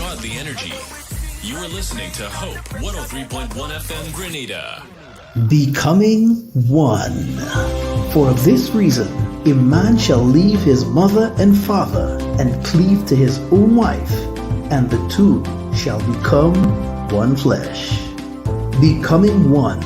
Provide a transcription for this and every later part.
brought the energy. You are listening to Hope 103.1 FM Grenada. Becoming one. For of this reason, a man shall leave his mother and father and cleave to his own wife, and the two shall become one flesh. Becoming One,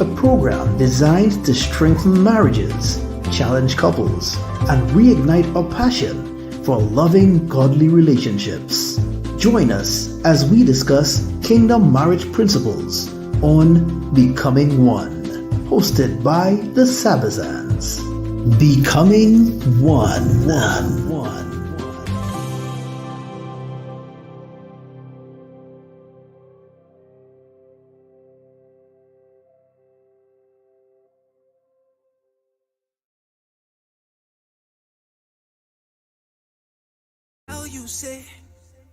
a program designed to strengthen marriages, challenge couples, and reignite our passion for loving, godly relationships. Join us as we discuss kingdom marriage principles on Becoming One, hosted by the Sabazans. Becoming One. You say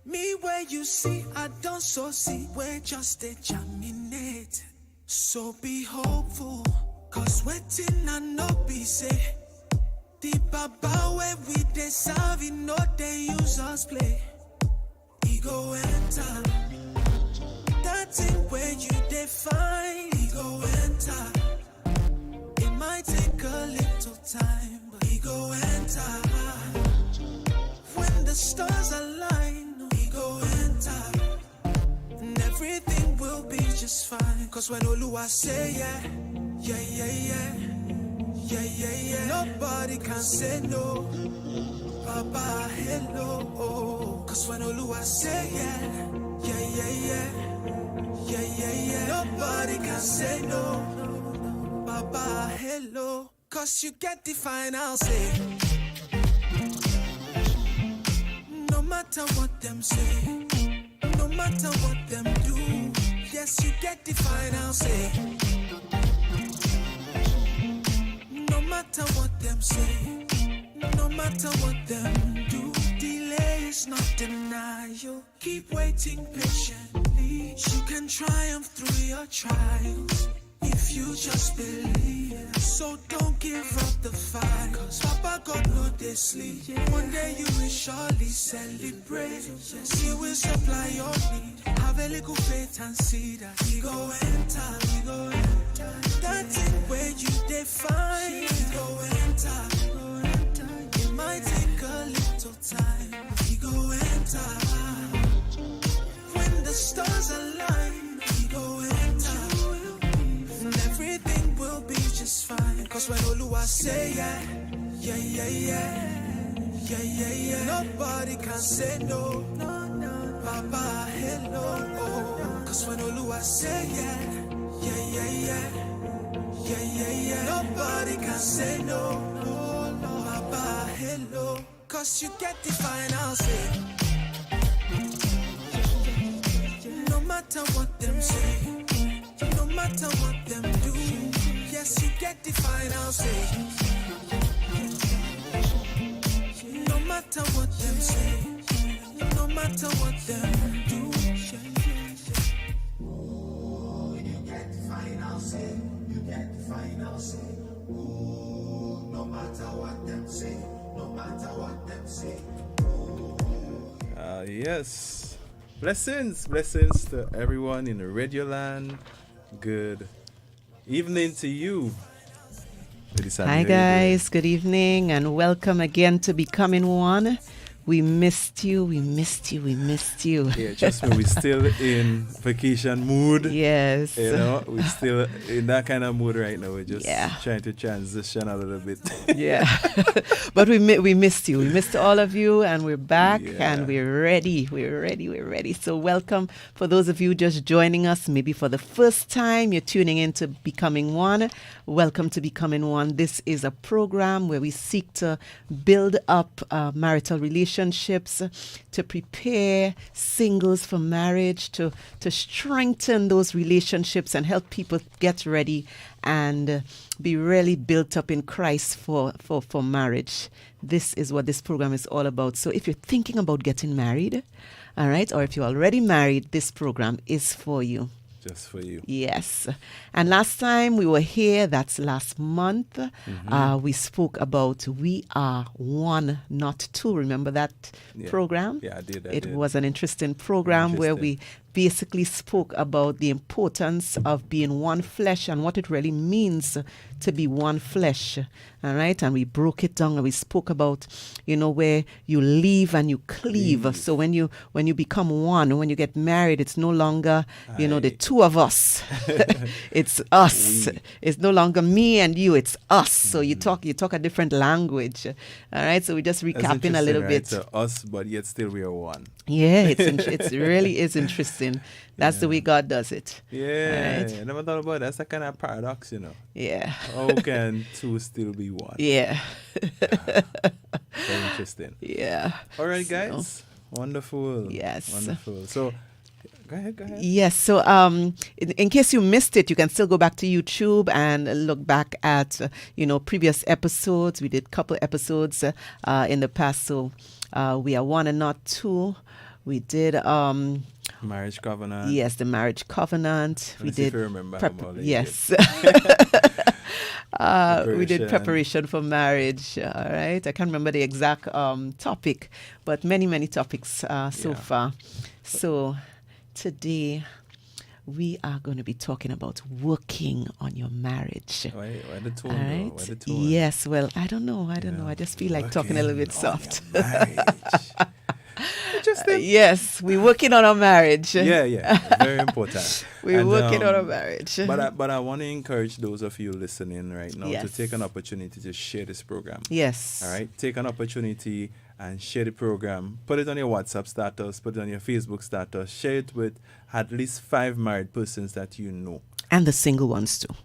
me where you see, I don't so see where just a germinate. So be hopeful, cause waiting I no be say. The baba where we they serve, no they use us play. Ego enter, that thing where you define. Ego enter, it might take a little time, but ego enter. When the stars align, we go enter, and everything will be just fine. Cause when Oluwa say yeah, yeah, yeah, yeah, yeah, yeah, yeah, nobody can say no. Baba, hello, oh. Cause when Oluwa say yeah, yeah, yeah, yeah, yeah, yeah, yeah, nobody can say no. Baba, hello. Cause you get the final say. No matter what them say, no matter what them do, yes, you get the final say. No matter what them say, no matter what them do, delay is not denial. Keep waiting patiently. You can triumph through your trials if you just believe. So don't give up the fight, cause Papa God know they sleep. One day you will surely celebrate. He will supply your need. Have a little faith and see that we go enter, we go enter. That thing where you define, we go enter, we go enter. It might take a little time, we go enter. When the stars align, we go enter. Everything will be just fine. Cause when Oluwa say yeah, yeah, yeah, yeah, yeah, yeah, yeah, nobody can say no. Baba, hello, oh. Cause when Oluwa say yeah, yeah, yeah, yeah, yeah, yeah, yeah, nobody can say no. Baba, hello. Cause you get the final say. No matter what them say, no matter what them do, yes, you get the final say. No matter what them say, no matter what them do, you get the final say. You get the final say. Ooh, no matter what them say, no matter what them say. Yes. Blessings to everyone in the radio land. Good evening to you. Hi guys, good evening and welcome again to Becoming One. We missed you. Yeah, trust me, we're still in vacation mood. Yes. You know, we're still in that kind of mood right now. We're just trying to transition a little bit. Yeah. But we missed you. We missed all of you and we're back and we're ready. We're ready. So welcome for those of you just joining us, maybe for the first time you're tuning in to Becoming One. Welcome to Becoming One. This is a program where we seek to build up marital relationships, to prepare singles for marriage, to strengthen those relationships and help people get ready and be really built up in Christ for marriage. This is what this program is all about. So if you're thinking about getting married, all right, or if you're already married, this program is for you. Just for you. Yes. And last time we were here, that's last month, we spoke about We Are One, Not Two. Remember that program? Yeah, I did. It was an interesting program where we basically spoke about the importance of being one flesh and what it really means to be one flesh. All right. And we broke it down and we spoke about, where you leave and you cleave. So when you become one, when you get married, it's no longer, the two of us. It's us. It's no longer me and you, it's us. So you talk a different language. All right. So we just recapping a little bit. So us, but yet still we are one. Yeah, it's really is interesting. That's the way God does it. Yeah, right? I never thought about it. That's a kind of paradox, Yeah. How can two still be one? Yeah. Very interesting. Yeah. All right, guys. Wonderful. Yes. Wonderful. So, go ahead. Yes. So, in case you missed it, you can still go back to YouTube and look back at previous episodes. We did a couple episodes in the past. So, we are one and not two. We did marriage covenant. Yes, the marriage covenant. We did. If you remember, yes. We did preparation for marriage. All right. I can't remember the exact topic, but many topics so far. So today we are going to be talking about working on your marriage. Why the tone? All right. Why the tone? Yes. Well, I don't know. I just feel like talking a little bit soft. Yes, we're working on our marriage. Yeah, very important. We're working on our marriage. But I want to encourage those of you listening right now to take an opportunity to share this program. Yes. All right, take an opportunity and share the program. Put it on your WhatsApp status, put it on your Facebook status, share it with at least 5 married persons that you know. And the single ones too.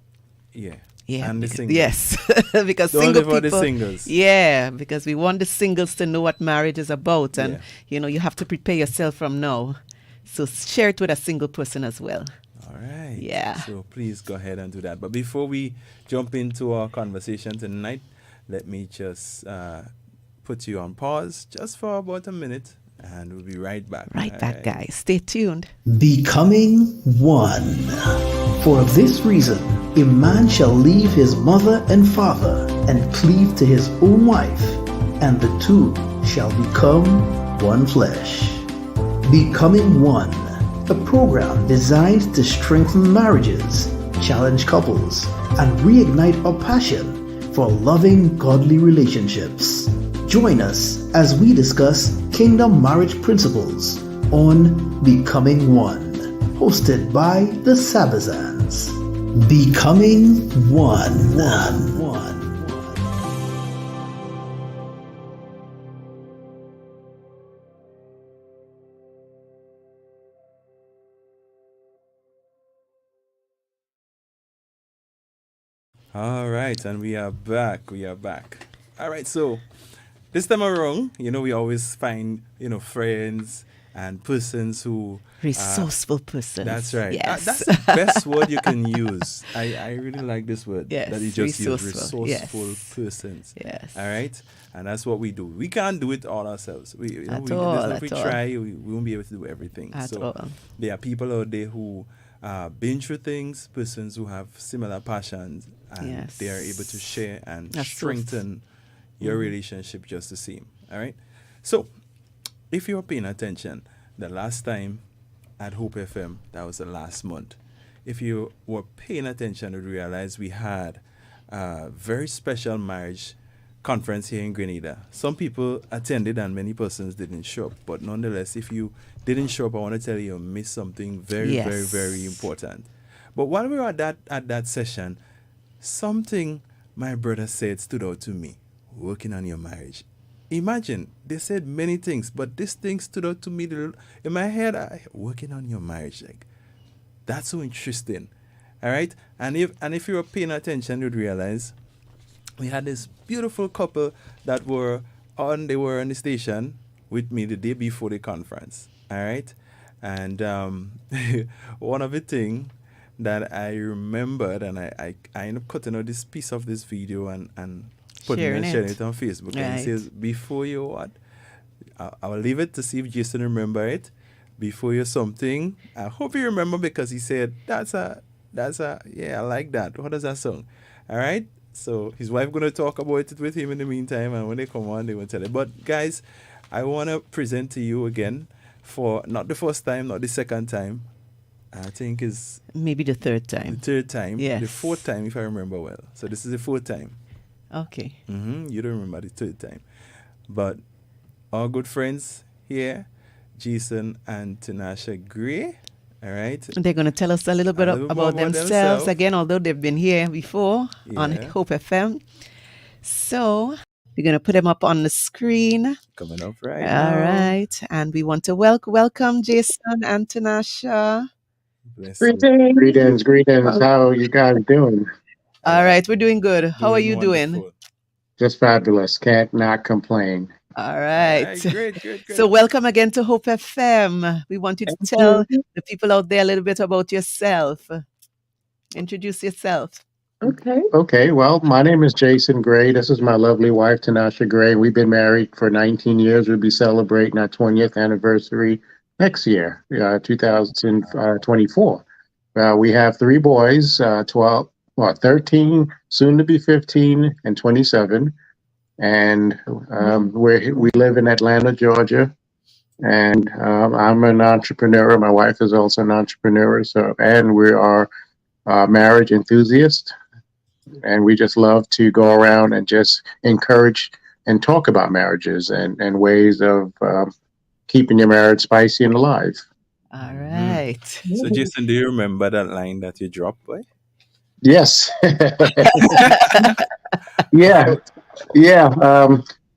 Yeah. Yeah, and the singles. Yes, because Don't single live for people. the singles. Yeah, because we want the singles to know what marriage is about, and you have to prepare yourself from now. So share it with a single person as well. All right. Yeah. So please go ahead and do that. But before we jump into our conversation tonight, let me just put you on pause just for about a minute, and we'll be right back. Right back, guys. Stay tuned. Becoming one. For of this reason, a man shall leave his mother and father and cleave to his own wife, and the two shall become one flesh. Becoming One, a program designed to strengthen marriages, challenge couples, and reignite our passion for loving godly relationships. Join us as we discuss kingdom marriage principles on Becoming One, hosted by the Sabazans. Becoming One. All right, and we are back. All right, so this time around, we always find, friends and persons who... Resourceful persons. That's right. Yes. That's the best word you can use. I really like this word that you just use. Resourceful persons. Yes. All right? And that's what we do. We can't do it all ourselves. If we try, we won't be able to do everything. There are people out there who been through things, persons who have similar passions, and they are able to share and strengthen your relationship just the same. All right? So, if you're paying attention, the last time at Hope FM, that was the last month. If you were paying attention, you'd realize we had a very special marriage conference here in Grenada. Some people attended and many persons didn't show up. But nonetheless, if you didn't show up, I want to tell you missed something very, very, very important. But while we were at that session, something my brother said stood out to me. Working on your marriage. Imagine, they said many things, but this thing stood out to me in my head. Working on your marriage, that's so interesting. All right, and if you were paying attention, you'd realize we had this beautiful couple that were on the station with me the day before the conference. All right, and one of the things that I remembered, and I ended up cutting out this piece of this video and sharing it on Facebook. Right. And it says, before you I will leave it to see if Jason remember it. before you something. I hope you remember because he said yeah, I like that. What does that song? All right. So his wife gonna talk about it with him in the meantime, and when they come on, they will tell it. But guys, I wanna present to you again for not the first time, not the second time. I think is maybe the third the time. third time, Yes. the fourth time if I remember well. So this is the fourth time. Okay. You don't remember the third time, but our good friends here, Jason and Tanasha Gray. All right. They're going to tell us a little bit more about themselves again, although they've been here before on Yeah. Hope FM. So we're going to put them up on the screen. Coming up right All now. right. And we want to welcome Jason and Tanasha. Bless you. Greetings. How are you guys doing? All right. We're doing good. How are you doing? wonderful. Just fabulous. Can't not complain. All All right. right, great. So welcome again to Hope FM. We want you to tell the people out there a little bit about yourself. Introduce yourself. Okay. Well, my name is Jason Gray. This is my lovely wife, Tanasha Gray. We've been married for 19 years. We'll be celebrating our 20th anniversary next year, 2024. We have three boys, 13, soon to be 15, and 27. And we live in Atlanta, Georgia. And I'm an entrepreneur. My wife is also an entrepreneur. And we are marriage enthusiasts. And we just love to go around and just encourage and talk about marriages and ways of keeping your marriage spicy and alive. All right. So, Jason, do you remember that line that you dropped, boy? Yes. Yeah.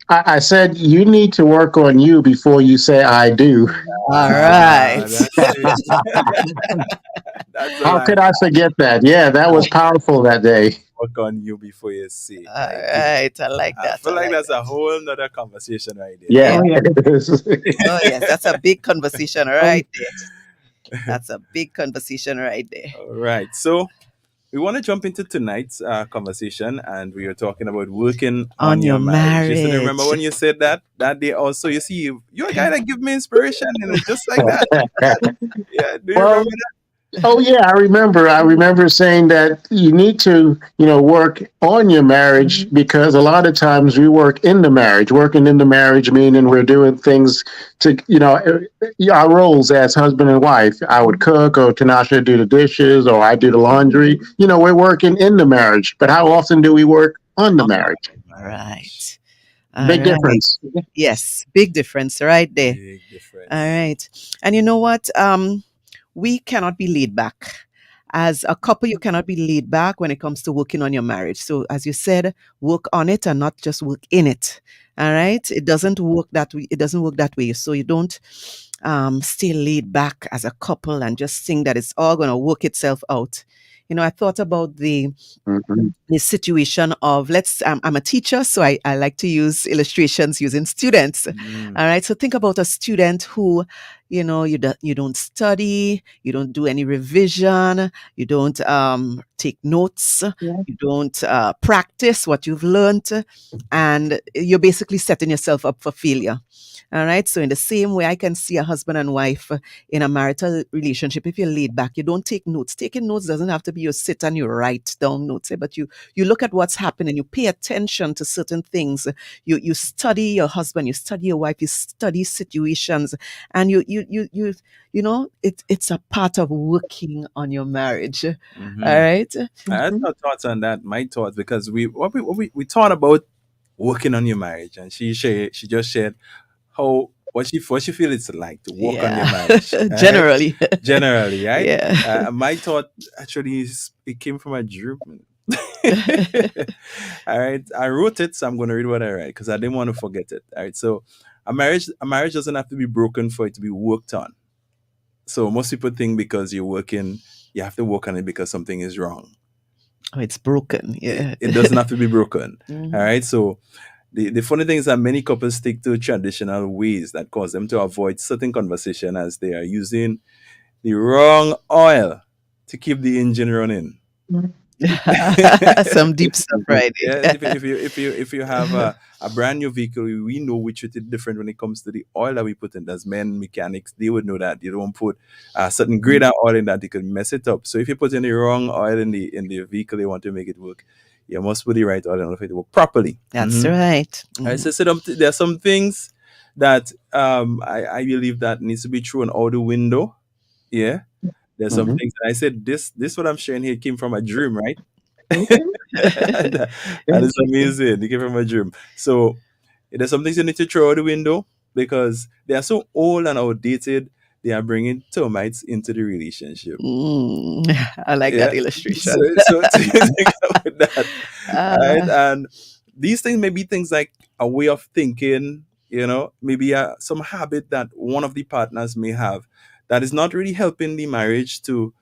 I said you need to work on you before you say I do. All right. That's it. That's the How line. could I forget that? Yeah, that was powerful that day. Work on you before you see. All right. I like that. I feel like that's a whole nother conversation right there. Yeah. Oh, yes. That's a big conversation right there. That's a big conversation right there. All right. So we want to jump into tonight's conversation, and we are talking about working On your marriage. Jason, remember when you said that day also? You see, you're a guy that give me inspiration, just like that. Yeah, do you remember that? Oh yeah, I remember saying that you need to, work on your marriage because a lot of times we work in the marriage. Working in the marriage meaning we're doing things to, our roles as husband and wife. I would cook, or Tanasha do the dishes, or I do the laundry. We're working in the marriage. But how often do we work on the marriage? All right. Big difference. Yes, big difference right there. Big difference. All right. And you know what? We cannot be laid back. As a couple, you cannot be laid back when it comes to working on your marriage. So as you said, work on it and not just work in it. All right. It doesn't work that way. It doesn't work that way. So you don't stay laid back as a couple and just think that it's all going to work itself out. I thought about the situation of I'm a teacher, so I like to use illustrations using students. All right. So think about a student who, you don't study, you don't do any revision, you don't take notes, you don't practice what you've learned, and you're basically setting yourself up for failure. All right. So in the same way, I can see a husband and wife in a marital relationship. If you're laid back, you don't take notes. Taking notes doesn't have to be you sit and you write down notes, but you look at what's happening. You pay attention to certain things. You study your husband, you study your wife, you study situations, and it's a part of working on your marriage. All right. I had no thoughts on that. My thoughts, because we thought about working on your marriage, and she just shared what she feel it's like to work on your marriage. Right? Generally, right? Yeah. My thought actually it came from a dream. All right, I wrote it, so I'm going to read what I write because I didn't want to forget it. All right, so a marriage doesn't have to be broken for it to be worked on. So most people think because you're working, you have to work on it because something is wrong. Oh, it's broken. Yeah, it doesn't have to be broken. All right, so. The funny thing is that many couples stick to traditional ways that cause them to avoid certain conversation as they are using the wrong oil to keep the engine running. Some deep stuff, right? Yeah, if you have a brand new vehicle, we know we treat it different when it comes to the oil that we put in. As men mechanics, they would know that you don't put a certain grade of oil in that they could mess it up. So if you put in the wrong oil in the vehicle, they want to make it work. You must put the right oil in order for it to work properly. That's right. I say, there are some things that I believe that needs to be thrown out the window. Yeah, there's some things that I said. This what I'm sharing here came from a dream, right? and it's amazing. It came from a dream. So there's some things you need to throw out the window because they are so old and outdated. They are bringing termites into the relationship. I like Yeah. that illustration. So think about that. Right? Uh, And these things may be things like a way of thinking, maybe some habit that one of the partners may have that is not really helping the marriage to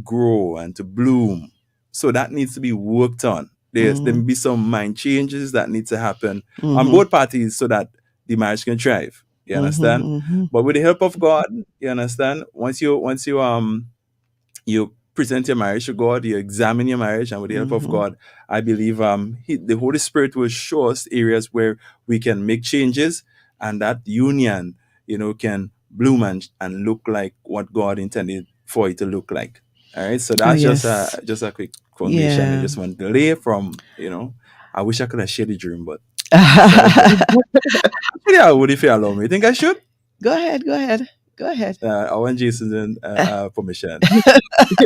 grow and to bloom. So that needs to be worked on. There may be some mind changes that need to happen on both parties so that the marriage can thrive. You understand? But with the help of God, you understand, once you present your marriage to God, you examine your marriage, and with the help of God, I believe the Holy Spirit will show us areas where we can make changes, and that union, can bloom and look like what God intended for it to look like. All right, so oh that's yes. just a quick foundation. I Yeah. just want to lay from. I wish I could have shared the dream, but yeah, I would if you allow me. You think I should? Go ahead. Go ahead. Go ahead. I want Jason's permission.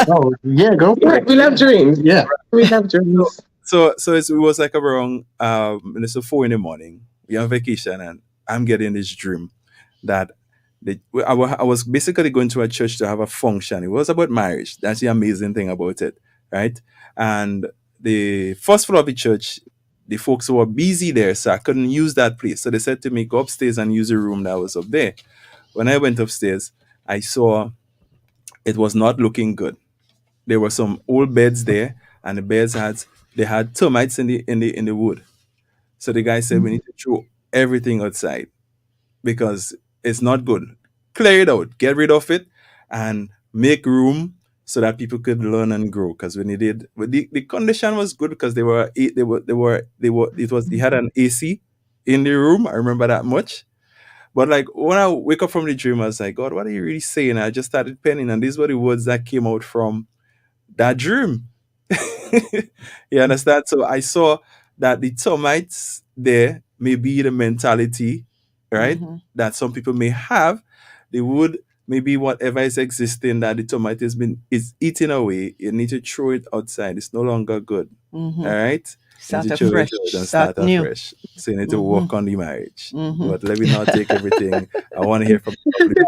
Oh, yeah, go for it. We love dreams. Yeah, we love dreams. So it was like around it's 4 in the morning. We on vacation, and I'm getting this dream that I was basically going to a church to have a function. It was about marriage. That's the amazing thing about it, right? And the first floor of the church, the folks were busy there, so I couldn't use that place. So they said to me, go upstairs and use the room that was up there. When I went upstairs, I saw it was not looking good. There were some old beds there, and the beds had termites in the wood. So the guy said we need to throw everything outside because it's not good. Clear it out, get rid of it, and make room so that people could learn and grow. Because when he did, but the condition was good because they had an AC in the room. I remember that much. But like when I wake up from the dream, I was like, God, what are you really saying? I just started penning, and these were the words that came out from that dream. You understand? So I saw that the termites there may be the mentality, right? That some people may have. They would maybe whatever is existing that the termite is eating away. You need to throw it outside. It's no longer good. All right. You need Start to throw afresh. it out and Start start new. afresh. So you need to work on the marriage. But let me not take everything. I want to hear from the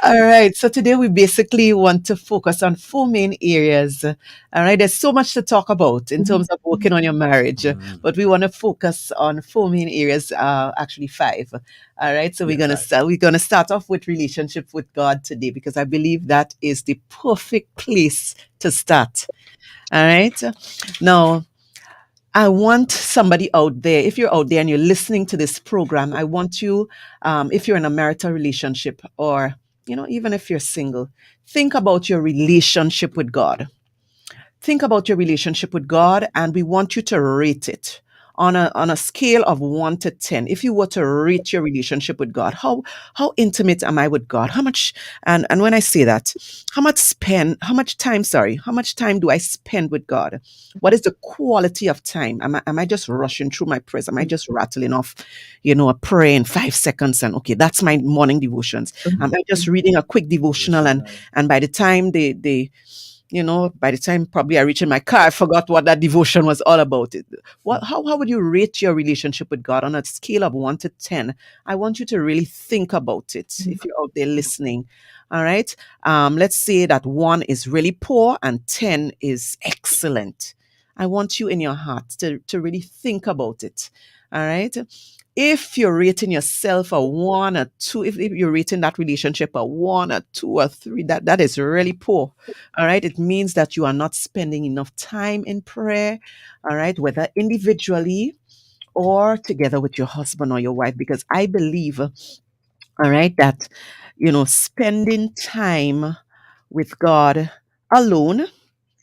All right. So today we basically want to focus on four main areas. All right. There's so much to talk about in terms of working on your marriage, but we want to focus on four main areas. Actually, five. All right. So we're gonna start off with relationship with God today because I believe that is the perfect place to start. All right. Now, I want somebody out there, if you're out there and you're listening to this program, I want you, if you're in a marital relationship or, even if you're single, think about your relationship with God. Think about your relationship with God, and we want you to rate it on a scale of 1 to 10. If you were to rate your relationship with God, how intimate am I with God? How much and when I say that, how much time do I spend with God? What is the quality of time? Am I just rushing through my prayers? Am I just rattling off, a prayer in 5 seconds and okay, that's my morning devotions? Am I just reading a quick devotional and by the time by the time probably I reach in my car, I forgot what that devotion was all about. How would you rate your relationship with God on a scale of 1 to 10? I want you to really think about it if you're out there listening. All right. Let's say that 1 is really poor and 10 is excellent. I want you in your heart to really think about it. All right. If you're rating yourself a 1 or 2, if you're rating that relationship a 1 or 2 or 3, that is really poor. All right. It means that you are not spending enough time in prayer. All right. Whether individually or together with your husband or your wife, because I believe, all right, that, spending time with God alone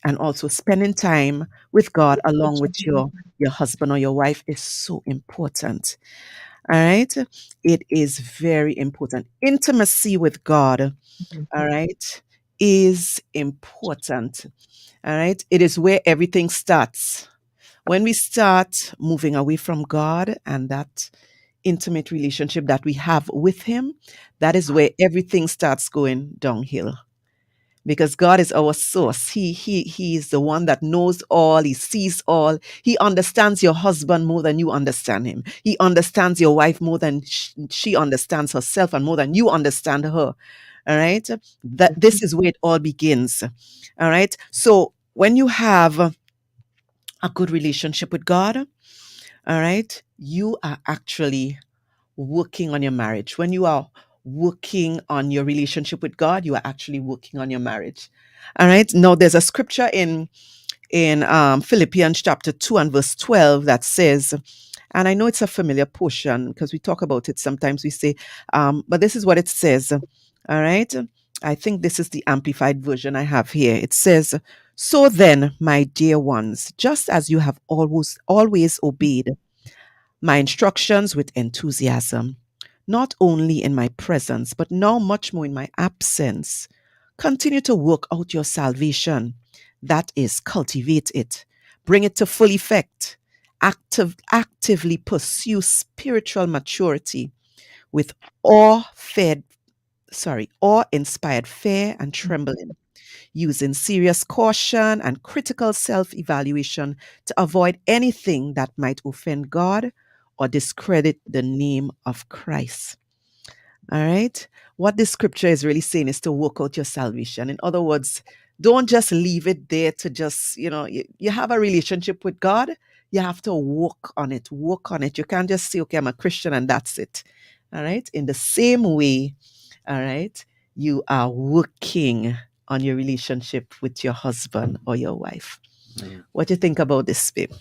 and also spending time with God along with your husband or your wife is so important. All right. It is very important. Intimacy with God, all right, is important. All right. It is where everything starts. When we start moving away from God and that intimate relationship that we have with Him, that is where everything starts going downhill. Because God is our source. He is the one that knows all, He sees all. He understands your husband more than you understand him. He understands your wife more than she understands herself and more than you understand her. All right. That this is where it all begins. All right. So when you have a good relationship with God, all right, you are actually working on your marriage. When you are working on your relationship with God, you are actually working on your marriage. All right. Now there's a scripture in Philippians chapter 2 and verse 12 that says, and I know it's a familiar portion because we talk about it sometimes. We say, but this is what it says. All right. I think this is the amplified version I have here. It says, so then, my dear ones, just as you have always obeyed my instructions with enthusiasm, not only in my presence, but now much more in my absence. Continue to work out your salvation. That is, cultivate it, bring it to full effect. Actively pursue spiritual maturity with awe-inspired fear and trembling, using serious caution and critical self-evaluation to avoid anything that might offend God or discredit the name of Christ. All right. What this scripture is really saying is to work out your salvation. In other words, don't just leave it there to just, you have a relationship with God. You have to work on it. Work on it. You can't just say, okay, I'm a Christian and that's it. All right. In the same way, all right, you are working on your relationship with your husband or your wife. What do you think about this, babe?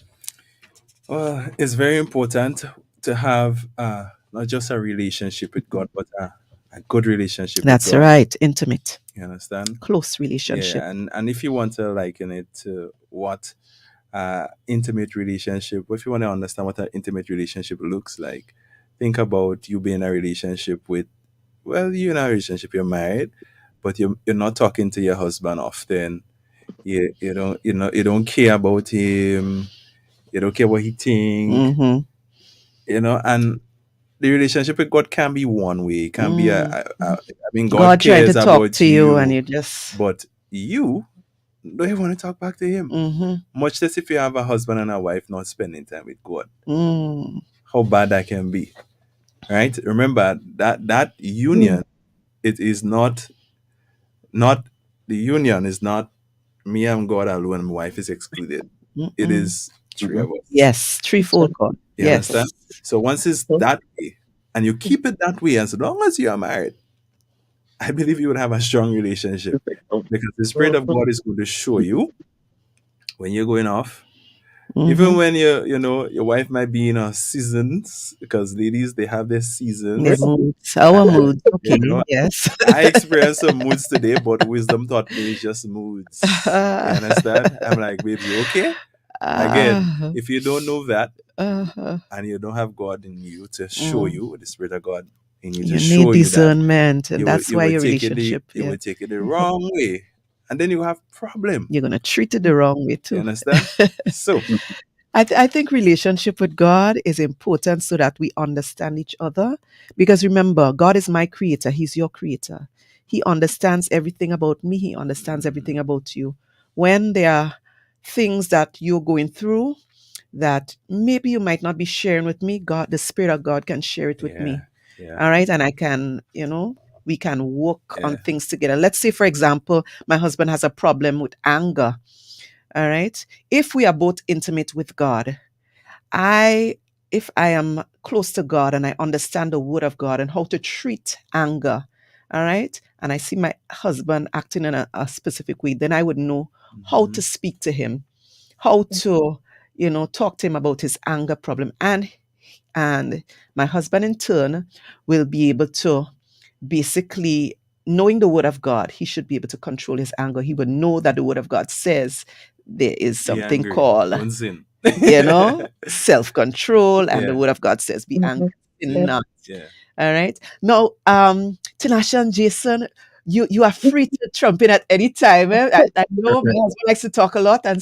Well, it's very important to have not just a relationship with God, but a good relationship That's with God. right. Intimate. You understand? Close relationship. Yeah, and if you want to liken it to what intimate relationship, if you want to understand what an intimate relationship looks like, think about you being in a relationship with, well, you're in a relationship, you're married, but you're not talking to your husband often. You don't care about him. You don't care what he think. Mm-hmm. And the relationship with God can be one way. It can be I mean, God trying cares to talk about to you and you just, but you don't even want to talk back to him. mm-hmm. Much less if you have a husband and a wife not spending time with God. Mm. How bad that can be. Right? Remember that union, it is not the union is not me and God alone and my wife is excluded. Mm-mm. It is three of us. Yes, threefold God. You Yes. understand? So once it's that way, and you keep it that way, as long as you are married, I believe you would have a strong relationship because the Spirit of God is going to show you when you're going off. Mm-hmm. Even when your wife might be in her seasons, because ladies, they have their seasons. Their moods, our moods. Okay, yes. I experienced some moods today, but wisdom taught me it's just moods. You understand? I'm like, babe, you okay? Again, if you don't know that, and you don't have God in you to show you, the Spirit of God in you to show need discernment, you that, and that's why your relationship. You will take it the wrong way, and then you have problem. You're gonna treat it the wrong way too. You understand? So, I think relationship with God is important so that we understand each other. Because remember, God is my creator; He's your creator. He understands everything about me. He understands everything about you. When there are things that you're going through that maybe you might not be sharing with me, God, the Spirit of God can share it with me. Yeah. All right. And I can, we can work on things together. Let's say, for example, my husband has a problem with anger. All right. If we are both intimate with God, if I am close to God and I understand the word of God and how to treat anger, all right, and I see my husband acting in a specific way, then I would know how to speak to him, how to, talk to him about his anger problem. And my husband in turn will be able to basically knowing the word of God, he should be able to control his anger. He would know that the word of God says there is something called, self-control, and the word of God says, be angry, not. Yeah. All right. Now, Tinashe and Jason, you are free to jump in at any time. I know my husband likes to talk a lot, and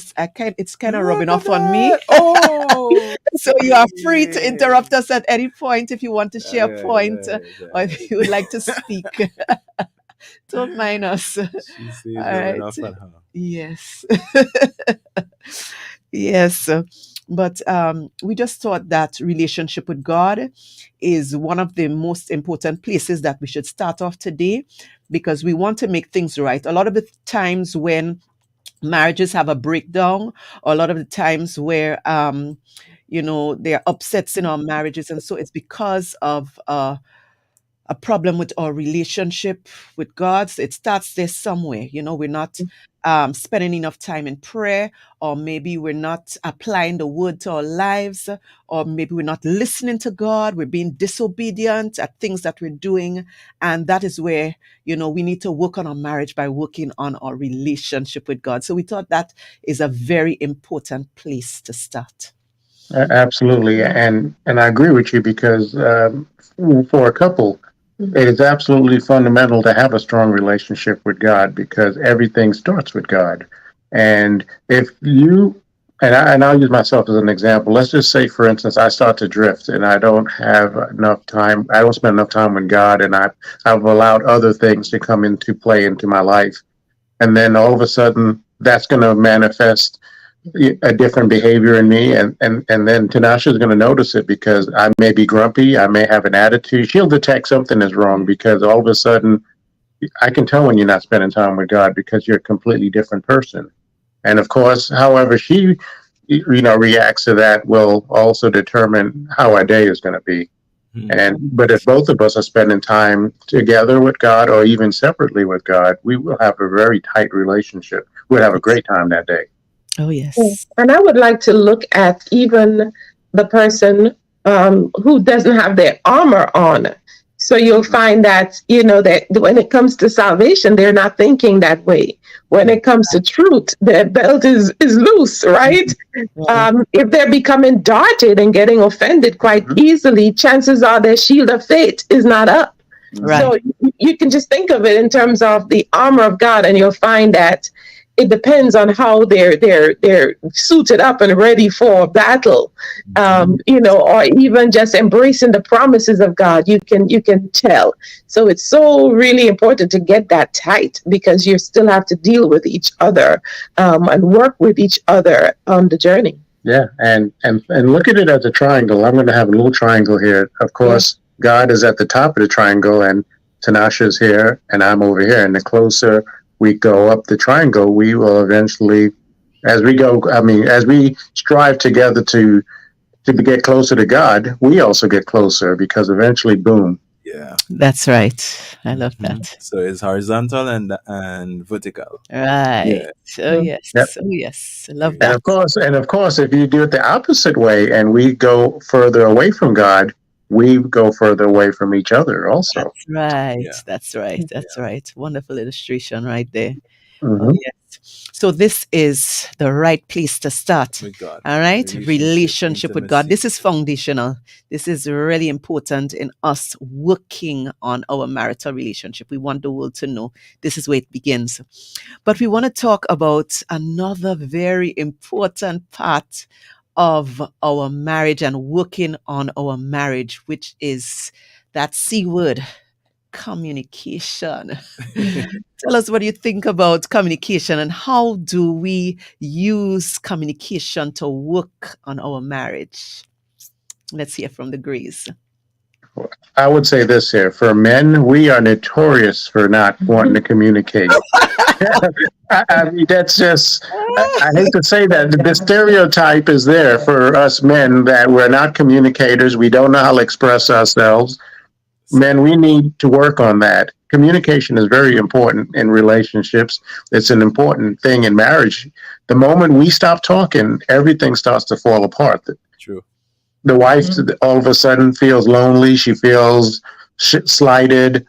it's kind of rubbing off on me. Oh, so you are free to interrupt us at any point if you want to share a point, or if you would like to speak. Don't mind us. She says rubbing off on her. Yes. Yes. But we just thought that relationship with God is one of the most important places that we should start off today, because we want to make things right. A lot of the times when marriages have a breakdown, or a lot of the times where there are upsets in our marriages, and so it's because of a problem with our relationship with God. So it starts there somewhere. We're not spending enough time in prayer, or maybe we're not applying the word to our lives, or maybe we're not listening to God. We're being disobedient at things that we're doing. And that is where, we need to work on our marriage by working on our relationship with God. So we thought that is a very important place to start. Absolutely. And I agree with you, because for a couple, it is absolutely fundamental to have a strong relationship with God, because everything starts with God. And if you, and I'll use myself as an example. Let's just say, for instance, I start to drift and I don't have enough time. I don't spend enough time with God, and I've allowed other things to come into play into my life. And then all of a sudden, that's going to manifest a different behavior in me, and then Tinashe is going to notice it, because I may be grumpy, I may have an attitude. She'll detect something is wrong, because all of a sudden I can tell when you're not spending time with God, because you're a completely different person. And of course, however she reacts to that will also determine how our day is going to be. But if both of us are spending time together with God, or even separately with God, we will have a very tight relationship. We'll have a great time that day. Oh, yes. And I would like to look at even the person who doesn't have their armor on. So you'll find that, that when it comes to salvation, they're not thinking that way. When it comes to truth, their belt is loose, right? If they're becoming darted and getting offended quite easily, chances are their shield of faith is not up. Right. So you can just think of it in terms of the armor of God, and you'll find that it depends on how they're suited up and ready for battle, or even just embracing the promises of God. You can tell. So it's so really important to get that tight, because you still have to deal with each other and work with each other on the journey. Yeah, and look at it as a triangle. I'm going to have a little triangle here. Of course, God is at the top of the triangle, and Tinashe is here, and I'm over here. And the closer we go up the triangle, we will eventually, as we strive together to get closer to God, we also get closer, because eventually, boom. Yeah. That's right. I love that. So it's horizontal and vertical. Right. Yeah. Oh, yes. Yep. Oh, yes. I love that. And of course, if you do it the opposite way, and we go further away from God, we go further away from each other also. That's right. Yeah. That's right. That's right. Wonderful illustration right there. Mm-hmm. Oh, yes. So this is the right place to start. With God. All right. Relationship with God. This is foundational. This is really important in us working on our marital relationship. We want the world to know this is where it begins. But we want to talk about another very important part of our marriage and working on our marriage, which is that C word, communication. Tell us what you think about communication, and how do we use communication to work on our marriage? Let's hear from the Greys. I would say this here. For men, we are notorious for not wanting to communicate. I mean, that's just, I hate to say that. The stereotype is there for us men that we're not communicators. We don't know how to express ourselves. Men, we need to work on that. Communication is very important in relationships. It's an important thing in marriage. The moment we stop talking, everything starts to fall apart. True. The wife all of a sudden feels lonely. She feels slighted.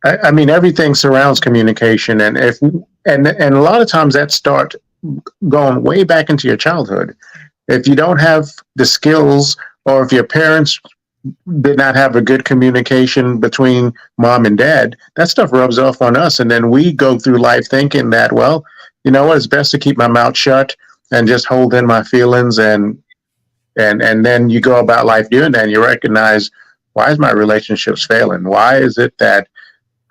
I mean, everything surrounds communication, and a lot of times that start going way back into your childhood. If you don't have the skills, or if your parents did not have a good communication between mom and dad, that stuff rubs off on us, and then we go through life thinking that, well, you know what, it's best to keep my mouth shut and just hold in my feelings, and then you go about life doing that, and you recognize, why is my relationships failing? Why is it that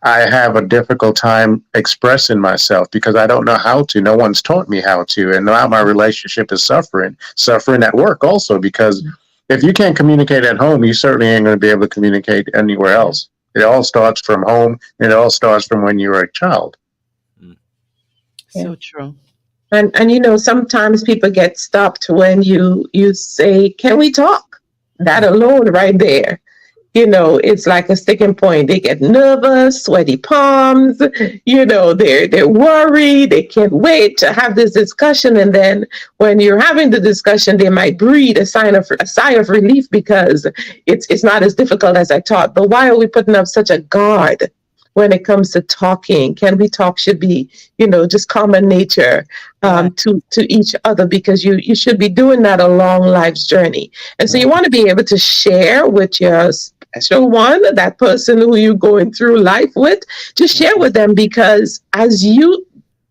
I have a difficult time expressing myself because I don't know how to. No one's taught me how to. And now my relationship is suffering at work also, because if you can't communicate at home, you certainly ain't going to be able to communicate anywhere else. It all starts from home, and it all starts from when you were a child. So true. And you know, sometimes people get stopped when you say, "Can we talk?" That alone right there, you know, it's like a sticking point. They get nervous, sweaty palms, you know, they're worried, they can't wait to have this discussion. And then when you're having the discussion, they might breathe a sigh of relief because it's not as difficult as I thought. But why are we putting up such a guard when it comes to talking? Can we talk should be, you know, just common nature to each other, because you should be doing that along life's journey. And so you want to be able to share with your special one, that person who you're going through life with, just share with them, because as you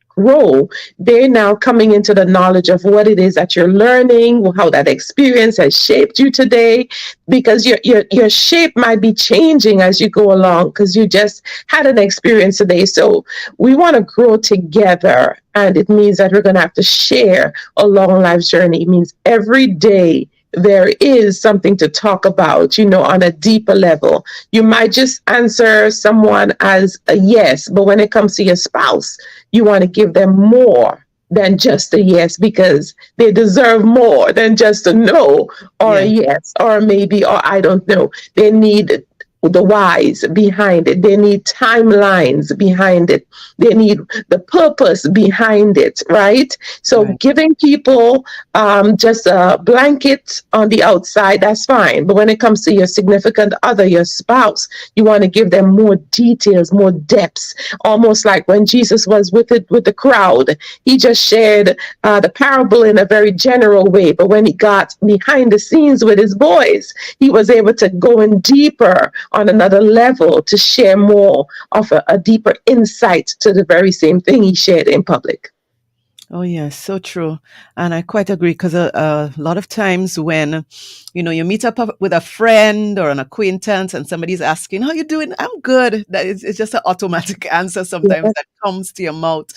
grow, they're now coming into the knowledge of what it is that you're learning, how that experience has shaped you today, because your shape might be changing as you go along because you just had an experience today. So we want to grow together, and it means that we're going to have to share along life's journey. It means every day there is something to talk about, you know, on a deeper level. You might just answer someone as a yes, but when it comes to your spouse, you want to give them more than just a yes, because they deserve more than just a no or a yes or maybe or I don't know. They need the whys behind it. They need timelines behind it. They need the purpose behind it, right? So giving people just a blanket on the outside, that's fine. But when it comes to your significant other, your spouse, you want to give them more details, more depths, almost like when Jesus was with the crowd. He just shared the parable in a very general way. But when he got behind the scenes with his boys, he was able to go in deeper on another level to share more of a deeper insight to the very same thing he shared in public. Oh, yes, so true. And I quite agree, because a lot of times when, you know, you meet up with a friend or an acquaintance and somebody's asking, how you doing? I'm good. It's just an automatic answer sometimes that comes to your mouth.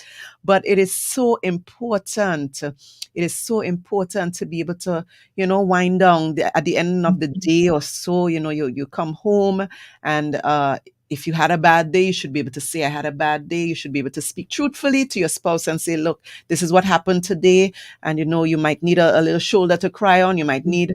But it is so important. It is so important to be able to, you know, wind down at the end of the day or so. You know, you come home, and if you had a bad day, you should be able to say, I had a bad day. You should be able to speak truthfully to your spouse and say, look, this is what happened today. And, you know, you might need a little shoulder to cry on. You might need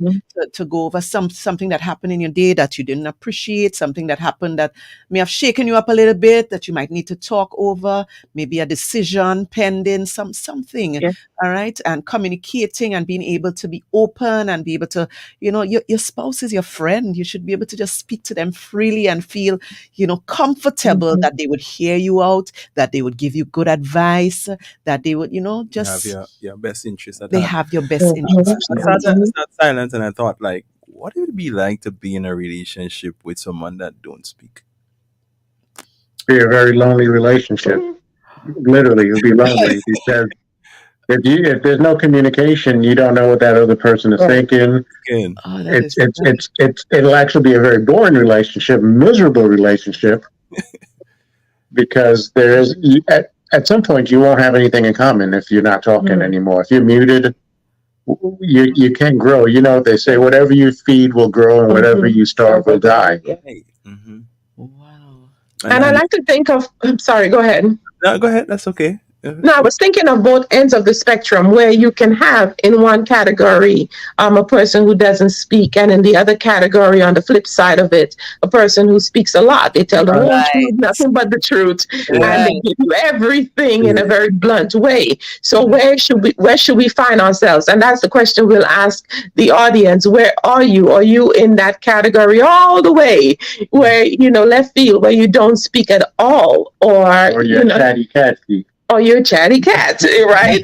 to go over something that happened in your day that you didn't appreciate, something that happened that may have shaken you up a little bit, that you might need to talk over, maybe a decision pending, something. Yeah. All right. And communicating and being able to be open and be able to, you know, your spouse is your friend. You should be able to just speak to them freely and feel, you know, comfortable that they would hear you out, that they would give you good advice, that they would, you know, just have your best interest at they heart. have your best interest. I sat silent and I thought, like, what would it be like to be in a relationship with someone that don't speak? Be a very lonely relationship. Literally, it'll be lonely because if there's no communication, you don't know what that other person is thinking. It'll actually be a very boring relationship, miserable relationship, because at some point you won't have anything in common if you're not talking anymore. If you're muted, you can't grow. You know, they say whatever you feed will grow, and whatever you starve will die. Wow. And I like to think of. I'm sorry. Go ahead. No, go ahead. That's okay. No, I was thinking of both ends of the spectrum where you can have in one category a person who doesn't speak, and in the other category, on the flip side of it, a person who speaks a lot. They tell the whole truth, nothing but the truth, and they give you everything in a very blunt way. So where should we find ourselves? And that's the question we'll ask the audience. Where are you? Are you in that category all the way where left field, where you don't speak at all, or you're chatty Cathy? Oh, you're chatty cat, right?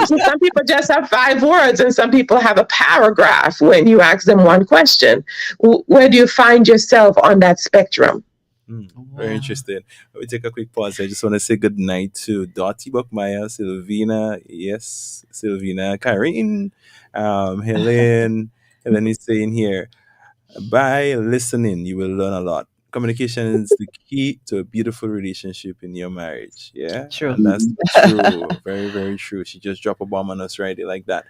So some people just have 5 words, and some people have a paragraph when you ask them one question. Where do you find yourself on that spectrum? Very interesting. Let me take a quick pause. I just want to say good night to Dottie Buckmeyer, Sylvina, Kyrene, Helen. Helen is saying here, by listening, you will learn a lot. Communication is the key to a beautiful relationship in your marriage. Yeah, True. And that's true. Very, very true. She just dropped a bomb on us right there like that.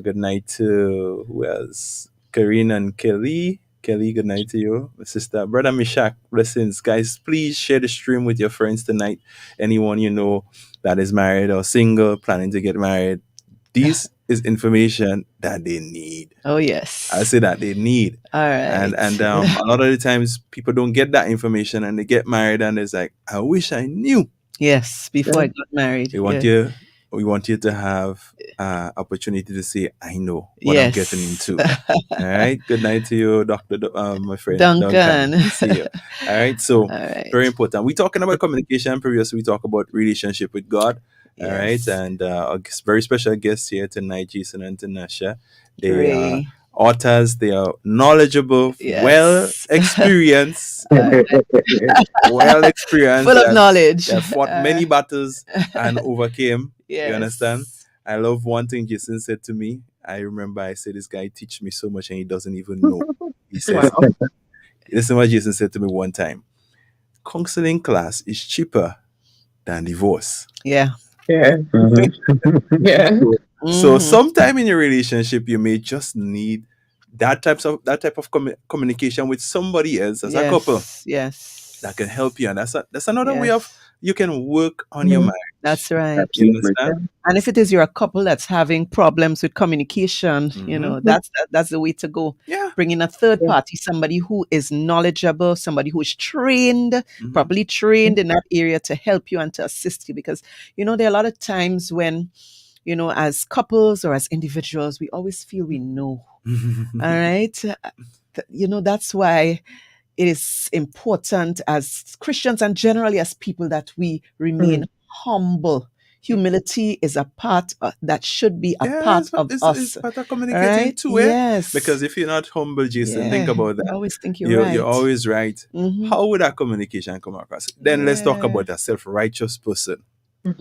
Good night to who else? Karine and Kelly. Kelly, good night to you, my sister. Brother Mishak, blessings. Guys, please share the stream with your friends tonight. Anyone you know that is married or single, planning to get married. This is information that they need. Oh, yes. I say that they need. All right. And a lot of the times people don't get that information and they get married and it's like, I wish I knew. Yes, before I got married. We want you to have opportunity to say, I know what I'm getting into. All right. Good night to you, Dr. My friend Duncan. Good to see you. All right. So very important. We're talking about communication. Previously, we talk about relationship with God. All right. And a very special guest here tonight, Jason and Tanasha. They are authors. They are knowledgeable, well experienced, full of knowledge. They have fought many battles and overcame. You understand? I love one thing Jason said to me. I remember I said, this guy teach me so much and he doesn't even know. He says, listen what Jason said to me one time. Counseling class is cheaper than divorce. Yeah. Yeah. Yeah. So sometime in your relationship, you may just need that type of communication with somebody else as a couple. Yes. That can help you. And that's another way of you can work on your marriage. That's right. You understand? And if it is you're a couple that's having problems with communication, that's the way to go. Yeah. Bring in a third party, somebody who is knowledgeable, somebody who is trained, properly trained in that area to help you and to assist you. Because, there are a lot of times when, as couples or as individuals, we always feel we know. All right. That's why it is important as Christians and generally as people that we remain humble. Humility is a part that should be a part of us. It's part of communicating too, Yes. Because if you're not humble, Jason, think about that. I always think you're right. You're always right. How would that communication come across? Then let's talk about a self-righteous person.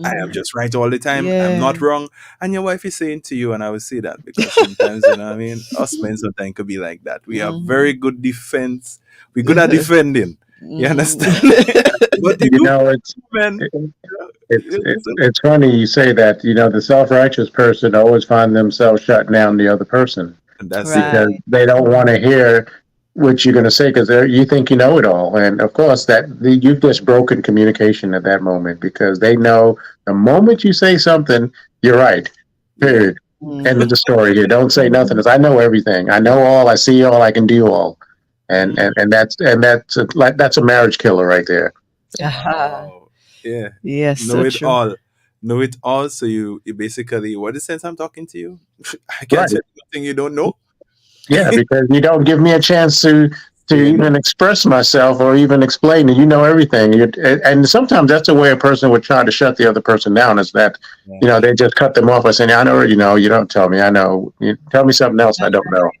I am just right all the time. I'm not wrong. And your wife is saying to you, and I would say that because sometimes, us men sometimes could be like that. We have very good defense. We're good at defending. You understand? But it's funny you say that. The self-righteous person always find themselves shutting down the other person. And that's because they don't want to hear what you're going to say because you think you know it all. And of course, you've just broken communication at that moment because they know the moment you say something, you're right. Period. End of the story here. Don't say nothing because I know everything. I know all. I see all. I can do all. And that's a marriage killer right there. Wow. Yeah. Yes. Know it all. Know it all. So you basically, what is the sense I'm talking to you? I can't say nothing you don't know. Yeah, because you don't give me a chance to even express myself or even explain it. You know everything. And sometimes that's the way a person would try to shut the other person down is that, they just cut them off by saying, I already know. You don't tell me. I know. You tell me something else I don't know.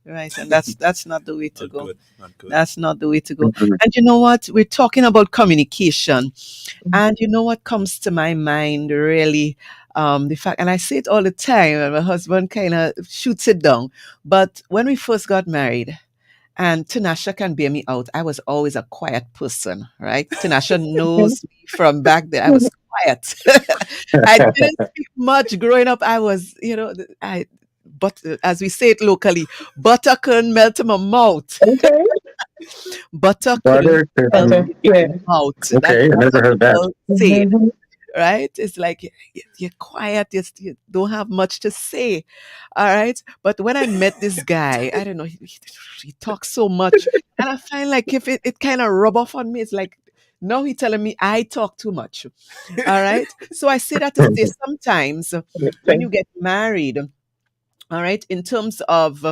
Right. And that's not the way to go. Not good. That's not the way to go. And you know what? We're talking about communication. And you know what comes to my mind really? The fact, and I say it all the time, and my husband kind of shoots it down. But when we first got married, and Tanasha can bear me out, I was always a quiet person, right? Tanasha knows me from back then. I was quiet. I didn't speak much growing up. I was, but as we say it locally, butter couldn't melt in my mouth. Okay. Butter couldn't melt in my mouth. Okay, I never heard that. right? It's like you're quiet, you don't have much to say, all right? But when I met this guy, I don't know, he talks so much, and I find like if it kind of rub off on me, it's like, no, he telling me I talk too much, all right? So I say that to say sometimes when you get married, all right, in terms of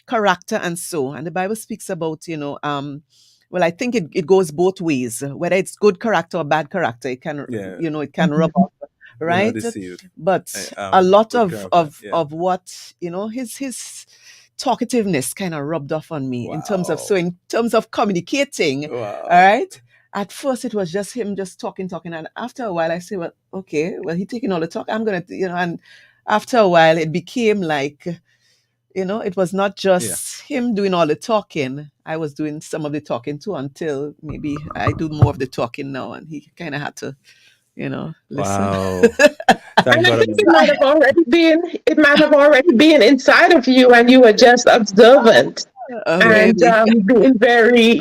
character and so, and the Bible speaks about, well, I think it goes both ways, whether it's good character or bad character, it can, it can rub off, right? But a lot of what, his talkativeness kind of rubbed off on me in terms of communicating, all right? At first, it was just him just talking. And after a while, I say, well, okay, well, he taking all the talk. I'm going to, and after a while, it became like, it was not just him doing all the talking. I was doing some of the talking too, until maybe I do more of the talking now. And he kind of had to, listen. Wow. And I think it might have already been inside of you, and you were just observant and being very,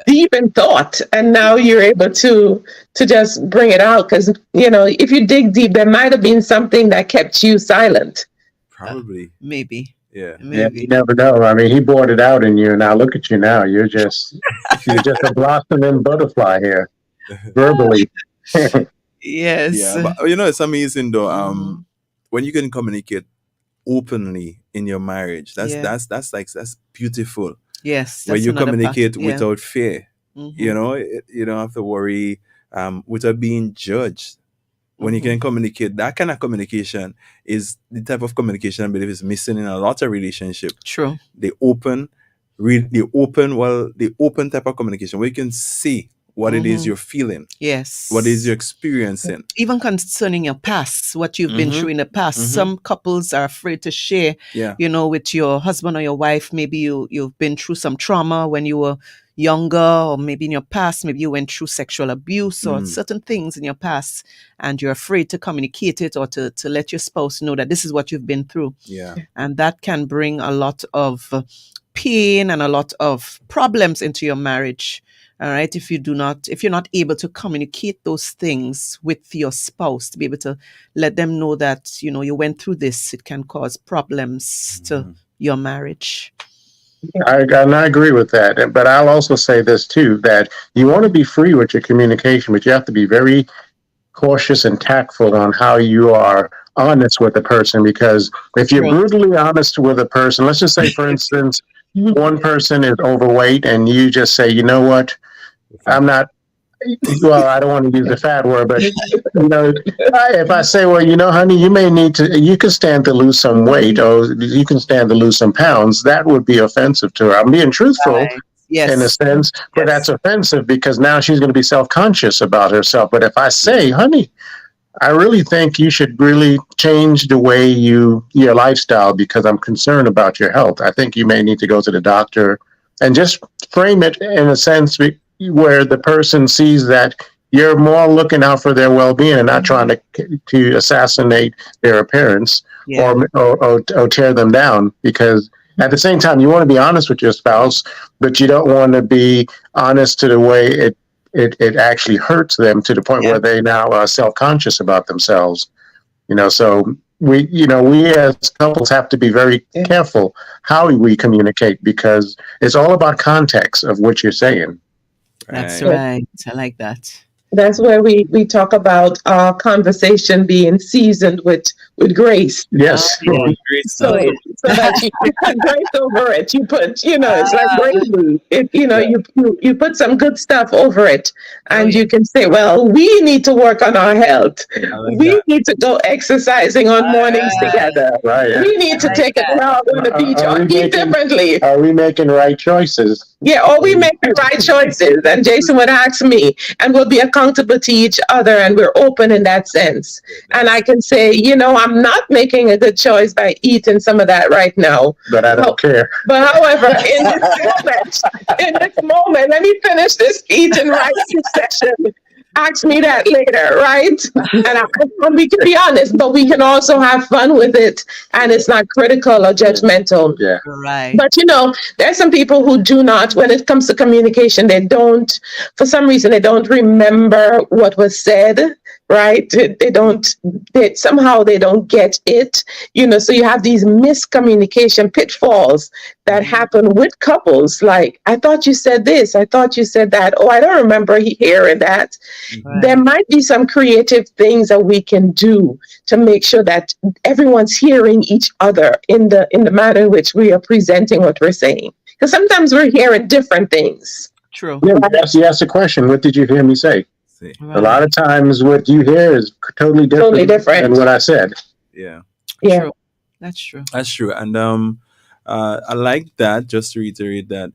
deep in thought, and now you're able to just bring it out, because if you dig deep, there might have been something that kept you silent. Probably. Maybe. Yeah. You never know. I mean, he brought it out in you. Now look at you now. You're just a blossoming butterfly here, verbally. Yes. Yeah, but it's amazing though. When you can communicate openly in your marriage, that's beautiful. Yes. Where you communicate without fear. You don't have to worry without being judged. When you can communicate, that kind of communication is the type of communication I believe is missing in a lot of relationships. True. The open type of communication where you can see what it is you're feeling. Yes. What is you're experiencing. Even concerning your past, what you've been through in the past. Some couples are afraid to share, with your husband or your wife. Maybe you've been through some trauma when you were younger, or maybe in your past, maybe you went through sexual abuse or certain things in your past, and you're afraid to communicate it or to let your spouse know that this is what you've been through. Yeah. And that can bring a lot of pain and a lot of problems into your marriage. All right. If you're not able to communicate those things with your spouse, to be able to let them know that, you went through this, it can cause problems to your marriage. I agree with that. But I'll also say this too, that you want to be free with your communication, but you have to be very cautious and tactful on how you are honest with a person. Because if you're brutally honest with a person, let's just say, for instance, one person is overweight and you just say, you know what, I'm not, well, I don't want to use the fat word, but if I say, well, honey, you can stand to lose some weight, or you can stand to lose some pounds, that would be offensive to her. I'm being truthful in a sense, but that's offensive because now she's going to be self-conscious about herself. But if I say, honey, I really think you should really change the way your lifestyle, because I'm concerned about your health. I think you may need to go to the doctor, and just frame it in a sense where the person sees that you're more looking out for their well-being and not trying to assassinate their appearance or tear them down. Because at the same time, you want to be honest with your spouse, but you don't want to be honest to the way it actually hurts them to the point where they now are self-conscious about themselves. So we as couples have to be very careful how we communicate, because it's all about context of what you're saying. That's right. I like that. That's where we talk about our conversation being seasoned with grace. Yes. So that you put grace over it. You put, it's like gravy. You put some good stuff over it, and you can say, well, we need to work on our health. We need to go exercising on mornings together. Right. We need to take a walk on the beach or eat differently. Are we making right choices? Yeah, or we make the right choices. And Jason would ask me, and we'll be accountable to each other, and we're open in that sense. And I can say, I'm not making a good choice by eating some of that right now. But I don't care. But however, in this moment, let me finish this eating right session. Ask me that later, right? And we can be honest, but we can also have fun with it, and it's not critical or judgmental. Yeah. Right. But there's some people who do not, when it comes to communication, for some reason, they don't remember what was said, right? Somehow they don't get it, so you have these miscommunication pitfalls that happen with couples. Like, I thought you said this, I thought you said that. Oh, I don't remember hearing that. Right. There might be some creative things that we can do to make sure that everyone's hearing each other in the manner in which we are presenting what we're saying. Because sometimes we're hearing different things. True. Yeah, you asked the question, what did you hear me say? Right. A lot of times what you hear is totally different than what I said. Yeah. Yeah. True. That's true. That's true. And I like that, just to reiterate that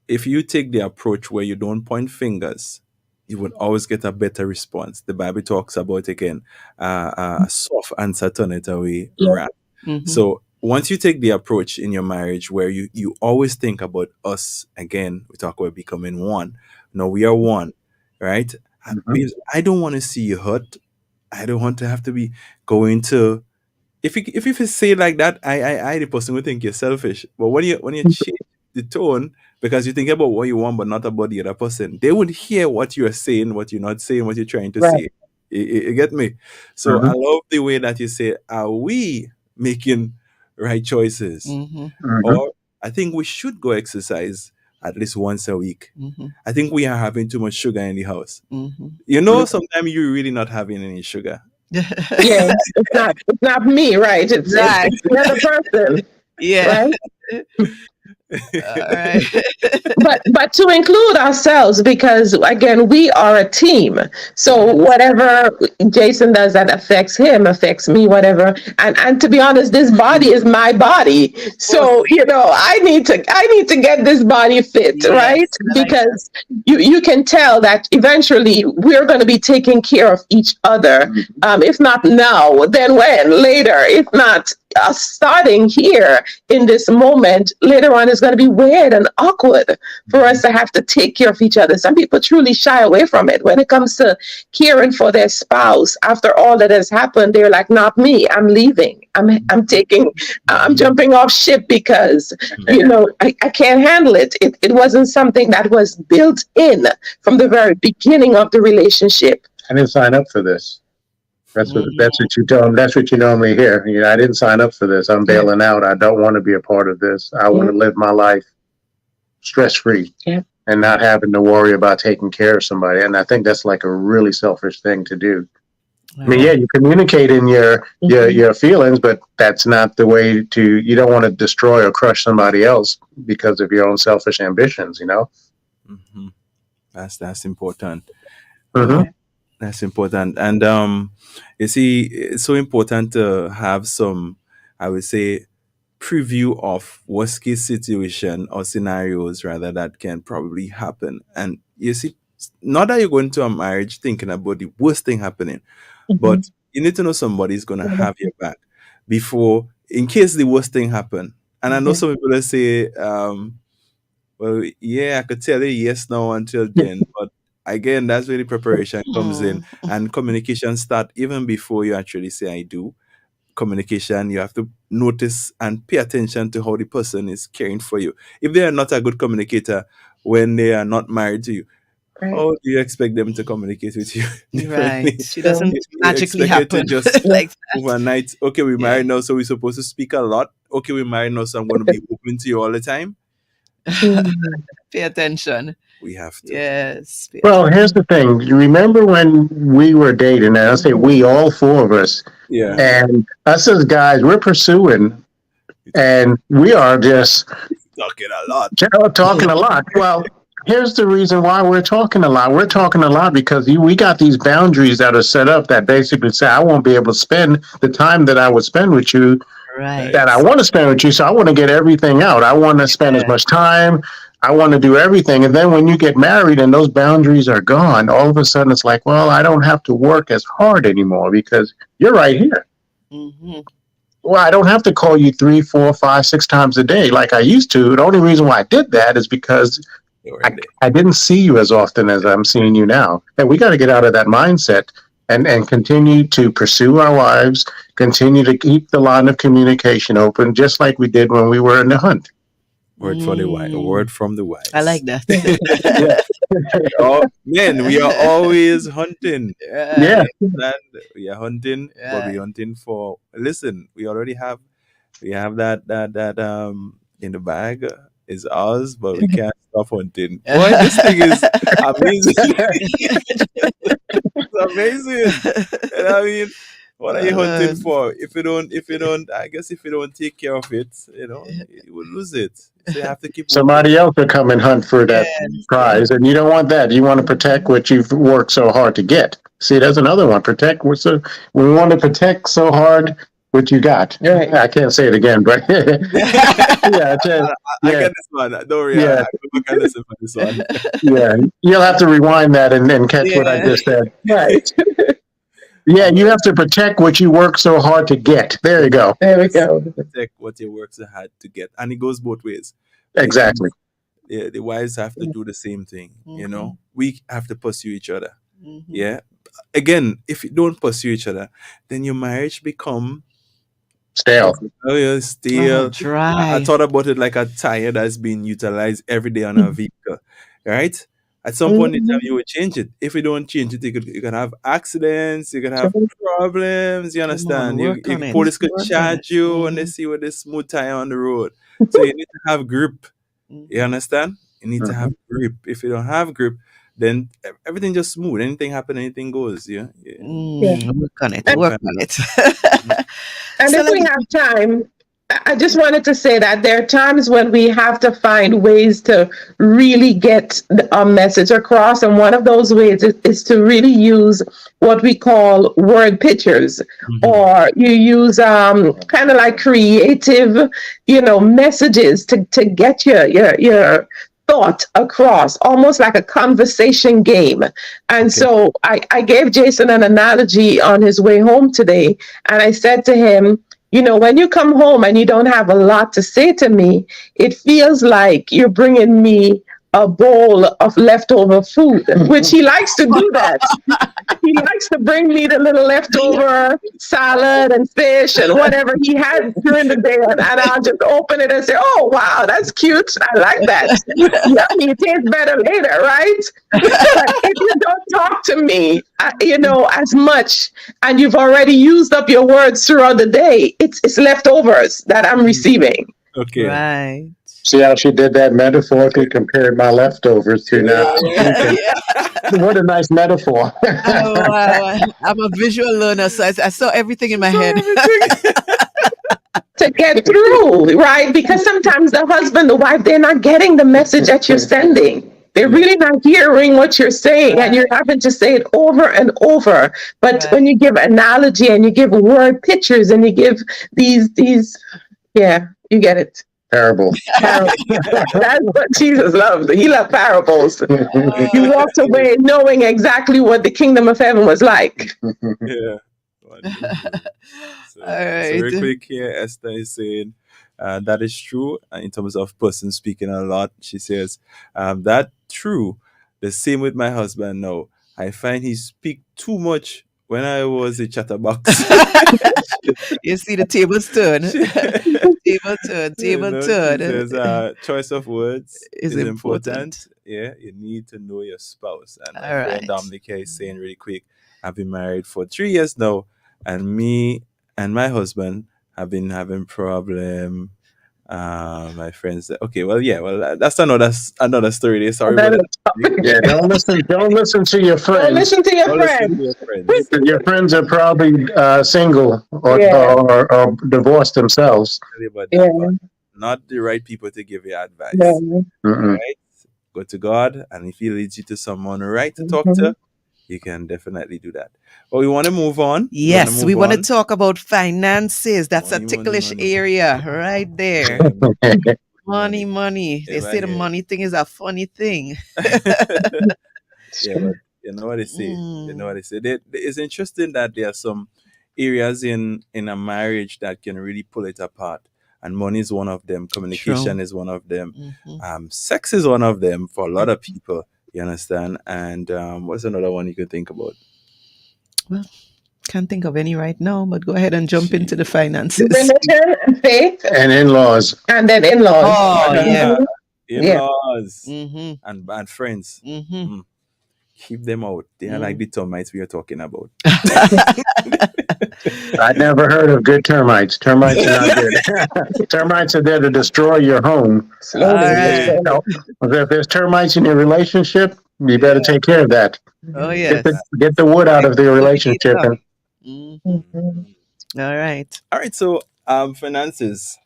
if you take the approach where you don't point fingers, you would always get a better response. The Bible talks about, again, a soft answer, turn it away, wrath. Mhm. So once you take the approach in your marriage where you always think about us, again, we talk about becoming one. No, we are one, right? Because I don't want to see you hurt. I don't want to have to be going to. If you say it like that, I the person would think you're selfish. But when you change the tone because you think about what you want but not about the other person, they would hear what you are saying, what you're not saying, what you're trying to say. You get me? So I love the way that you say, "Are we making right choices?" Or I think we should go exercise at least once a week. I think we are having too much sugar in the house. Sometimes you're really not having any sugar. Yeah, it's not me, right? It's the other person. Yeah. Right? All right. but to include ourselves, because again, we are a team. So whatever Jason does that affects him, affects me, whatever. And to be honest, this body is my body. So, I need to get this body fit, Yes, right? Because you can tell that eventually we're going to be taking care of each other. If not now, then when? Later. If not starting here in this moment, later on is going to be weird and awkward for us to have to take care of each other. Some people truly shy away from it when it comes to caring for their spouse. After all that has happened, they're like, not me, I'm leaving. I'm jumping off ship because I can't handle it. It wasn't something that was built in from the very beginning of the relationship. I didn't sign up for this. That's what you tell them. That's what you normally hear. I didn't sign up for this. I'm bailing out. I don't want to be a part of this. I want to live my life stress-free and not having to worry about taking care of somebody. And I think that's like a really selfish thing to do. I mean, you communicate in your feelings, but that's not the way to. You don't want to destroy or crush somebody else because of your own selfish ambitions. That's important. That's important. And you see, it's so important to have some, I would say, preview of worst case situation or scenarios rather that can probably happen. And you see, not that you're going to a marriage thinking about the worst ththing happening, but you need to know somebody's going to have your back before, in case the worst thing happen. And I know some people will say, well, I could tell you yes, no until then, but again, that's where the preparation comes in, and communication start even before you actually say I do. Communication, you have to notice and pay attention to how the person is caring for you. If they are not a good communicator when they are not married to you, how do you expect them to communicate with you? Right. It doesn't magically happen just like that. overnight. Okay, we're married now, so we're supposed to speak a lot. Okay, we're married now, so I'm going to be open to you all the time. Pay attention. We have to. Yes. Well, here's the thing. You remember when we were dating, and I say we, all four of us, and us as guys, we're pursuing, and we are just talking a lot. Talking a lot. Well, here's the reason why we're talking a lot. We're talking a lot because we got these boundaries that are set up that basically say I won't be able to spend the time that I would spend with you, that I want to spend with you. So I want to get everything out. I want to spend as much time. I want to do everything. And then when you get married and those boundaries are gone, all of a sudden it's like, well, I don't have to work as hard anymore because you're right here. Well, I don't have to call you 3, 4, 5, 6 times a day like I used to. The only reason why I did that is because I didn't see you as often as I'm seeing you now. And we got to get out of that mindset and continue to pursue our wives, continue to keep the line of communication open, just like we did when we were in the hunt. Word for the wise. A word from the wise. I like that. Oh, man, we are always hunting. Yeah. We are hunting, but we're hunting for. Listen, we have that in the bag is ours, but we can't stop hunting. Boy, this thing is amazing. It's amazing. And I mean, what are you hunting for? If you don't, I guess if you don't take care of it, you will lose it. So you have to keep Somebody else will come and hunt for that prize, and you don't want that. You want to protect what you've worked so hard to get. See, there's another one. We want to protect so hard what you got. Right. I can't say it again, but I get this one. Don't worry. Yeah. I can listen for this one. Yeah, you'll have to rewind that and catch what I just said. Right. Yeah, you have to protect what you work so hard to get. There you go. There we go. Protect what you work so hard to get, and it goes both ways. Exactly. Yeah, the wives have to do the same thing. We have to pursue each other. Yeah. Again, if you don't pursue each other, then your marriage become stale. Oh yeah, stale. Dry. I thought about it like a tire that's being utilized every day on a vehicle, right? At some point in time, you will change it. If you don't change it, you can have accidents, you can have problems. You understand? Police could charge you when they see with this smooth tire on the road. So you need to have grip. You understand? You need to have grip. If you don't have grip, then everything just smooth. Anything happen, anything goes. Yeah. Work on it. And if we have time, I just wanted to say that there are times when we have to find ways to really get a message across. And one of those ways is to really use what we call word pictures, or you use kind of like creative, messages to get your thought across, almost like a conversation game. And so I gave Jason an analogy on his way home today. And I said to him, when you come home and you don't have a lot to say to me, it feels like you're bringing me a bowl of leftover food, which he likes to do that. He likes to bring me the little leftover salad and fish and whatever he had during the day. And I'll just open it and say, oh, wow, that's cute. I like that. Yummy, it tastes better later, right? But if you don't talk to me, as much, and you've already used up your words throughout the day, it's leftovers that I'm receiving. Okay. Right. See how she did that metaphorically, compared my leftovers to now. What a nice metaphor. I'm a visual learner, so I saw everything in my head. To get through, right? Because sometimes the husband, the wife, they're not getting the message that you're sending. They're really not hearing what you're saying, and you're having to say it over and over. But when you give analogy and you give word pictures and you give these, you get it. Parable. That's what Jesus loved. He loved parables. He walked away knowing exactly what the kingdom of heaven was like. Yeah. So real quick here, Esther is saying that is true in terms of person speaking a lot. She says that true. The same with my husband now. I find he speak too much when I was a chatterbox. You see the tables turn. Table turn. Says, choice of words is important. Yeah, you need to know your spouse. And my friend Dominica is saying really quick, I've been married for 3 years now, and me and my husband have been having problem. My friends said, that's another story there. Sorry about that. Yeah, don't listen to your friends. Don't listen to your friends. Your friends are probably single or divorced themselves. Not the right people to give you advice. Yeah. Right? Go to God, and if He leads you to someone right to talk to, you can definitely do that. But we want to move on. Yes, we want to talk about finances. That's a ticklish area right there. Money. They say the money thing is a funny thing. Yeah, but you know what they say. It's interesting that there are some areas in a marriage that can really pull it apart. And money is one of them. Communication is one of them. Sex is one of them for a lot of people. You understand? And what's another one you could think about? Well, Can't think of any right now, but go ahead and jump into the finances. Religion and faith. And in-laws. And then in-laws. Oh, yeah. In-laws Mm-hmm. and friends. Mm-hmm. Keep them out. They are like the termites we are talking about. I never heard of good termites. Termites are not good. Termites are there to destroy your home. Right. You know, if there's termites in your relationship, you better take care of that. Oh, yes. Get the wood out of the relationship. All right. All right. So, finances.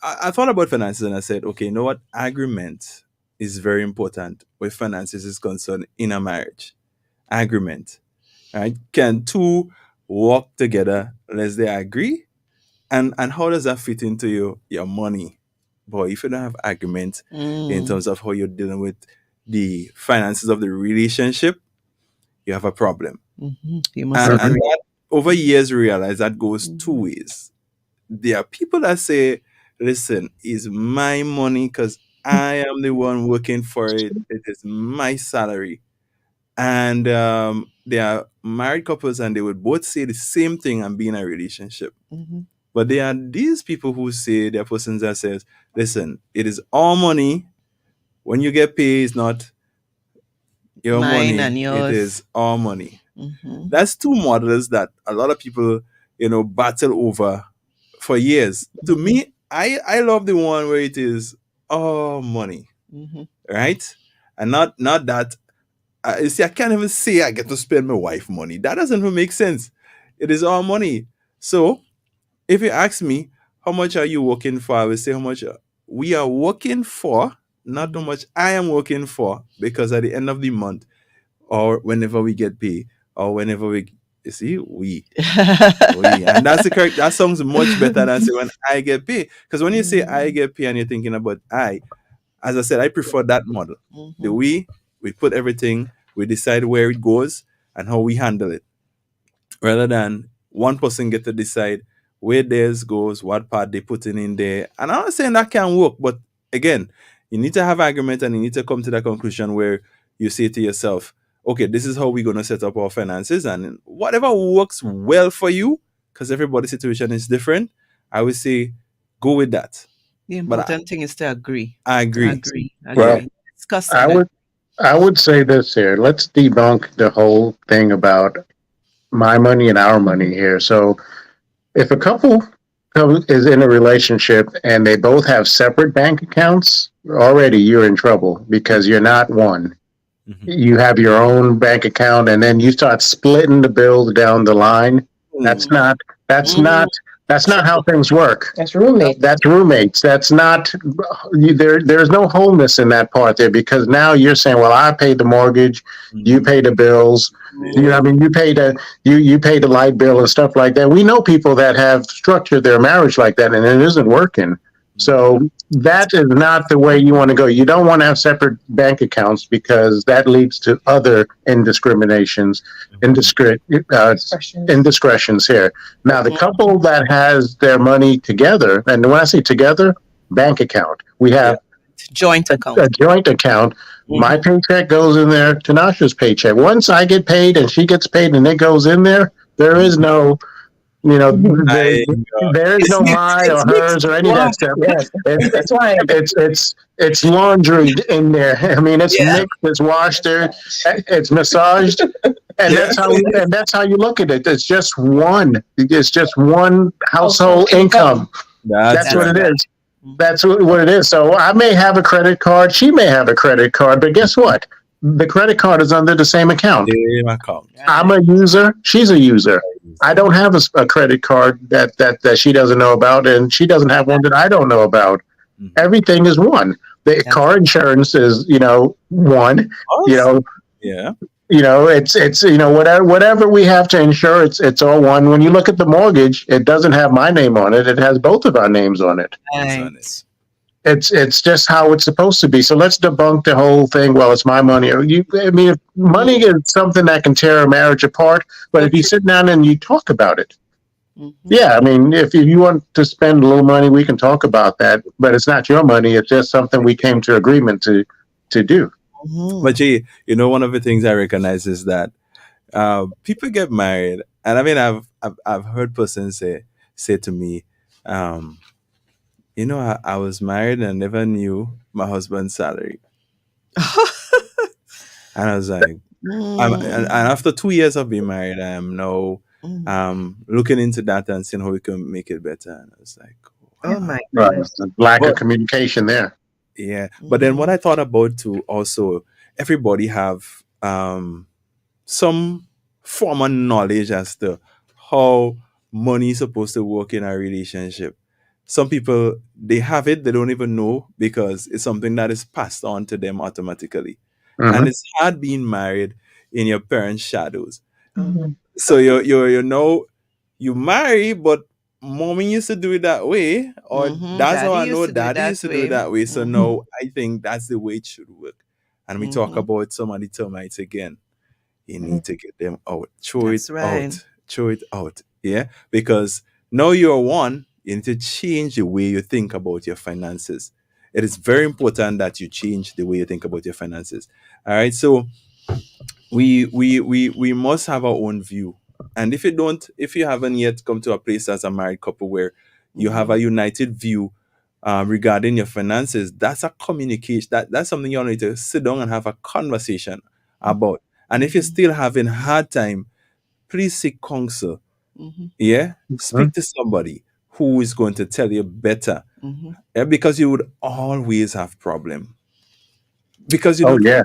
I thought about finances and I said, okay, you know what? Agreement is very important where finances is concerned in a marriage. Agreement. Right? Can two work together unless they agree? And how does that fit into your money? Boy, if you don't have agreement in terms of how you're dealing with the finances of the relationship, you have a problem. You must and that, over years, realize that goes two ways. There are people that say, listen, it's my money because I am the one working for it. It is my salary. And they are married couples and they would both say the same thing and be in a relationship. But there are these people who say, there are persons that says, listen, it is our money. When you get paid, it's not your Mine money. and yours. It is our money. That's two models that a lot of people, battle over for years. To me, I love the one where it is our money, right? And not that. You see, I can't even say I get to spend my wife money. That doesn't even make sense. It is our money. So, if you ask me, how much are you working for? I will say how much we are working for, not how much I am working for, because at the end of the month, or whenever we get paid, or whenever we and that's the correct. That sounds much better than say when I get paid. Because when you say I get paid and you're thinking about as I said, I prefer that model. The we put everything, we decide where it goes and how we handle it, rather than one person get to decide where theirs goes, what part they put in there. And I'm not saying that can work, but again, you need to have agreement and you need to come to that conclusion where you say to yourself, okay, this is how we're going to set up our finances, and whatever works well for you, because everybody's situation is different, I would say go with that. The important thing is to agree. I agree. Agree. Well, Discuss I would say this here. Let's debunk the whole thing about my money and our money here. So if a couple is in a relationship and they both have separate bank accounts, already you're in trouble because you're not one. You have your own bank account and then you start splitting the bills down the line. That's not how things work. That's roommates. That's roommates. That's not there's no wholeness in that part there, because now you're saying, well, I pay the mortgage, you pay the bills, you pay the light bill and stuff like that. We know people that have structured their marriage like that and it isn't working. So that is not the way you want to go. You don't want to have separate bank accounts because that leads to other indiscriminations, indiscretions here. Now, the couple that has their money together, and when I say together, bank account, we have joint account. A joint account. My paycheck goes in there, Tanasha's paycheck. Once I get paid and she gets paid and it goes in there, there is no... there is no my or hers or any of that stuff. That's why it's laundry in there. I mean, it's mixed, it's washed there, it's massaged, and that's how you look at it. It's just one. It's just one household income. That's what it is. That's what it is. So I may have a credit card. She may have a credit card, but guess what? The credit card is under the same account. I'm a user. She's a user. I don't have a credit card that she doesn't know about, and she doesn't have one that I don't know about. Everything is one. The car insurance is, one. It's whatever we have to insure. It's all one. When you look at the mortgage, it doesn't have my name on it. It has both of our names on it. Right. It's just how it's supposed to be. So let's debunk the whole thing. Well, it's my money. If money is something that can tear a marriage apart, but if you sit down and you talk about it, if you want to spend a little money, we can talk about that. But it's not your money. It's just something we came to agreement to do. But Jay, one of the things I recognize is that people get married And I mean, I've heard persons say to me, I was married and I never knew my husband's salary. And I was like, and after 2 years of being married, I am now looking into that and seeing how we can make it better. And I was like, oh my goodness. Lack of communication there. Yeah. But then what I thought about too, also, everybody have some form of knowledge as to how money is supposed to work in a relationship. Some people, they have it, they don't even know because it's something that is passed on to them automatically. And it's hard being married in your parents' shadows. So you marry, but mommy used to do it that way, or that's how I know daddy used to do it that way. So no, I think that's the way it should work. And we talk about some of the termites again. You need to get them out. Throw it out. Yeah. Because now you're one, you need to change the way you think about your finances. It is very important that you change the way you think about your finances. All right. So we must have our own view. And if you haven't yet come to a place as a married couple where you have a united view regarding your finances, that's a communication. That's something you need to sit down and have a conversation about. And if you're still having a hard time, please seek counsel. Yeah? Speak to somebody who is going to tell you better. Yeah, because you would always have problem. Because you yeah.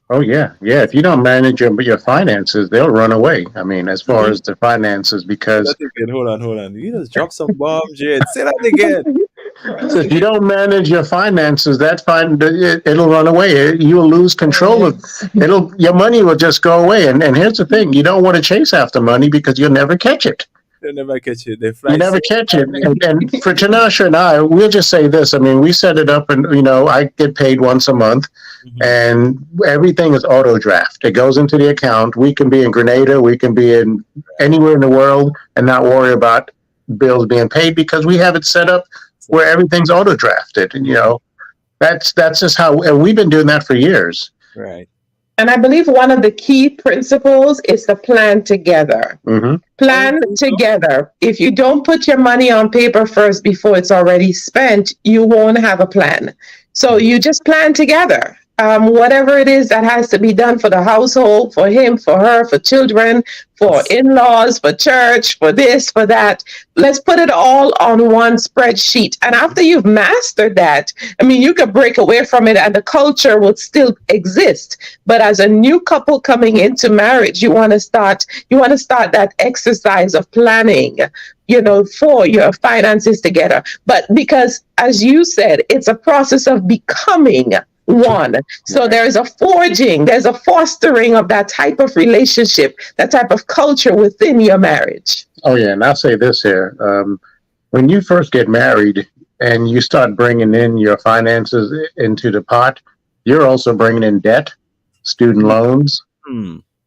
If you don't manage your finances, they'll run away. I mean, as far as the finances, because hold on. You just dropped some bombs, Jed. Say that again. So if you don't manage your finances, that's fine. It'll run away. You'll lose control of your money will just go away. And here's the thing: you don't want to chase after money because you'll never catch it. You'll never catch it. You never catch it. And for Tanasha and I, we'll just say this. I mean, we set it up, and I get paid once a month, and everything is auto draft. It goes into the account. We can be in Grenada, we can be in anywhere in the world, and not worry about bills being paid because we have it set up where everything's auto drafted. And that's just how, and we've been doing that for years. Right. And I believe one of the key principles is to plan together. Plan together. If you don't put your money on paper first before it's already spent, you won't have a plan. So you just plan together. Whatever it is that has to be done for the household, for him, for her, for children, for in-laws, for church, for this, for that. Let's put it all on one spreadsheet. And after you've mastered that, I mean, you could break away from it and the culture would still exist. But as a new couple coming into marriage, you want to start that exercise of planning, for your finances together. But because, as you said, it's a process of becoming one. So there's a fostering of that type of relationship, that type of culture within your marriage. Oh, yeah. And I'll say this here. When you first get married and you start bringing in your finances into the pot, you're also bringing in debt, student loans,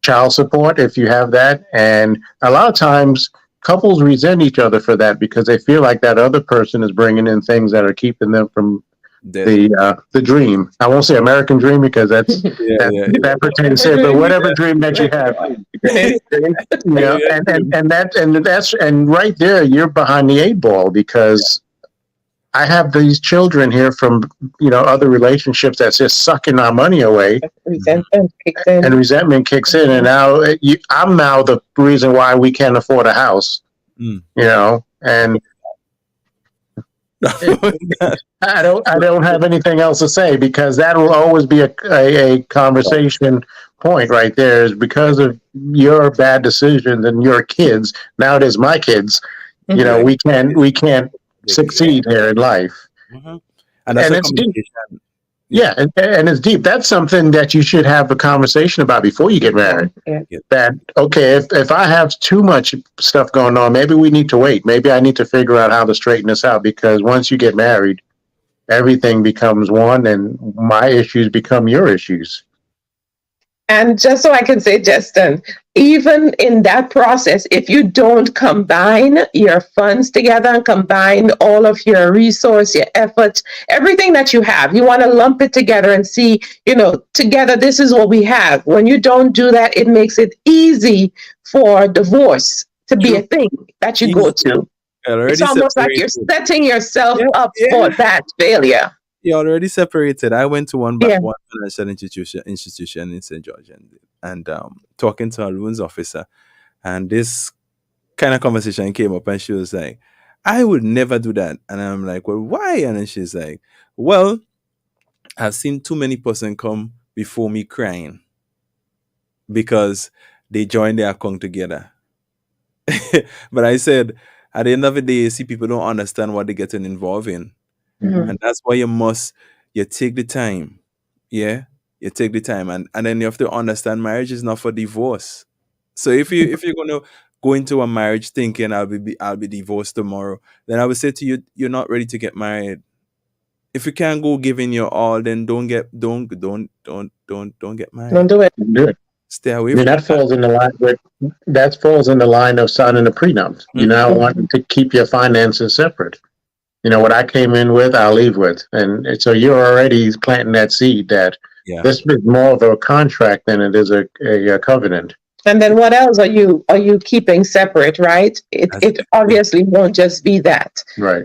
child support, if you have that. And a lot of times couples resent each other for that because they feel like that other person is bringing in things that are keeping them from the dream. I won't say American dream because that's that pertains to it, but whatever dream that you have, and right there you're behind the 8 ball because I have these children here from other relationships that's just sucking our money away. Resentment kicks in, and now I'm now the reason why we can't afford a house. And I don't have anything else to say because that will always be a conversation point right there. Is because of your bad decisions and your kids. Now it is my kids. We can't succeed here in life. And it's deep. Yeah, and it's deep. That's something that you should have a conversation about before you get married. That, okay, if I have too much stuff going on, maybe we need to wait. Maybe I need to figure out how to straighten this out because once you get married, everything becomes one and my issues become your issues. And just so I can say, Justin, even in that process, if you don't combine your funds together and combine all of your resource, your effort, everything that you have, you want to lump it together and see, together, this is what we have. When you don't do that, it makes it easy for divorce to be a True. thing that you go Easy. to. It's Already almost like you're separated. setting yourself Yeah, up yeah. for that failure. You're already separated. I went to Yeah. one financial institution in St. George, and talking to a loans officer, and this kind of conversation came up, and she was like, "I would never do that," and I'm like, "Well, why?" And then she's like, "Well, I've seen too many person come before me crying because they joined their account together." But I said, at the end of the day, you see, people don't understand what they're getting involved in. Mhm. And that's why you take the time. Yeah. You take the time, and then you have to understand marriage is not for divorce. So if you're gonna go into a marriage thinking I'll be divorced tomorrow, then I would say to you, you're not ready to get married. If you can't go giving your all, then don't get Don't married. do it. Do it. Stay away I mean, from that that. falls in the line with that falls in the line of signing a prenup. You now Mhm. want to keep your finances separate. What I came in with, I'll leave with, and so you're already planting that seed that Yeah. this is more of a contract than it is a covenant. And then what else are you keeping separate, right? It That's it it. obviously won't just be that. Right.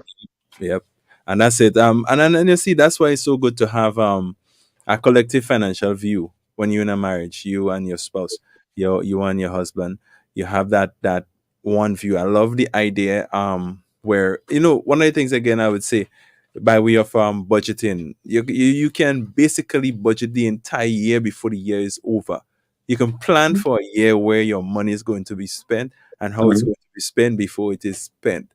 Yep. And that's it. And you see, that's why it's so good to have a collective financial view when you're in a marriage, you and your spouse, you and your husband, you have that one view. I love the idea where one of the things, again, I would say, by way of budgeting, you can basically budget the entire year before the year is over. You can plan for a year where your money is going to be spent and how it's Mhm. going to be spent before it is spent,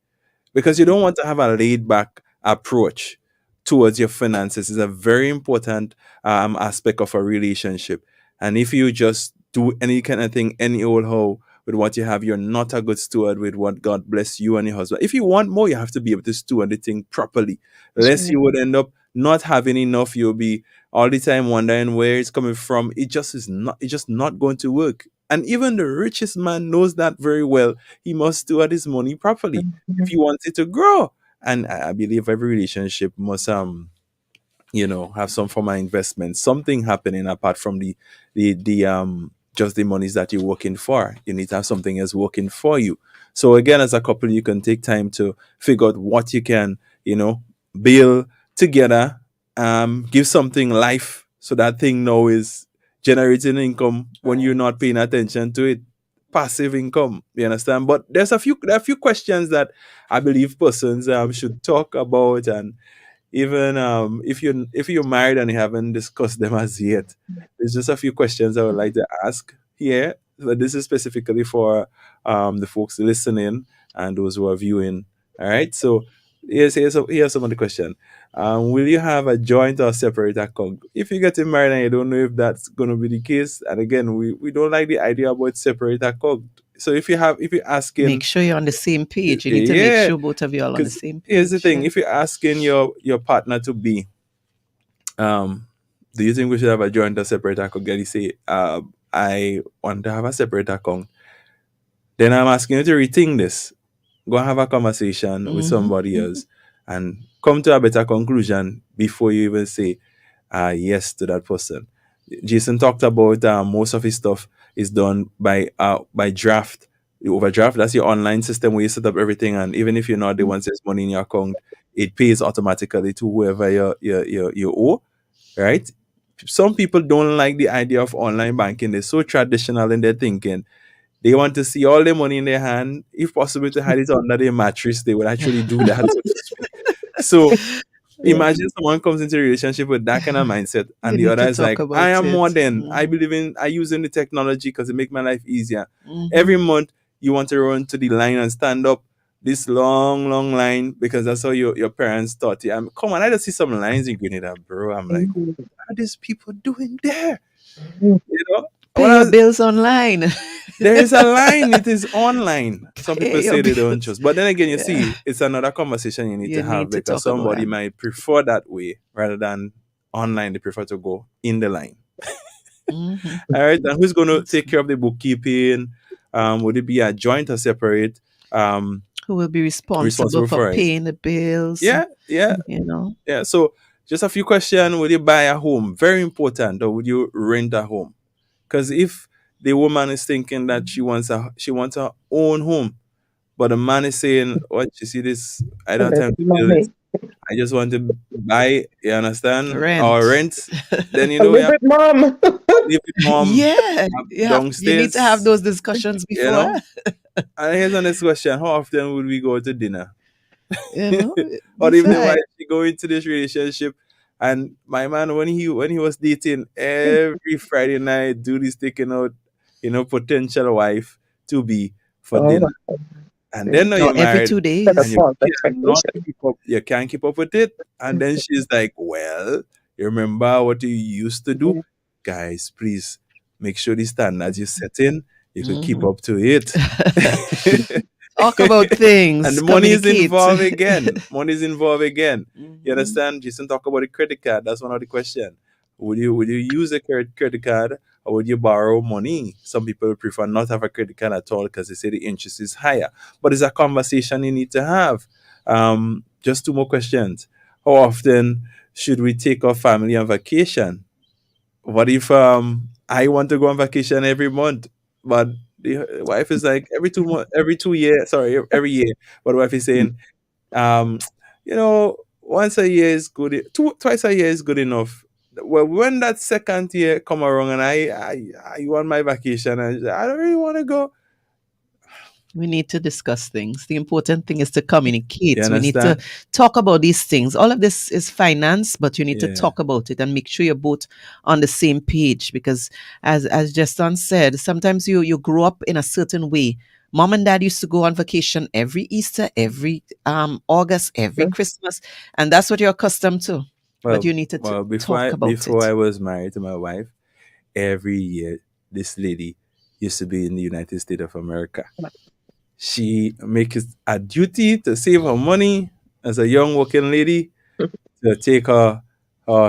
because you don't want to have a laid back approach towards your finances. Is a very important aspect of a relationship. And if you just do any kind of thing any old how with what you have, you're not a good steward with what God bless you and your husband. If you want more, you have to be able to steward the thing properly. That's Lest right. you would end up not having enough. You'll be all the time wondering where it's coming from. It's just not going to work. And even the richest man knows that very well. He must steward his money properly if Mhm. you want it to grow. And I believe every relationship must have some form of investment, something happening apart from the just the monies that you're working for. You need to have something else working for you. So again, as a couple, you can take time to figure out what you can, build together, give something life, so that thing now is generating income when you're not paying attention to it. Passive income, you understand? But there are a few questions that I believe persons should talk about, and even if you're married and you haven't discussed them as yet, there's just a few questions I would like to ask here. But this is specifically for the folks listening and those who are viewing. All right. So here's some of the question. Will you have a joint or separate account if you get married and you don't know if that's going to be the case? And again, we don't like the idea about separate account. So if you're asking, Make sure you're on the same page. You need to make yeah, sure both of you are all on the because same here's the page. thing: Yeah. if you're asking your partner to be, um, do you think we should have a joint or separate account? Girl, you say, I want to have a separate account. Then I'm asking you to rethink this. Go and have a conversation with Mm-hmm. somebody else and come to a better conclusion before you even say yes to that person. Jason talked about most of his stuff is done by draft. The overdraft, that's your online system where you set up everything, and even if you're not the one that says money in your account, it pays automatically to whoever you owe, right? Some people don't like the idea of online banking. They're so traditional in their thinking. They want to see all their money in their hand. If possible, to hide it under their mattress, they would actually do that, so to speak. So Yeah. imagine someone comes into a relationship with that kind of mindset, You and the need other to is talk like, I about am it. modern. I Mm-hmm. believe in I using the technology because it make my life easier. Mm-hmm. Every month you want to run to the line and stand up this long, long line because that's how your parents taught you. Come on, I just see some lines in Grenada, bro. I'm like, Mhm. what are these people doing there? Mhm. You know? When Pay I your was, bills online. there is a line, it is online. Some people Pay your say they don't bills. trust. But then again, you Yeah. see, it's another conversation you need to You have need to because talk about somebody that. might prefer that way rather than online. They prefer to go in the line. Mm-hmm. All right. And who's going to That's take care of the bookkeeping? Would it be a joint or separate? who will be responsible Responsible for for it? paying the bills, Yeah. Yeah. you know. Yeah. So just a few questions. Would you buy a home? Very important. Or would you rent a home? Because if the woman is thinking that she wants her own home, but the man is saying, "What you see this? I don't have That's time to do this. money. I just want to buy. You understand? Or Rent. rent. Then A we little have bit, mom. to live with mom Yeah, you need to have downstairs. those discussions You before. know." And here's the next question: how often would we go to dinner? You know, Or even the decide. wife she go into this relationship, and my man when he was dating, every Friday night, dude is taking out, potential wife to be for Oh, dinner. wow. And then now Or you're every married, two For the and days. false expectation. you can't keep up with it. And then she's like, "Well, you remember what you used to do? Guys, please make sure the standards you set in, you could keep Mhm. up to it." Talk about And things, the money is communicate. involved again. Money is involved again. You Mhm. understand? Jason talk about the credit card. That's one of the question. Would you use a credit card, or would you borrow money? Some people prefer not have a credit card at all because they say the interest is higher. But it's a conversation you need to have. Just two more questions. How often should we take our family on vacation? What if I want to go on vacation every month, but the wife is like every 2 years, sorry, every year. But the wife is saying, um, once a year is good, twice a year is good enough. Well, when that second year come around and I want my vacation, and I don't really want to go. We need to discuss things. The important thing is to You communicate. We need to understand? talk about these things. All of this is finance, but you need to Yeah. talk about it and make sure you're both on the same page. Because as Justin said, sometimes you grow up in a certain way. Mom and dad used to go on vacation every Easter, every August, every Christmas, and that's what you're accustomed to. But Well, you need to well, before talk I about before it. I was married to my wife, every year this lady used to be in the United States of America. She makes it a duty to save her money as a young working lady to take her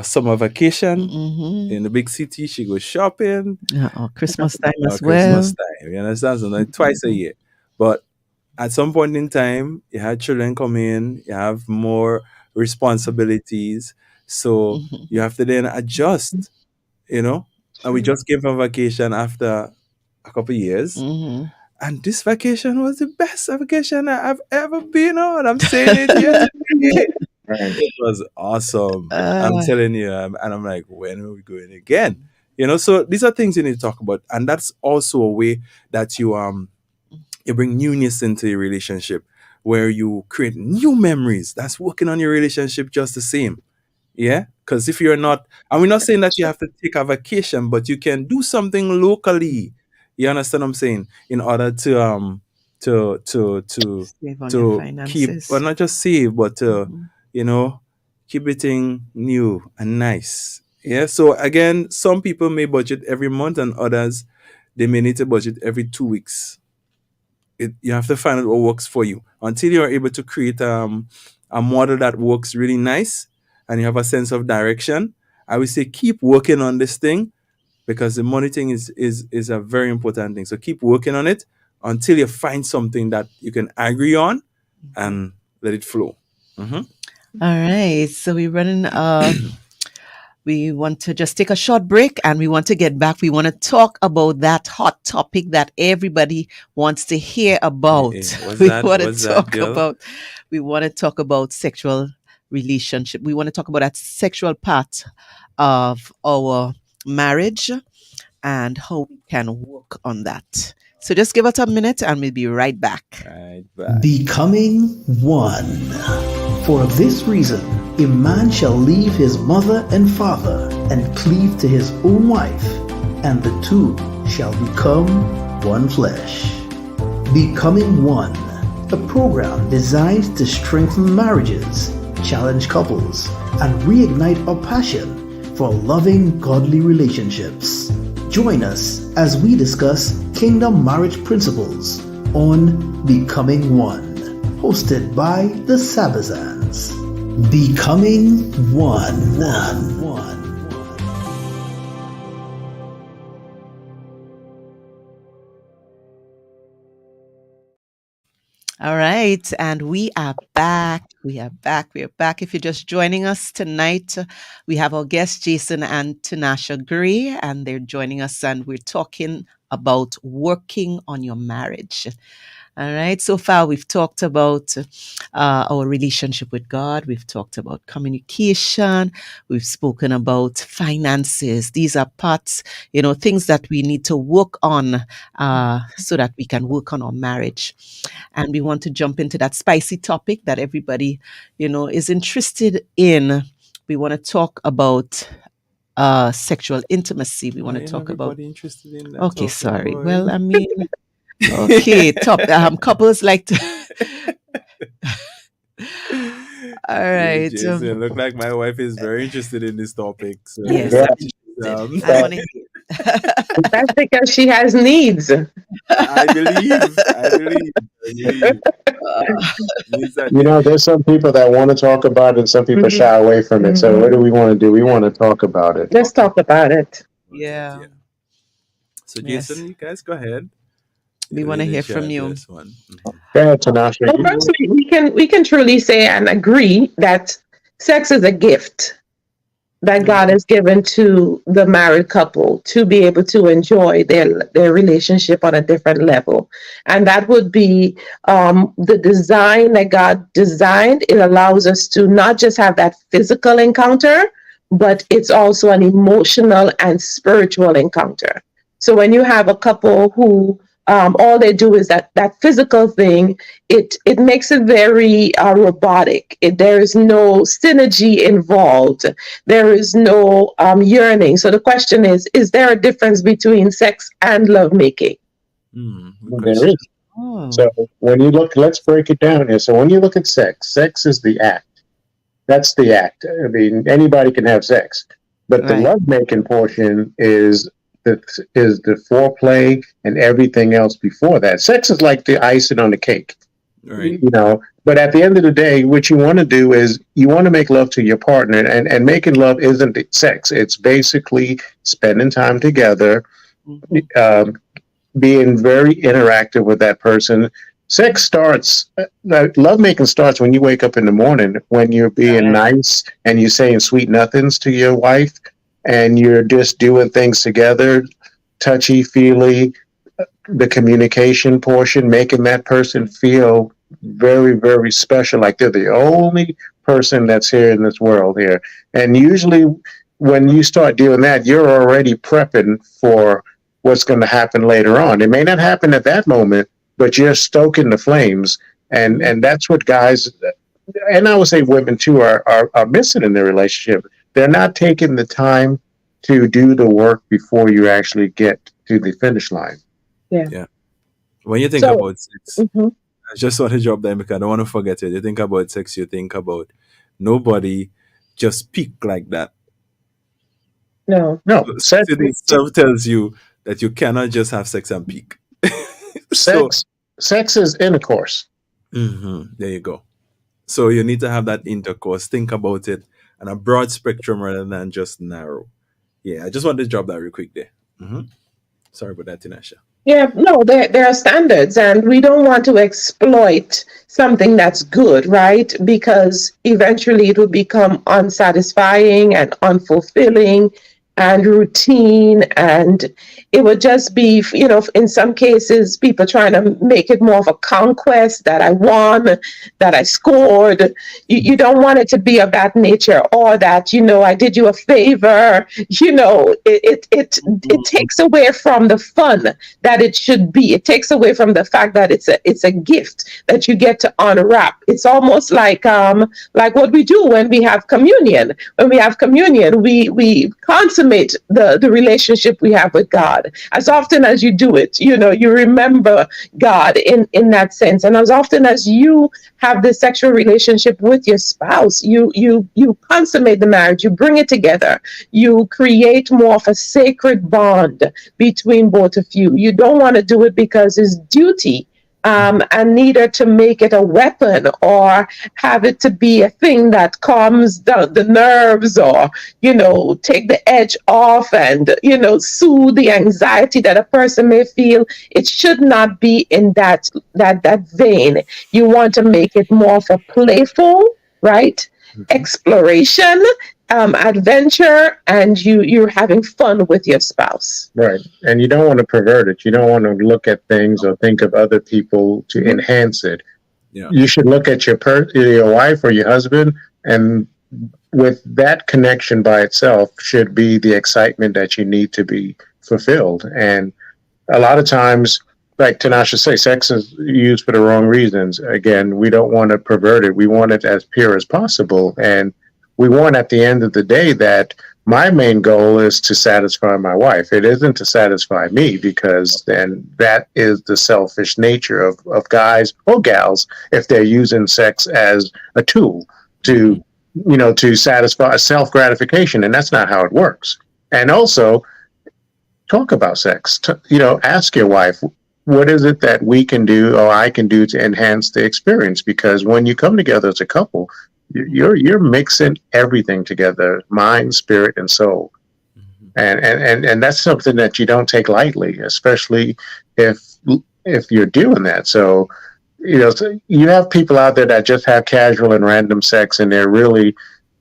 summer vacation Hmm. in the big city. She goes shopping Yeah, or Christmas time as Christmas well. time. You understand? So like twice a year. But at some point in time, you had children come in, you have more responsibilities. So you Hmm. have to then adjust, you know? And we just came from vacation after a couple of years. Hmm. And this vacation was the best vacation I've ever been on. I'm saying it here today. Right. It was awesome. I'm Uh, telling you. And I'm like, when are we going again? So these are things you need to talk about. And that's also a way that you bring newness into your relationship, where you create new memories. That's working on your relationship just the same. Yeah, because if you're not, and we're not saying that you have to take a vacation, but you can do something locally. You understand what I'm saying? In order to to to Save on your to keep, well, finances. not just save, but to Mhm. you know keep it thing new and nice. Yeah. So again, some people may budget every month, and others they may need to budget every 2 weeks. You have to find out what works for you until you're able to create a model that works really nice and you have a sense of direction. I would say keep working on this thing, because the money thing is a very important thing. So keep working on it until you find something that you can agree on and let it flow. Mhm. All right. So we're running we want to just take a short break and we want to get back. We want to talk about that hot topic that everybody wants to hear about. What's We that? want to What's that, talk girl? about we want to talk about sexual relationship. We want to talk about that sexual part of our marriage and how we can work on that. So just give us a minute and we'll be right back. Right back. Becoming one. For of this reason, a man shall leave his mother and father and cleave to his own wife, and the two shall become one flesh. Becoming One, a program designed to strengthen marriages, challenge couples, and reignite a passion for loving, godly relationships. Join us as we discuss kingdom marriage principles on Becoming One, hosted by the Sabazans. Becoming One. All right, and we are back We are back. We are back. If you're just joining us tonight, we have our guests, Jason and Tinasha Gray, and they're joining us, and we're talking about working on your marriage. All right. So far, we've talked about our relationship with God. We've talked about communication. We've spoken about finances. These are parts, things that we need to work on so that we can work on our marriage. And we want to jump into that spicy topic that everybody, is interested in. We want to talk about sexual intimacy. We want to talk about. Interested in that Okay, sorry. Well, I mean. Okay, couples like to. All right. Jason, look like my wife is very interested in this topic. So yes, that's because she has needs. I believe. There's some people that want to talk about it and some people shy away from it. So what do we want to do? We want to talk about it. Let's talk about it. Yeah. So Jason, you guys go ahead. We want to hear from you. Go ahead, Tinasha. Well, first, we can truly say and agree that sex is a gift that God has given to the married couple to be able to enjoy their relationship on a different level. And that would be the design that God designed. It allows us to not just have that physical encounter, but it's also an emotional and spiritual encounter. So when you have a couple who all they do is that physical thing, it makes it very robotic. There is no synergy involved. There is no yearning. So the question is there a difference between sex and lovemaking? There is. So when you look, let's break it down here. So when you look at sex is the act. That's the act. I mean, anybody can have sex. But the lovemaking portion is the foreplay and everything else before that. Sex is like the icing on the cake, right? But at the end of the day, what you want to do is you want to make love to your partner, and making love isn't sex. It's basically spending time together, being very interactive with that person. Sex starts, lovemaking starts when you wake up in the morning, when you're being nice and you're saying sweet nothings to your wife. And you're just doing things together, touchy-feely, the communication portion, making that person feel very, very special, like they're the only person that's here in this world here. And usually when you start doing that, you're already prepping for what's going to happen later on. It may not happen at that moment, but you're stoking the flames. And that's what guys, and I would say women too, are missing in their relationship. They're not taking the time to do the work before you actually get to the finish line. Yeah. When you think about sex, I just want to drop there because I don't want to forget it. You think about sex, you think about nobody just peak like that. No. Sex tells you that you cannot just have sex and peak. Sex is intercourse. There you go. So you need to have that intercourse. Think about it on a broad spectrum rather than just narrow. Yeah, I just wanted to drop that real quick there. Sorry about that, Tinasha. Yeah, no, there are standards, and we don't want to exploit something that's good, right? Because eventually it will become unsatisfying and unfulfilling and routine, and it would just be, in some cases, people trying to make it more of a conquest, that I won, that I scored. You don't want it to be of that nature, or that, I did you a favor. It takes away from the fun that it should be. It takes away from the fact that it's a gift that you get to unwrap. It's almost like what we do when we have communion. When we have communion, we consummate the relationship we have with God. As often as you do it, you remember God in that sense. And as often as you have this sexual relationship with your spouse, you consummate the marriage, you bring it together, you create more of a sacred bond between both of you. You don't want to do it because it's duty. and neither to make it a weapon or have it to be a thing that calms the nerves or, take the edge off and, soothe the anxiety that a person may feel. It should not be in that vein. You want to make it more of a playful, right? Exploration, adventure, and you're having fun with your spouse. Right. And you don't want to pervert it. You don't want to look at things or think of other people to enhance it. Yeah. You should look at your wife or your husband, and with that connection by itself should be the excitement that you need to be fulfilled. And a lot of times, like Tanasha say, sex is used for the wrong reasons. Again, we don't want to pervert it. We want it as pure as possible. And we want at the end of the day that my main goal is to satisfy my wife. It isn't to satisfy me, because then that is the selfish nature of guys or gals if they're using sex as a tool to, to satisfy self-gratification. And that's not how it works. And also, talk about sex. Ask your wife, what is it that we can do or I can do to enhance the experience? Because when you come together as a couple, you're mixing everything together, mind, spirit, and soul. And that's something that you don't take lightly, especially if you're doing that. So, you have people out there that just have casual and random sex, and they're really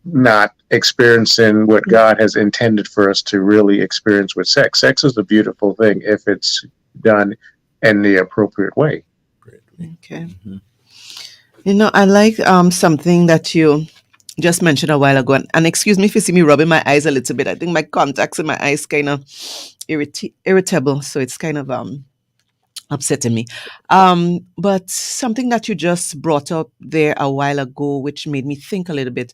not experiencing what God has intended for us to really experience with sex. Sex is a beautiful thing if it's done in the appropriate way. Okay. I like something that you just mentioned a while ago, and excuse me if you see me rubbing my eyes a little bit. I think my contacts in my eyes kind of irritable, so it's kind of upsetting me. But something that you just brought up there a while ago, which made me think a little bit.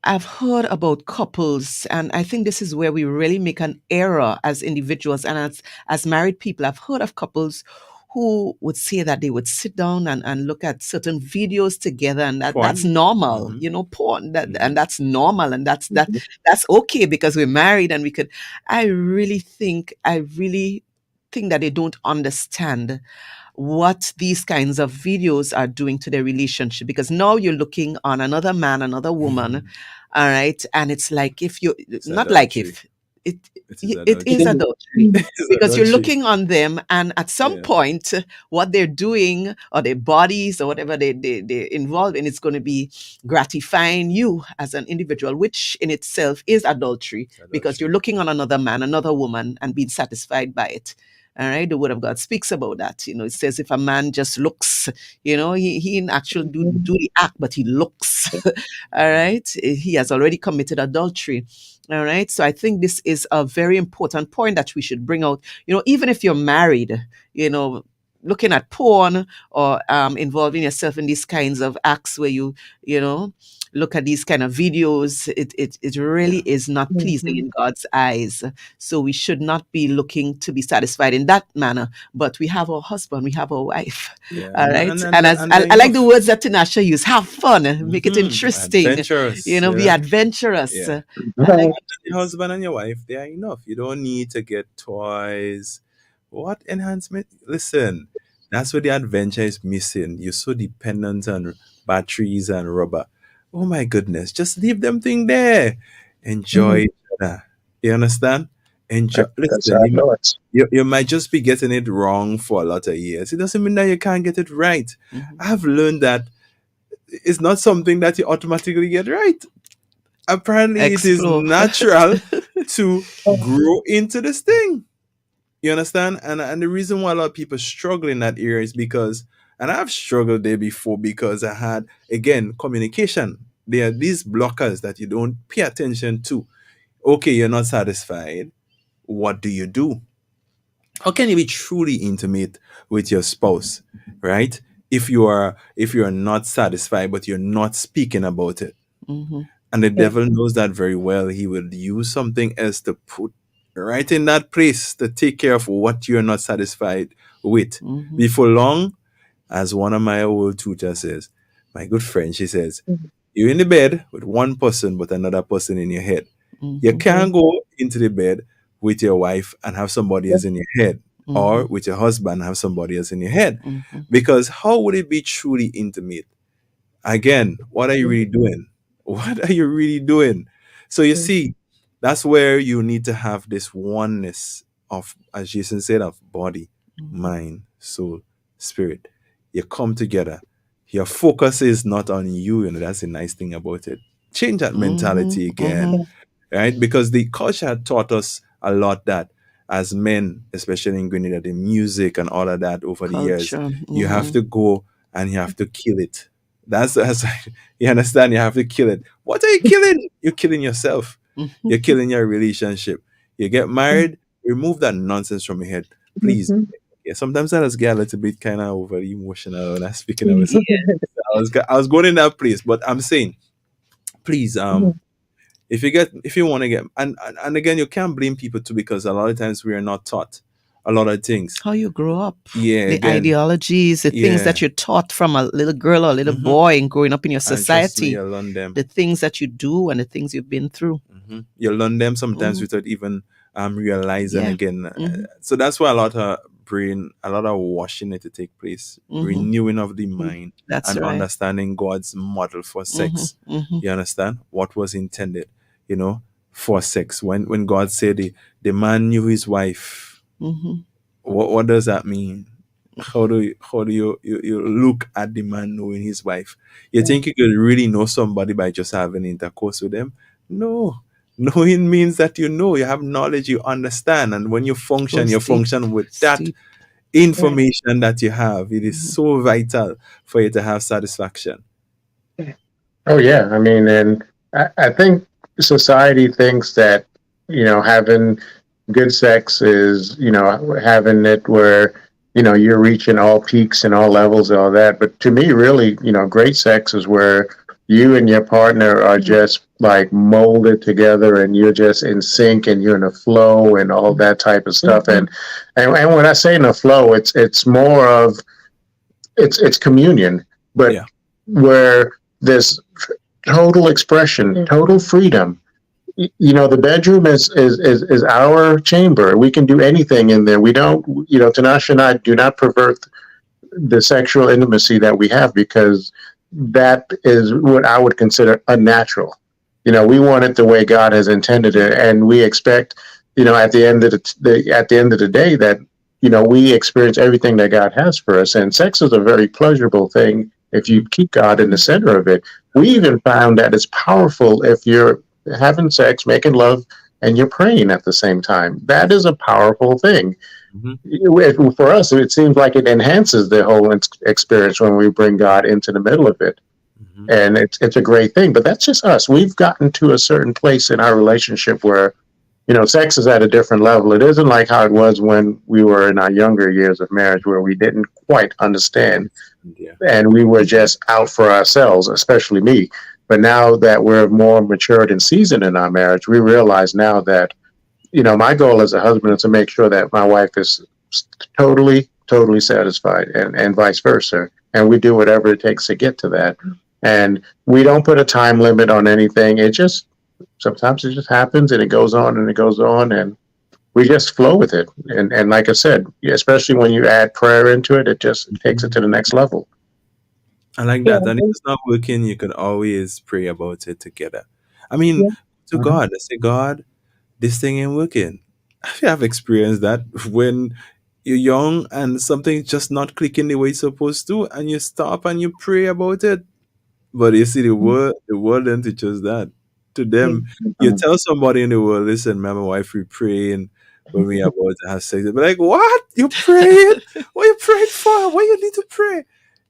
I've heard about couples, and I think this is where we really make an error as individuals and as married people. I've heard of couples who would say that they would sit down and look at certain videos together, and that's normal, porn, and that's normal, and that's okay because we're married and we could. I really think that they don't understand what these kinds of videos are doing to their relationship, because now you're looking on another man, another woman, all right, and it's like it is adultery because you're looking on them, and at some point what they're doing or their bodies or whatever they're involved in is going to be gratifying you as an individual, which in itself is adultery because you're looking on another man, another woman, and being satisfied by it. All right, the Word of God speaks about that. It says if a man just looks, he in actual do the act, but he looks. All right, he has already committed adultery. All right, so I think this is a very important point that we should bring out. Even if you're married, looking at porn or involving yourself in these kinds of acts where you look at these kind of videos, it really is not pleasing in God's eyes. So we should not be looking to be satisfied in that manner. But we have our husband, we have our wife. All right. And I like the words that Tinasha used: have fun, make it interesting. Adventurous, be adventurous. Yeah. Your husband and your wife, they are enough. You don't need to get toys. What enhancement? Listen, that's where the adventure is missing. You're so dependent on batteries and rubber. Oh my goodness, just leave them thing there. Enjoy each other. You understand? Enjoy. Listen, you might just be getting it wrong for a lot of years. It doesn't mean that you can't get it right. I've learned that it's not something that you automatically get right. Apparently, it is natural to grow into this thing. You understand? And the reason why a lot of people struggle in that area is because, and I've struggled there before, because I had, again, communication. There are these blockers that you don't pay attention to. Okay, you're not satisfied. What do you do? How can you be truly intimate with your spouse, right? If you are not satisfied, but you're not speaking about it. And the devil knows that very well. He will use something else to put right in that place to take care of what you're not satisfied with. Before long, as one of my old tutors says, my good friend, she says, you're in the bed with one person, but another person in your head. You can't go into the bed with your wife and have somebody else in your head. or with your husband, have somebody else in your head. Because how would it be truly intimate? Again, what are you really doing? What are you really doing? So you see, that's where you need to have this oneness of, as Jason said, of body, mind, soul, spirit. You come together. Your focus is not on you, and that's the nice thing about it. Change that mentality again, right? Because the culture had taught us a lot that as men, especially in Grenada, the music and all of that over the years, you have to go and you have to kill it. That's you understand. You have to kill it. What are you killing? You're killing yourself. You're killing your relationship. You get married. Remove that nonsense from your head, please. Yeah, sometimes I just get a little bit kind of over emotional when I'm speaking of it. I was going in that place, but I'm saying, please, if you want to get, and again, you can't blame people too, because a lot of times we are not taught a lot of things. How you grow up, yeah, the again, ideologies, the things that you're taught from a little girl or a little boy and growing up in your society, you learn them. the things that you do and the things you've been through. You learn them sometimes without even realizing again. So that's why a lot of washing need to take place, renewing of the mind, That's and right. understanding God's model for sex. You understand what was intended, for sex. When God said the man knew his wife, what does that mean? How do you look at the man knowing his wife? You think you could really know somebody by just having intercourse with them? No. Knowing means that you have knowledge, you understand, and when you function, you function with that information that you have. It is so vital for you to have satisfaction. Oh yeah, I mean, and I think society thinks that having good sex is having it where you're reaching all peaks and all levels and all that. But to me, really, great sex is where you and your partner are just like molded together, and you're just in sync, and you're in a flow and all that type of stuff. And when I say in a flow, it's more of it's communion, but where there's total expression, total freedom. The bedroom is our chamber. We can do anything in there. We don't, Tinashe and I do not pervert the sexual intimacy that we have, because that is what I would consider unnatural. We want it the way God has intended it, and we expect, at the end of the day, that we experience everything that God has for us. And sex is a very pleasurable thing if you keep God in the center of it. We even found that it's powerful if you're having sex, making love, and you're praying at the same time. That is a powerful thing. For us, it seems like it enhances the whole experience when we bring God into the middle of it. And it's a great thing. But that's just us. We've gotten to a certain place in our relationship where, sex is at a different level. It isn't like how it was when we were in our younger years of marriage, where we didn't quite understand. And we were just out for ourselves, especially me. But now that we're more matured and seasoned in our marriage, we realize now that, my goal as a husband is to make sure that my wife is totally, totally satisfied, and vice versa. And we do whatever it takes to get to that. And we don't put a time limit on anything. Sometimes it just happens, and it goes on and it goes on, and we just flow with it. And like I said, especially when you add prayer into it, it just takes it to the next level. I like that. And if it's not working, you can always pray about it together. I mean, to God, I say, God, this thing ain't working. I have experienced that when you're young and something's just not clicking the way it's supposed to, and you stop and you pray about it. But you see, the world don't teach us that. To them, you tell somebody in the world, listen, my wife, we pray, and when we are about to have sex, they'll be like, what? You praying? What you praying for? Why you need to pray?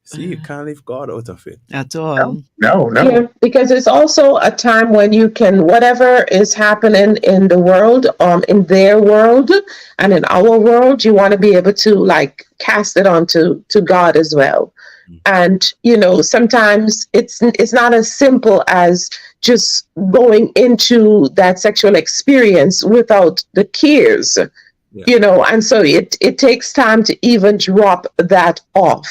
See, you can't leave God out of it. At all. No. Yeah, because it's also a time when you can, whatever is happening in the world, in their world and in our world, you want to be able to like cast it onto God as well. And, sometimes it's not as simple as just going into that sexual experience without the cares And so it takes time to even drop that off.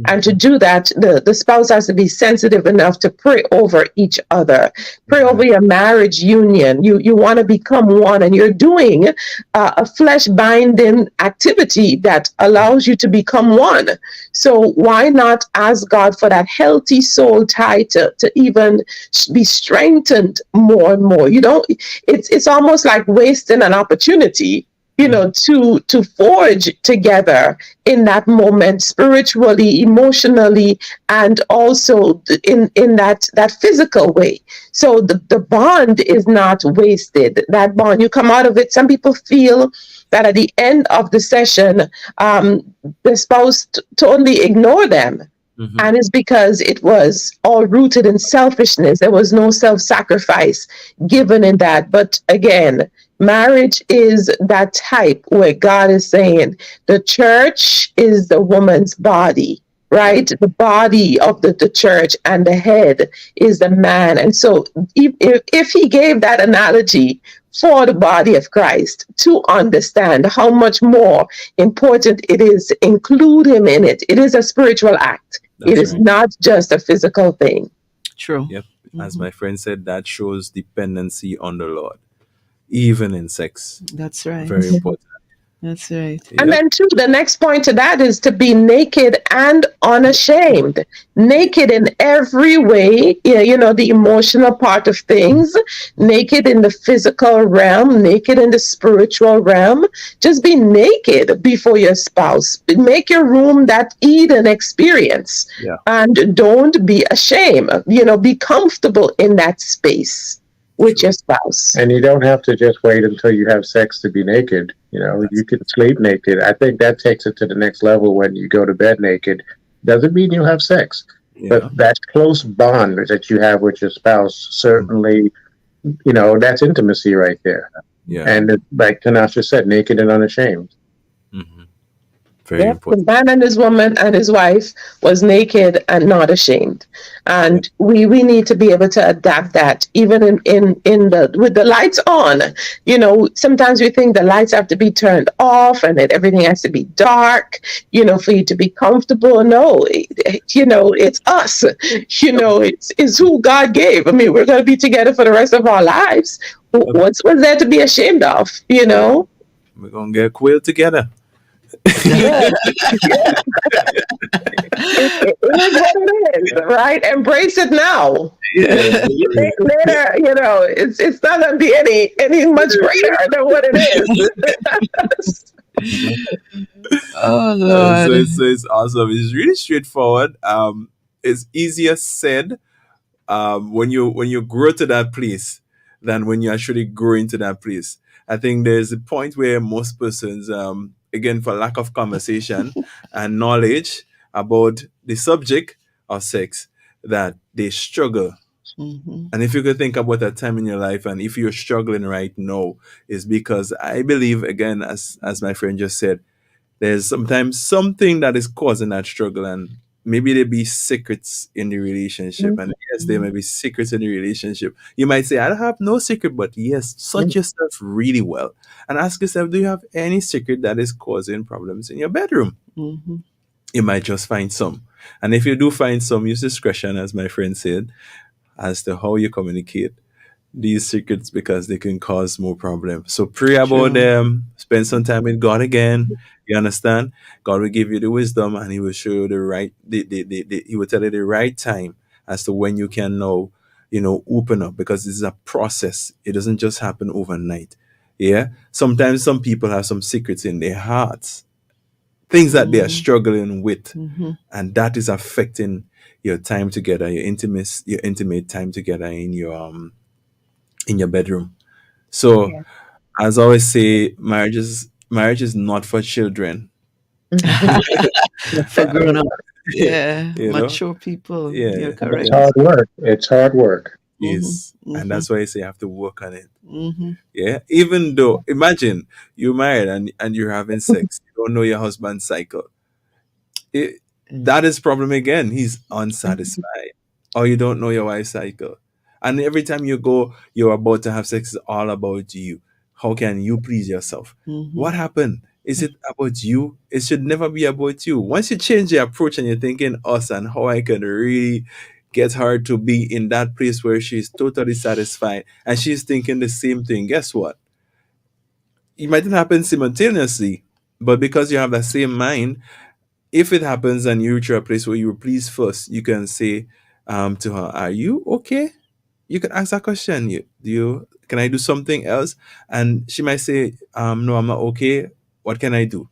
And to do that, the spouse has to be sensitive enough to pray over each other, pray over your marriage union. You want to become one, and you're doing a flesh binding activity that allows you to become one. So why not ask God for that healthy soul tie to even be strengthened more and more? It's almost like wasting an opportunity to forge together in that moment, spiritually, emotionally, and also in that physical way. So the bond is not wasted. That bond, you come out of it. Some people feel that at the end of the session, the spouse totally ignore them. And it's because it was all rooted in selfishness. There was no self-sacrifice given in that. But again, marriage is that type where God is saying the church is the woman's body, right? The body of the church, and the head is the man. And so if he gave that analogy for the body of Christ, to understand how much more important it is to include him in it. It is a spiritual act. It is not just a physical thing. True. Yep. As my friend said, that shows dependency on the Lord, even in sex. That's right. Very important. That's right. Yep. And then too, the next point to that is to be naked and unashamed. Naked in every way, the emotional part of things, naked in the physical realm, naked in the spiritual realm. Just be naked before your spouse. Make your room that Eden experience. Yeah. And don't be ashamed. Be comfortable in that space with your spouse. And you don't have to just wait until you have sex to be naked. You can sleep naked. I think that takes it to the next level when you go to bed naked. Doesn't mean you'll have sex. Yeah. But that close bond that you have with your spouse, certainly, that's intimacy right there. Yeah. And like Tanasha said, naked and unashamed. Very important. The man and his woman and his wife was naked and not ashamed. And we need to be able to adapt that even with the lights on. Sometimes we think the lights have to be turned off and that everything has to be dark, for you to be comfortable. No, it's us. It's who God gave. I mean, we're going to be together for the rest of our lives. What's there to be ashamed of, We're going to get quail together. It is what it is, right? Embrace it now. Yeah. Later, it's not gonna be any much greater than what it is. Oh Lord. So it's awesome. It's really straightforward. It's easier said when you grow to that place than when you actually grow into that place. I think there's a point where most persons, again, for lack of conversation and knowledge about the subject of sex, that they struggle. And if you could think about a time in your life, and if you're struggling right now, is because I believe, again, as my friend just said, there's sometimes something that is causing that struggle, and maybe there be secrets in the relationship. And yes, there may be secrets in the relationship. You might say, I don't have no secret, but yes, search yourself really well and ask yourself, do you have any secret that is causing problems in your bedroom? You might just find some. And if you do find some, use discretion, as my friend said, as to how you communicate these secrets, because they can cause more problems. So pray about them, spend some time with God again. You understand? God will give you the wisdom, and he will show you the right, he will tell you the right time as to when you can now, open up, because this is a process. It doesn't just happen overnight. Yeah. Sometimes some people have some secrets in their hearts, things that they are struggling with, and that is affecting your time together, your intimate time together in your bedroom. So, as I always say, marriage is not for children. For grown up. Yeah. Mature people. Yeah. You're correct. It's hard work. It's hard work. Yes. And that's why I say you have to work on it. Yeah. Even though, imagine you're married and you're having sex, you don't know your husband's cycle. That is problem again. He's unsatisfied. Or you don't know your wife's cycle. And every time you go, you're about to have sex, it's all about you. how can you please yourself? Mm-hmm. What happened? Is it about you? It should never be about you. Once you change your approach and you're thinking us and how I can really get her to be in that place where she's totally satisfied and she's thinking the same thing, guess what? It mightn't happen simultaneously, but because you have that same mind, if it happens and you reach a place where you were pleased first, you can say to her, "Are you okay?" You can ask that question. Can I do something else? And she might say, "No, I'm not okay. What can I do?"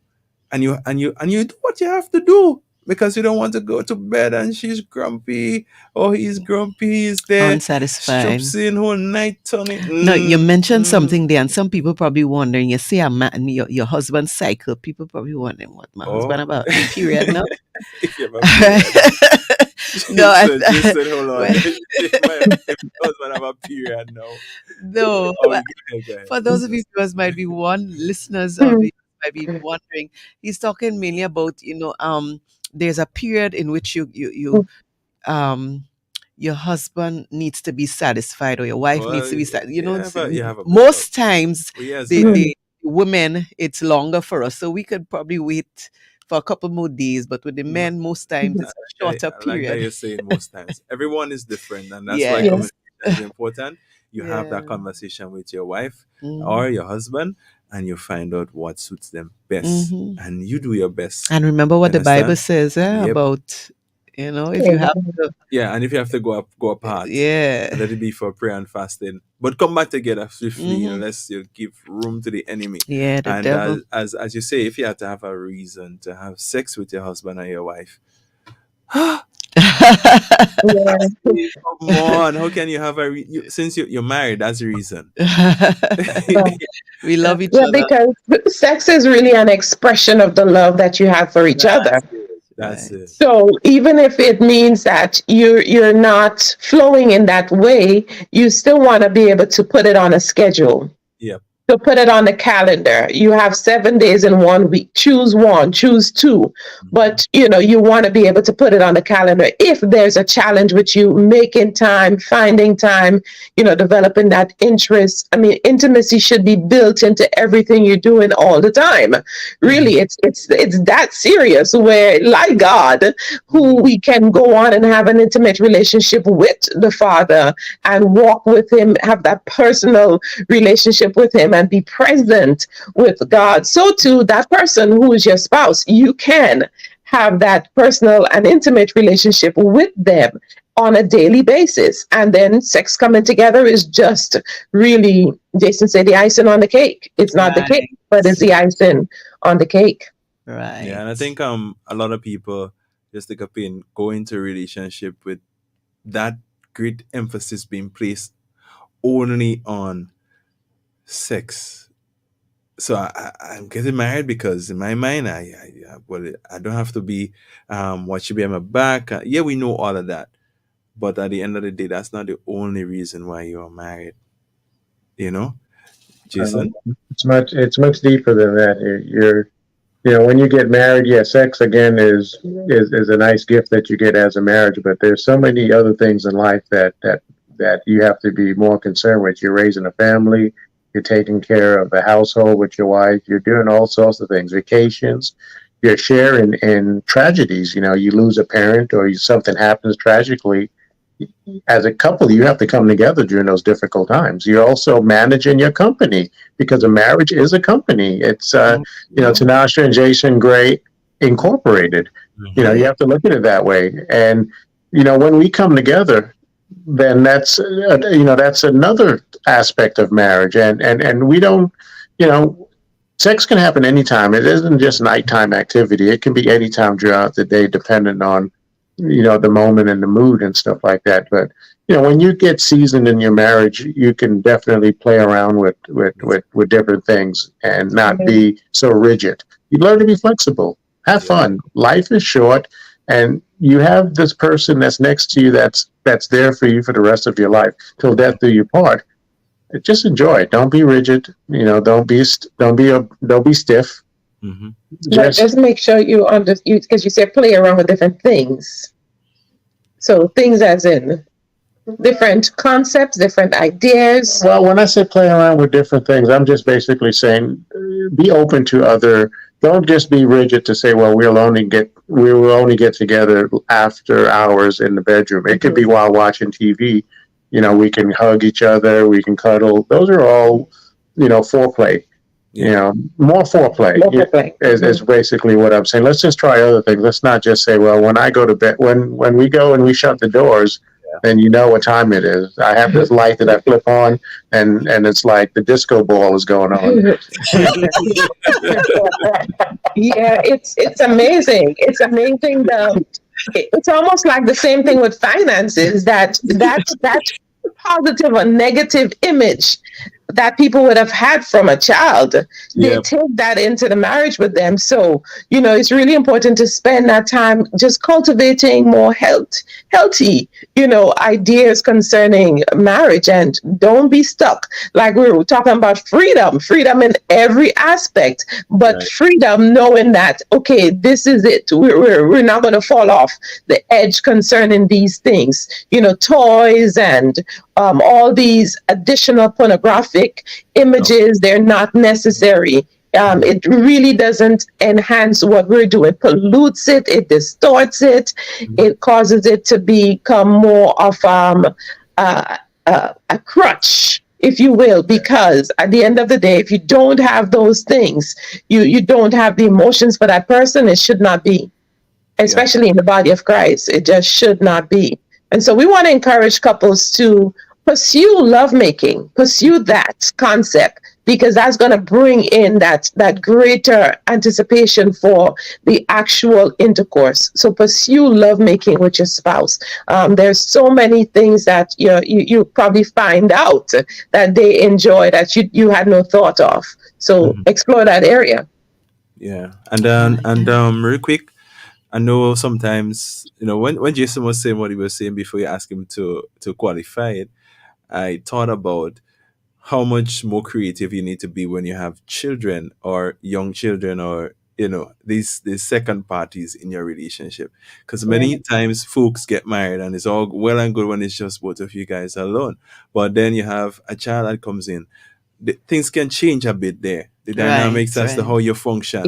And you do what you have to do because you don't want to go to bed and she's grumpy or he's grumpy. He's there Unsatisfied. strupsing whole night, Tony. No, you mentioned something there, and some people probably wondering. You say a man, your husband's cycle. People probably wondering what my husband about period now. If you have a period. No, Jason, hold on. If my husband have a period now. No, Oh, go ahead. for those of you who might be listeners of it might be wondering, he's talking mainly about there's a period in which your husband needs to be satisfied or your wife needs to be satisfied. Most times the women, it's longer for us, so we could probably wait for a couple more days, but with the men, most times it's a shorter period. Like that you're saying most times. Everyone is different, and that's why communication is important. You have that conversation with your wife or your husband, and you find out what suits them best, and you do your best. And remember what the Bible says about, if you have to. Yeah, and if you have to go apart, let it be for prayer and fasting. But come back together swiftly, unless you give room to the enemy. Yeah, the and devil. As you say, if you have to have a reason to have sex with your husband or your wife, come on, how can you have since you're married? That's the reason. We love each other. Because sex is really an expression of the love that you have for each other. That's it. So even if it means that you're not flowing in that way, you still want to be able to put it on a schedule. Yeah. So put it on the calendar. You have 7 days in 1 week. Choose one, choose two. But you want to be able to put it on the calendar. If there's a challenge with you making time, finding time, developing that interest. I mean, intimacy should be built into everything you're doing all the time. Really, it's that serious where, like God, who we can go on and have an intimate relationship with the Father and walk with him, have that personal relationship with him and be present with God. So too, that person who is your spouse, you can have that personal and intimate relationship with them on a daily basis. And then sex coming together is just really, Jason said, the icing on the cake. It's not the cake, but it's the icing on the cake. Right. Yeah, and I think a lot of people just take up in go into a relationship with that great emphasis being placed only on sex. So I'm getting married because in my mind, I don't have to be what should be on my back. Yeah, we know all of that, but at the end of the day, that's not the only reason why you're married. Jason. It's much deeper than that. When you get married, sex again is a nice gift that you get as a marriage, but there's so many other things in life that you have to be more concerned with. You're raising a family. You're taking care of the household with your wife. You're doing all sorts of things, vacations. You're sharing in tragedies. You lose a parent or something happens tragically. As a couple, you have to come together during those difficult times. You're also managing your company because a marriage is a company. It's, Tanasha and Jason Gray Incorporated. You have to look at it that way. And, when we come together, then that's another aspect of marriage, and we don't, sex can happen anytime. It isn't just nighttime activity. It can be anytime throughout the day, depending on the moment and the mood and stuff like that. But when you get seasoned in your marriage, you can definitely play around with different things and not be so rigid. You learn to be flexible, have fun. Life is short, and you have this person that's next to you that's there for you for the rest of your life till death do you part. Just enjoy it. Don't be rigid. Don't be stiff. Mm-hmm. Just make sure you understand, because you said play around with different things. So things as in different concepts, different ideas? Well, when I say play around with different things, I'm just basically saying be open to other. Don't just be rigid to say, well, we will only get together after hours in the bedroom. It could be while watching TV. We can hug each other, we can cuddle. Those are all, foreplay. More foreplay, is basically what I'm saying. Let's just try other things. Let's not just say, well, when I go to bed, when we go and we shut the doors, then you know what time it is. I have this light that I flip on, and it's like the disco ball is going on. Yeah, it's amazing. It's amazing. It's almost like the same thing with finances. That positive or negative image that people would have had from a child, they take that into the marriage with them. So, it's really important to spend that time just cultivating more healthy, ideas concerning marriage, and don't be stuck. Like we were talking about freedom in every aspect, but freedom knowing that, okay, this is it. We're not going to fall off the edge concerning these things, toys and all these additional pornographic images. They're not necessary. It really doesn't enhance what we're doing. It pollutes it. It distorts it. It causes it to become more of a crutch, if you will, because at the end of the day, if you don't have those things, you don't have the emotions for that person. It should not be, especially in the body of Christ. It just should not be. And so we want to encourage couples to pursue lovemaking, pursue that concept, because that's going to bring in that greater anticipation for the actual intercourse. So pursue lovemaking with your spouse. There's so many things that you probably find out that they enjoy that you had no thought of. So explore that area. Yeah, and real quick, I know sometimes when Jason was saying what he was saying before you ask him to qualify it, I thought about how much more creative you need to be when you have children or young children, or these second parties in your relationship, because many times folks get married and it's all well and good when it's just both of you guys alone, but then you have a child that comes in. Things can change a bit there. The dynamics as to how you function.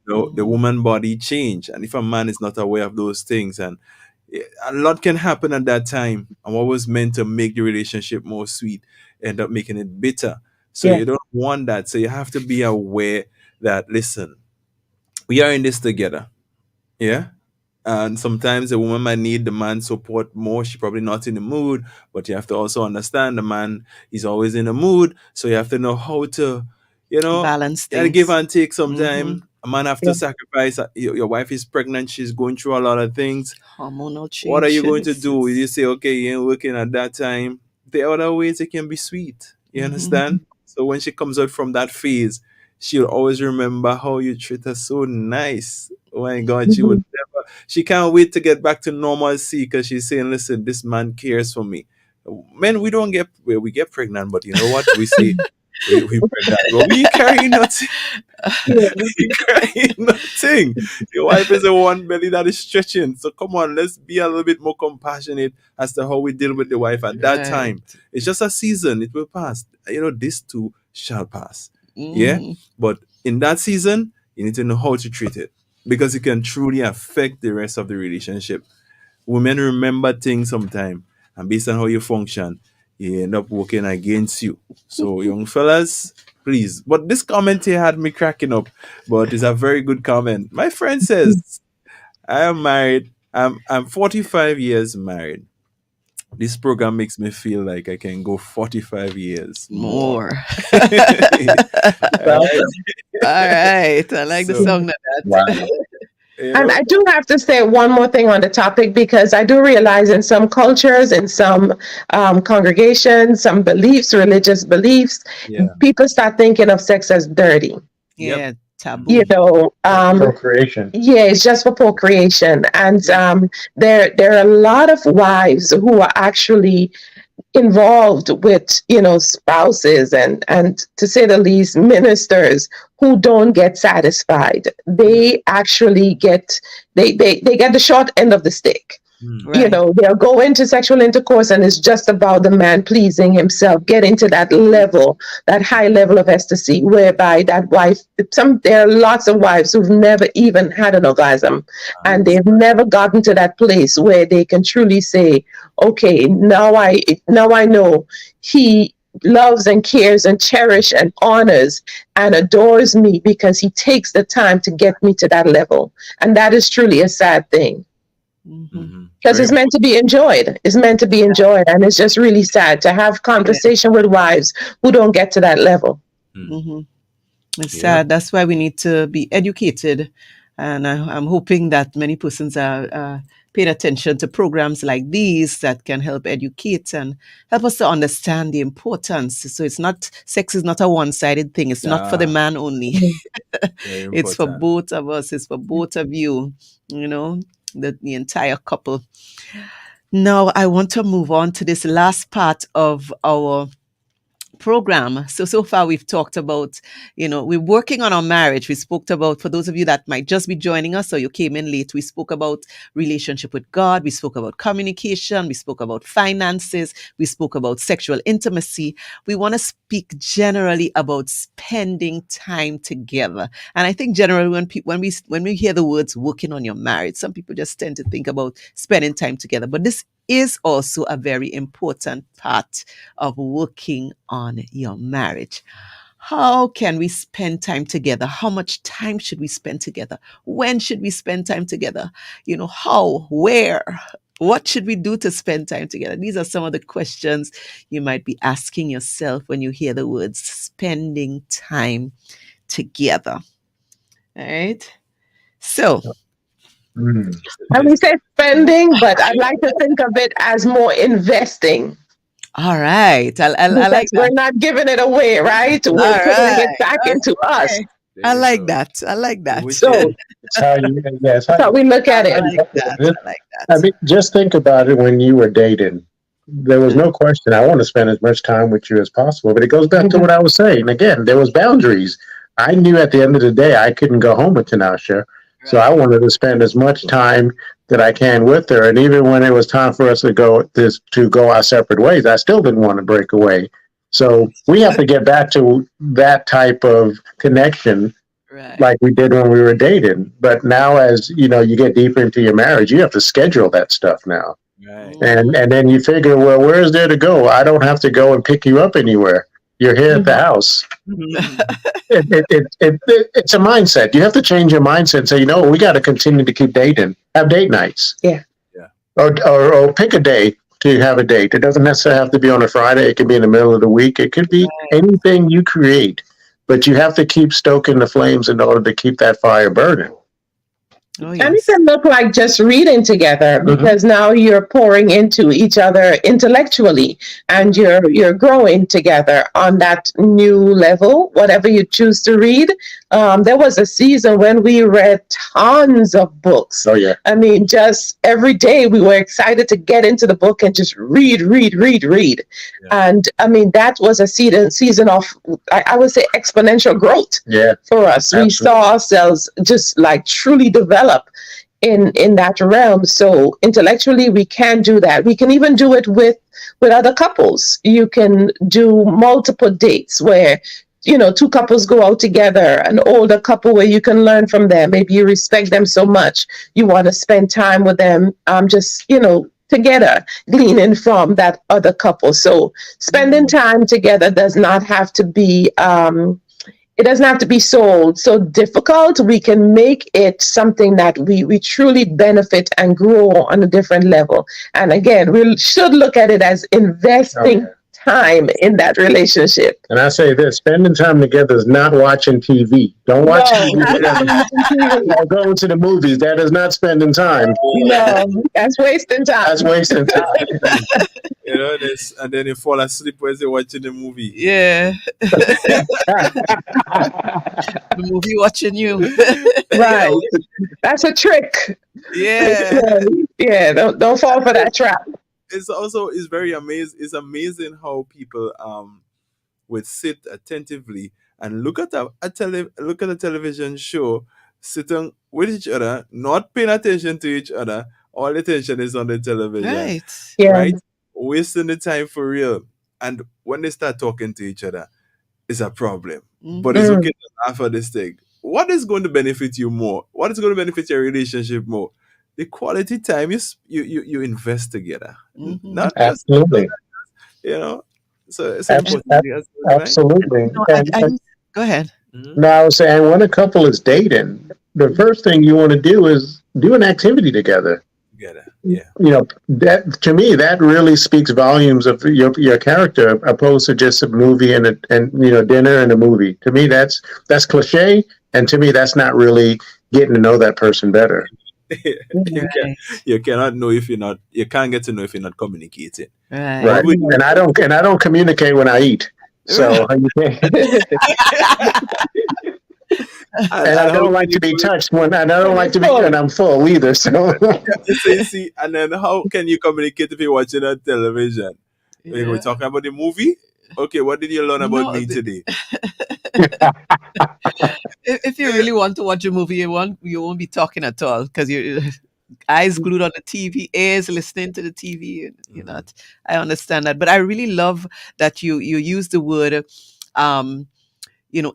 The woman body change, and if a man is not aware of those things, and a lot can happen at that time, and what was meant to make the relationship more sweet end up making it bitter. So you don't want that. So you have to be aware that, listen, we are in this together. And sometimes the woman might need the man's support more. She's probably not in the mood, but you have to also understand the man is always in the mood. So you have to know how to, balance things. Give and take sometimes. A man have to sacrifice. Your wife is pregnant. She's going through a lot of things. Hormonal change. What are you going to do? You say, okay, you ain't working at that time. There are other ways it can be sweet. You understand? So when she comes out from that phase, she'll always remember how you treat her so nice. Oh my God, she can't wait to get back to normalcy, because she's saying, listen, this man cares for me. Men, we get pregnant, but you know what? We say, we pregnant, but we carry nothing. We carry nothing. Your wife is the one belly that is stretching. So come on, let's be a little bit more compassionate as to how we deal with the wife at that time. It's just a season. It will pass. This too shall pass. Yeah? But in that season, you need to know how to treat it, because it can truly affect the rest of the relationship. Women remember things sometimes, and based on how you function, you end up working against you. So young fellas, please. But this comment here had me cracking up, but it's a very good comment. My friend says, I am married. I'm 45 years married. This program makes me feel like I can go 45 years more. All right. I like the song that. Wow. And I do have to say one more thing on the topic, because I do realize in some cultures, in some congregations, some beliefs, religious beliefs, people start thinking of sex as dirty. Yeah, taboo. Procreation. Yeah, it's just for procreation. And there are a lot of wives who are actually involved with spouses and to say the least ministers who don't get satisfied. They actually get the short end of the stick. You know, they'll go into sexual intercourse and it's just about the man pleasing himself, getting to that level, that high level of ecstasy, whereby that wife, there are lots of wives who've never even had an orgasm, and they've never gotten to that place where they can truly say, okay, now I know he loves and cares and cherishes and honors and adores me because he takes the time to get me to that level. And that is truly a sad thing. Because it's meant to be enjoyed. It's meant to be enjoyed. And it's just really sad to have conversation with wives who don't get to that level. It's sad. That's why we need to be educated. And I'm hoping that many persons are paying attention to programs like these that can help educate and help us to understand the importance. So sex is not a one-sided thing. It's not for the man only. It's for both of us. It's for both of you, you know, the entire couple. Now, I want to move on to this last part of our program. So far we've talked about, we're working on our marriage. We spoke about, for those of you that might just be joining us or you came in late, we spoke about relationship with God. We spoke about communication. We spoke about finances. We spoke about sexual intimacy. We want to speak generally about spending time together. And I think generally when we hear the words working on your marriage, some people just tend to think about spending time together. But this is also a very important part of working on your marriage. How can we spend time together? How much time should we spend together? When should we spend time together? How, where, what should we do to spend time together? These are some of the questions you might be asking yourself when you hear the words spending time together. All right. So, and we say spending, but I'd like to think of it as more investing. All right. I like that. We're not giving it away, right? We're putting it back into us. I like that. So that's how we look at it. I like that. I mean, just think about it when you were dating. There was no question. I want to spend as much time with you as possible. But it goes back to what I was saying. Again, there was boundaries. I knew at the end of the day I couldn't go home with Tanasha. So I wanted to spend as much time that I can with her. And even when it was time for us to go our separate ways, I still didn't want to break away. So we have to get back to that type of connection like we did when we were dating. But now as you get deeper into your marriage, you have to schedule that stuff now. Right. And then you figure, well, where is there to go? I don't have to go and pick you up anywhere. You're here at the house. It's a mindset. You have to change your mindset and say, we got to continue to keep dating. Have date nights. Yeah. Or pick a day to have a date. It doesn't necessarily have to be on a Friday. It could be in the middle of the week. It could be anything you create. But you have to keep stoking the flames in order to keep that fire burning. Oh, yes. And it can look like just reading together because now you're pouring into each other intellectually and you're growing together on that new level, whatever you choose to read. There was a season when we read tons of books. Oh, yeah. I mean, just every day we were excited to get into the book and just read. Yeah. And I mean, that was a season of, I would say, exponential growth for us. Absolutely. We saw ourselves just like truly develop in that realm. So intellectually we can do that. We can even do it with other couples. You can do multiple dates where two couples go out together, an older couple where you can learn from them. Maybe you respect them so much you want to spend time with them, together, gleaning from that other couple. So spending time together does not have to be it doesn't have to be so difficult. We can make it something that we truly benefit and grow on a different level. And again, we should look at it as investing time in that relationship. And I say this, spending time together is not watching TV. Don't watch TV. Or going to the movies. That is not spending time. No, that's wasting time. And then you fall asleep while you're watching the movie. Yeah. The movie watching you. Right. That's a trick. Yeah. Yeah, don't fall for that trap. It's very amazing. It's amazing how people would sit attentively and look at a television show, sitting with each other, not paying attention to each other, all the attention is on the television. Right. Yeah. Right? Wasting the time for real. And when they start talking to each other, it's a problem. But it's okay to laugh at this thing. What is going to benefit you more? What is going to benefit your relationship more? The quality time you invest together. Not just, Absolutely. So it's Abs- important. ab- Absolutely. No, And go ahead. now I was saying when a couple is dating, the first thing you want to do is do an activity together. Together. Yeah. That to me that really speaks volumes of your character opposed to just a movie and dinner and a movie. To me that's cliche, and to me that's not really getting to know that person better. You cannot know if you can't get to know if you're not communicating. Right. And I don't communicate when I eat. So and I don't like to be touched when I'm full either. So see, and then how can you communicate if you're watching on television? Yeah. We're talking about the movie. Okay, what did you learn about me today? If you really want to watch a movie, you won't be talking at all because your eyes glued on the TV, ears listening to the TV. You're not. I understand that, but I really love that you use the word.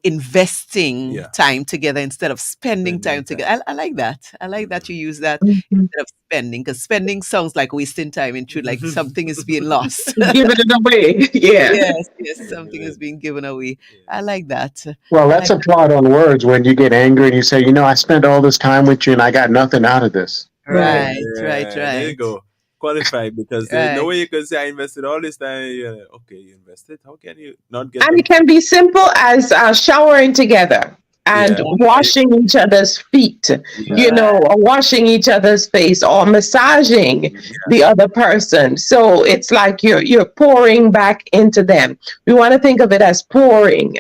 Investing time together instead of spending time together. I like that. I like that you use that instead of spending, because spending sounds like wasting time in truth, like something is being lost. Giving it away. Yeah. Yes, something is being given away. I like that. Well, that's a plot on words when you get angry and you say, I spent all this time with you and I got nothing out of this. Right. There you go. Qualified, because there's no way you can say I invested all this time. Okay, you invested. How can you not get? And it can be simple as showering together and washing each other's feet, or washing each other's face or massaging the other person. So it's like you're pouring back into them. We want to think of it as pouring.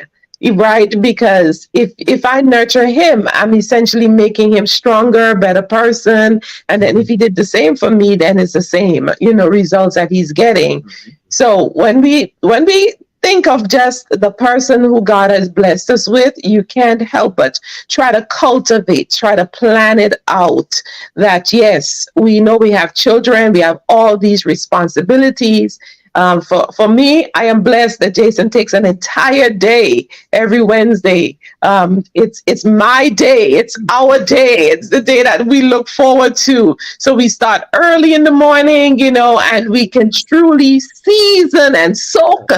Right, because if I nurture him, I'm essentially making him stronger, better person. And then if he did the same for me, then it's the same, results that he's getting. So when we think of just the person who God has blessed us with, you can't help but try to cultivate, try to plan it out. That yes, we know we have children, we have all these responsibilities. For me, I am blessed that Jason takes an entire day every Wednesday. It's my day. It's our day. It's the day that we look forward to. So we start early in the morning, and we can truly season and soak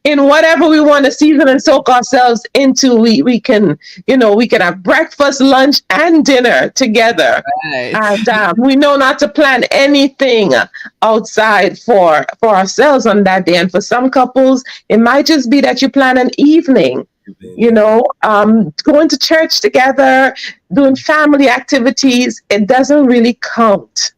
in whatever we want to season and soak ourselves into. We can have breakfast, lunch, and dinner together. Right. And we know not to plan anything outside for ourselves on that day. And for some couples, it might just be that you plan an evening, going to church together, doing family activities. It doesn't really count.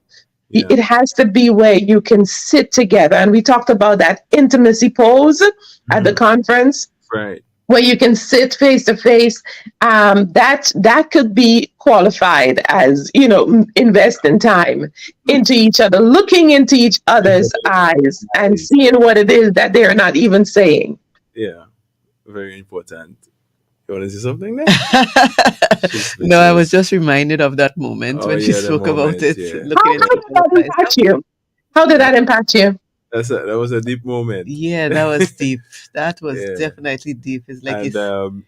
It has to be where you can sit together. And we talked about that intimacy pose at the conference. Right. Where you can sit face to face. That could be qualified as, investing time into each other, looking into each other's eyes and seeing what it is that they're not even saying. Yeah, very important. You want to say something there? No, I was just reminded of that moment when she spoke about it. How did that impact you? That was a deep moment. Yeah, that was deep. That was definitely deep. It's like go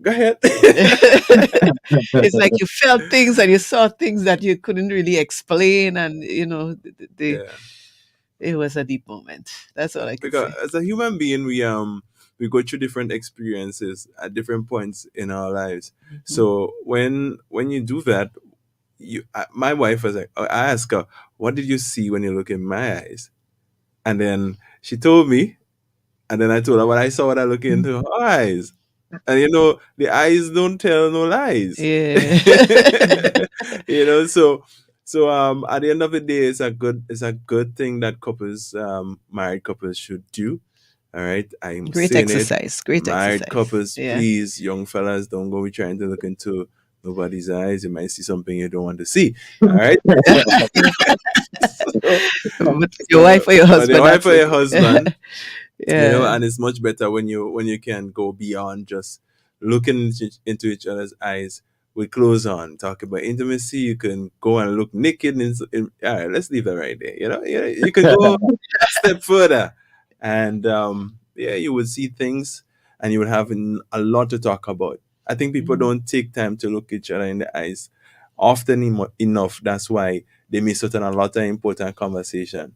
ahead. It's like you felt things and you saw things that you couldn't really explain, and it was a deep moment. That's all I can say. As a human being, we go through different experiences at different points in our lives. Mm-hmm. So when you do that, my wife was like, I asked her, "What did you see when you look in my eyes?" And then she told me, and then I told her what I saw when I look into her eyes. And the eyes don't tell no lies. Yeah. So at the end of the day, it's a good thing that married couples should do. All right. I'm great saying exercise. It. Great married exercise. Couples, please, young fellas, don't go be trying to look into nobody's eyes. You might see something you don't want to see. All right. Your wife or your husband. Your wife or your husband. Yeah. And it's much better when you can go beyond just looking into each other's eyes with clothes on. Talk about intimacy. You can go and look naked. All right, let's leave that right there. You can go a step further, and you would see things, and you would have a lot to talk about. I think people don't take time to look each other in the eyes often enough. That's why they miss out on a lot of important conversation.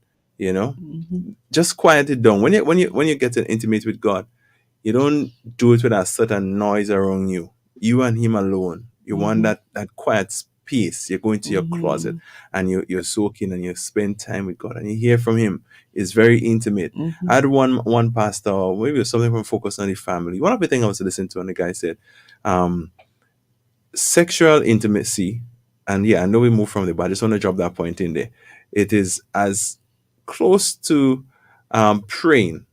Just quiet it down. When you get intimate with God, you don't do it with a certain noise around you. You and Him alone. You want that quiet space. You're going to your closet and you're soaking and you spend time with God and you hear from Him. It's very intimate. I had one pastor, or maybe it was something from Focus on the Family. One of the things I was listening to, and the guy said, sexual intimacy, and I know we moved from there, but I just want to drop that point in there. It is as close to praying.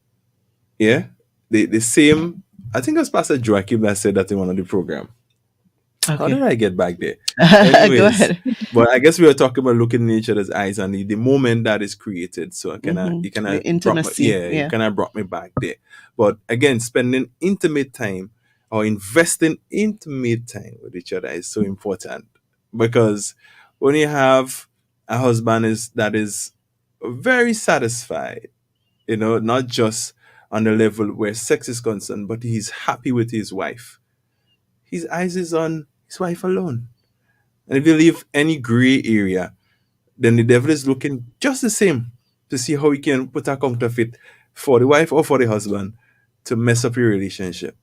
Yeah. The same, I think it was Pastor Joachim that said that in one of the program. Okay. How did I get back there? Anyways, go ahead. But I guess we were talking about looking in each other's eyes and the moment that is created. So you kind of brought me back there. But again, spending intimate time or investing intimate time with each other is so important, because when you have a husband that is very satisfied, not just on the level where sex is concerned, but he's happy with his wife. His eyes is on his wife alone. And if you leave any gray area, then the devil is looking just the same to see how he can put a counterfeit for the wife or for the husband to mess up your relationship.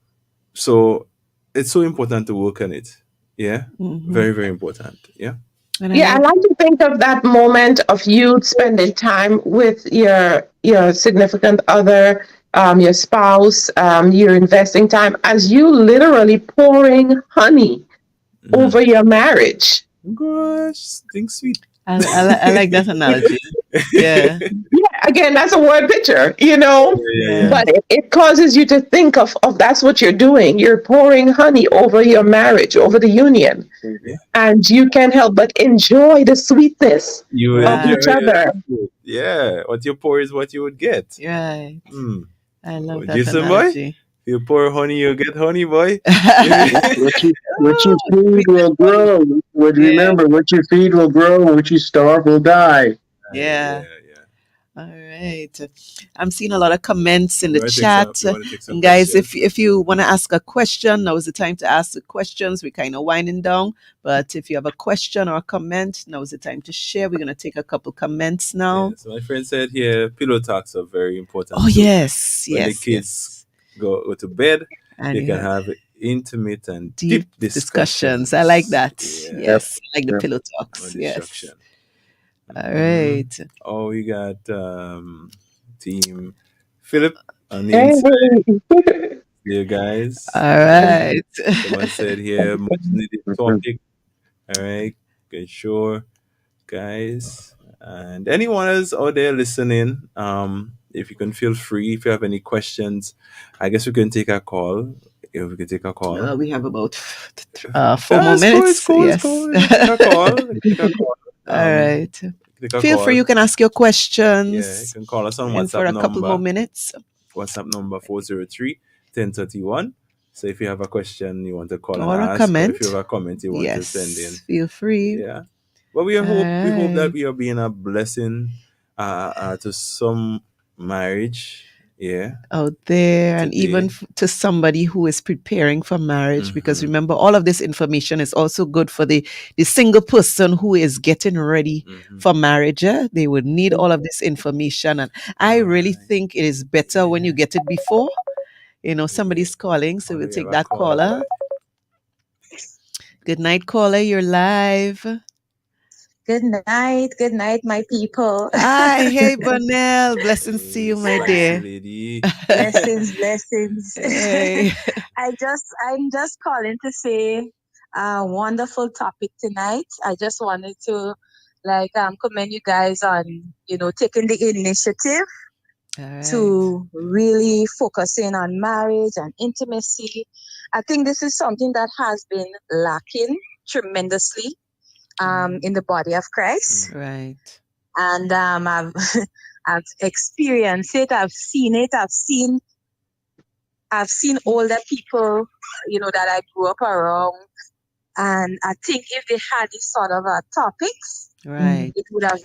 So it's so important to work on it. Yeah. Very, very important. Yeah. I like to think of that moment of you spending time with your significant other, your spouse, you're investing time as you literally pouring honey over your marriage. Gosh, think sweet. I like that analogy. Yeah. Again, that's a word picture, but it causes you to think of that's what you're doing. You're pouring honey over your marriage, over the union. And you can't help but enjoy the sweetness of each other. Yeah, what you pour is what you would get. Right. I love that Jason analogy. Boy, you pour honey, you get honey, boy. What you feed will grow. Remember, what you feed will grow, what you starve will die. Yeah. All right. I'm seeing a lot of comments in the chat. Guys, if you want to ask a question, now is the time to ask the questions. We're kind of winding down. But if you have a question or a comment, now is the time to share. We're going to take a couple comments now. So my friend said here, pillow talks are very important. Oh, yes. When the kids go to bed, and they can have intimate and deep discussions. I like that. Yes. I like the pillow talks. Yes. All right. Oh, we got Team Philip on the inside. You guys. All right. Someone said here, much needed topic. All right. Good, sure, guys. And anyone else out there listening, if you can feel free, if you have any questions, I guess we can take a call. If we can take a call. We have about 4 more minutes. Yes. Take a call. All right. Feel free, you can ask your questions. Yeah, you can call us on WhatsApp for a couple more minutes. WhatsApp number 403-1031. So if you have a question you want to call or and a ask, comment. or if you have a comment you want to send in, feel free. Yeah. But we hope that we are being a blessing to some marriage. Yeah, out there, and even to somebody who is preparing for marriage, because remember, all of this information is also good for the single person who is getting ready for marriage. They would need all of this information, and I really think it is better when you get it before. Somebody's calling, so we'll take that caller. Good night, caller. You're live. Good night, my people. Hi, hey, Bonnell. Blessings to you, my dear. Blessings. Hey. I'm just calling to say wonderful topic tonight. I just wanted to commend you guys on taking the initiative to really focusing on marriage and intimacy. I think this is something that has been lacking tremendously in the body of Christ. Right. And I've experienced it. I've seen it. I've seen older people, that I grew up around, And I think if they had these sort of topics, Right. it would have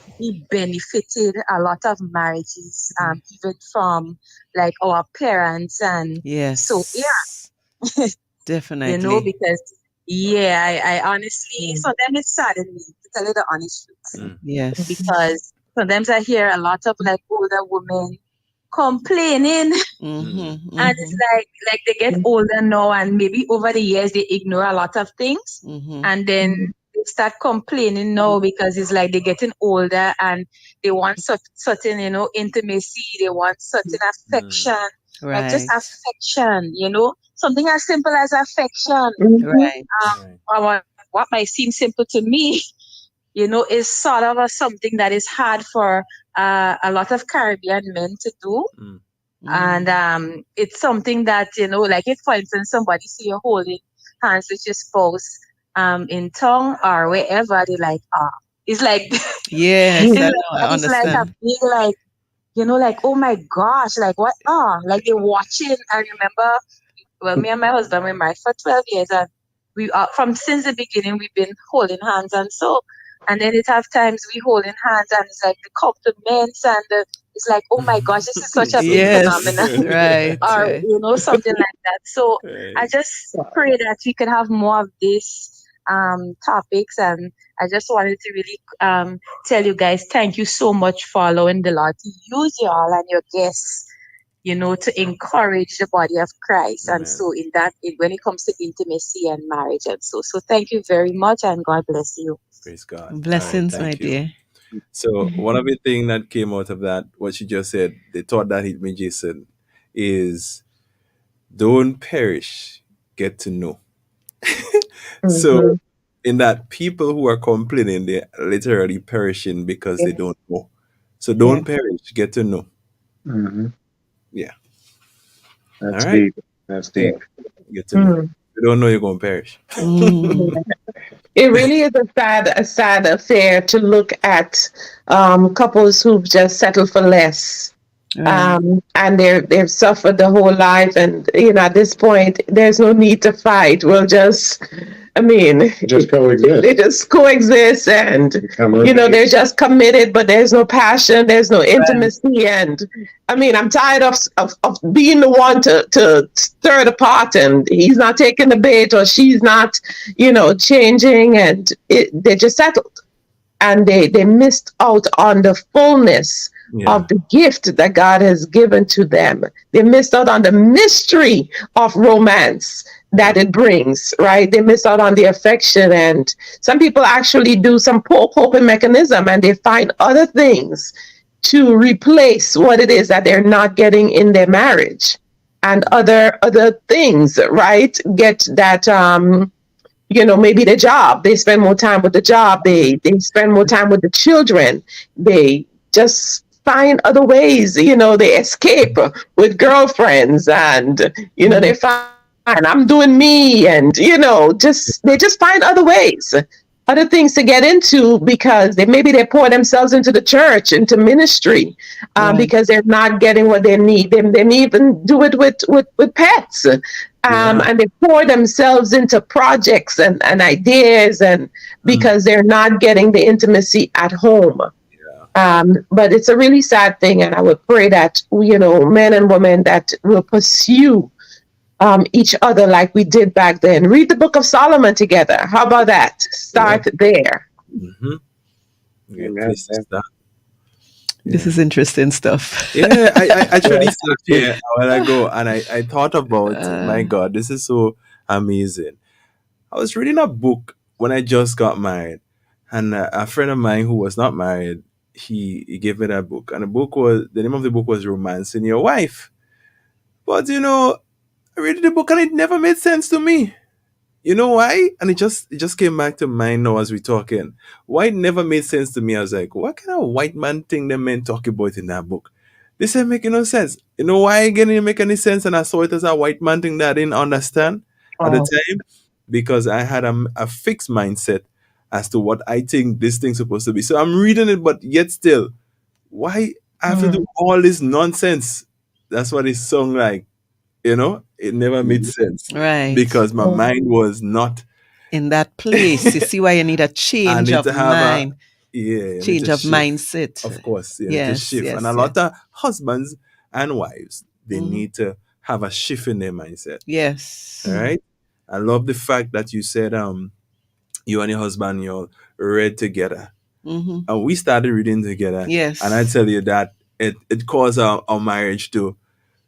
benefited a lot of marriages, even from like our parents. And so, Yes. yeah, Definitely. because, yeah, I honestly, sometimes it saddened me, to tell you the honest truth. Yes. Because sometimes I hear a lot of like older women complaining. And it's like they get older now, and maybe over the years they ignore a lot of things, and then they start complaining now because it's like they're getting older and they want certain, intimacy. They want certain affection, like just Right. affection, something as simple as affection. Right. What might seem simple to me, is sort of something that is hard for a lot of Caribbean men to do. And it's something that, like if, for instance, somebody see you holding hands with your spouse in tongue or wherever, they like, it's like, Yes, I know. I it's like a understand. big, like, like, oh my gosh, like what? Like they're watching. I remember, well, me and my husband were married for 12 years, and we are from since the beginning, we've been holding hands. And then it have times we holding hands, and it's like the compliments, and it's like, oh my gosh, this is such a big Yes. phenomenon, Right. or, Right. something like that. So I just pray that we could have more of these topics. And I just wanted to really tell you guys, thank you so much for allowing the Lord to use you all and your guests, to encourage the body of Christ. And so when it comes to intimacy and marriage, and so thank you very much, and God bless you. Praise God. Blessings, All right, my thank you. dear. So one of the things that came out of that, what she just said, the thought that hit me, Jason, is don't perish, get to know. So in that, people who are complaining, they're literally perishing because they don't know. So don't perish, get to know. Yeah. That's All right. deep. That's deep. Get to know. You don't know, you're going to perish. It really is a sad affair to look at couples who've just settled for less. Right. And they've suffered the whole life, and at this point there's no need to fight. We'll just, Just coexist. they just coexist, and they're just committed, but there's no passion, there's no intimacy. And I'm tired of being the one to stir the pot, and he's not taking the bait, or she's not changing, and they just settled, and they missed out on the fullness of the gift that God has given to them. They missed out on the mystery of romance that it brings, right? They missed out on the affection. And some people actually do some coping mechanism, and they find other things to replace what it is that they're not getting in their marriage, and other things, right? Get that maybe the job. They spend more time with the job. They spend more time with the children. They just find other ways. They escape with girlfriends, and they find I'm doing me, and they just find other ways, other things to get into, because they pour themselves into the church, into ministry, because they're not getting what they need. They may even do it with pets. And they pour themselves into projects and ideas, and because they're not getting the intimacy at home. But it's a really sad thing, and I would pray that men and women that will pursue each other like we did back then. Read the Book of Solomon together. How about that? Start there. This is interesting stuff. Yeah, I actually sat here a while ago, and I thought about, my God, this is so amazing. I was reading a book when I just got married, and a friend of mine who was not married, he gave me that book, and the name of the book was Romancing Your Wife. But I read the book and it never made sense to me. You know why? And it just came back to mind now as we're talking. Why it never made sense to me? I was like, what kind of white man thing the men talk about in that book? This ain't making no sense. You know why it didn't make any sense? And I saw it as a white man thing that I didn't understand at the time, because I had a fixed mindset as to what I think this thing's supposed to be. So I'm reading it, but yet still, why I have to do all this nonsense? That's what it sounded like. It never made sense. Right. Because my mind was not in that place. You see why you need a change of mind. Change of mindset. Of course, you need to shift. And a lot of husbands and wives, they need to have a shift in their mindset. Yes. All right. I love the fact that you said you and your husband, you're read together. And we started reading together. Yes. And I tell you that it caused our marriage to,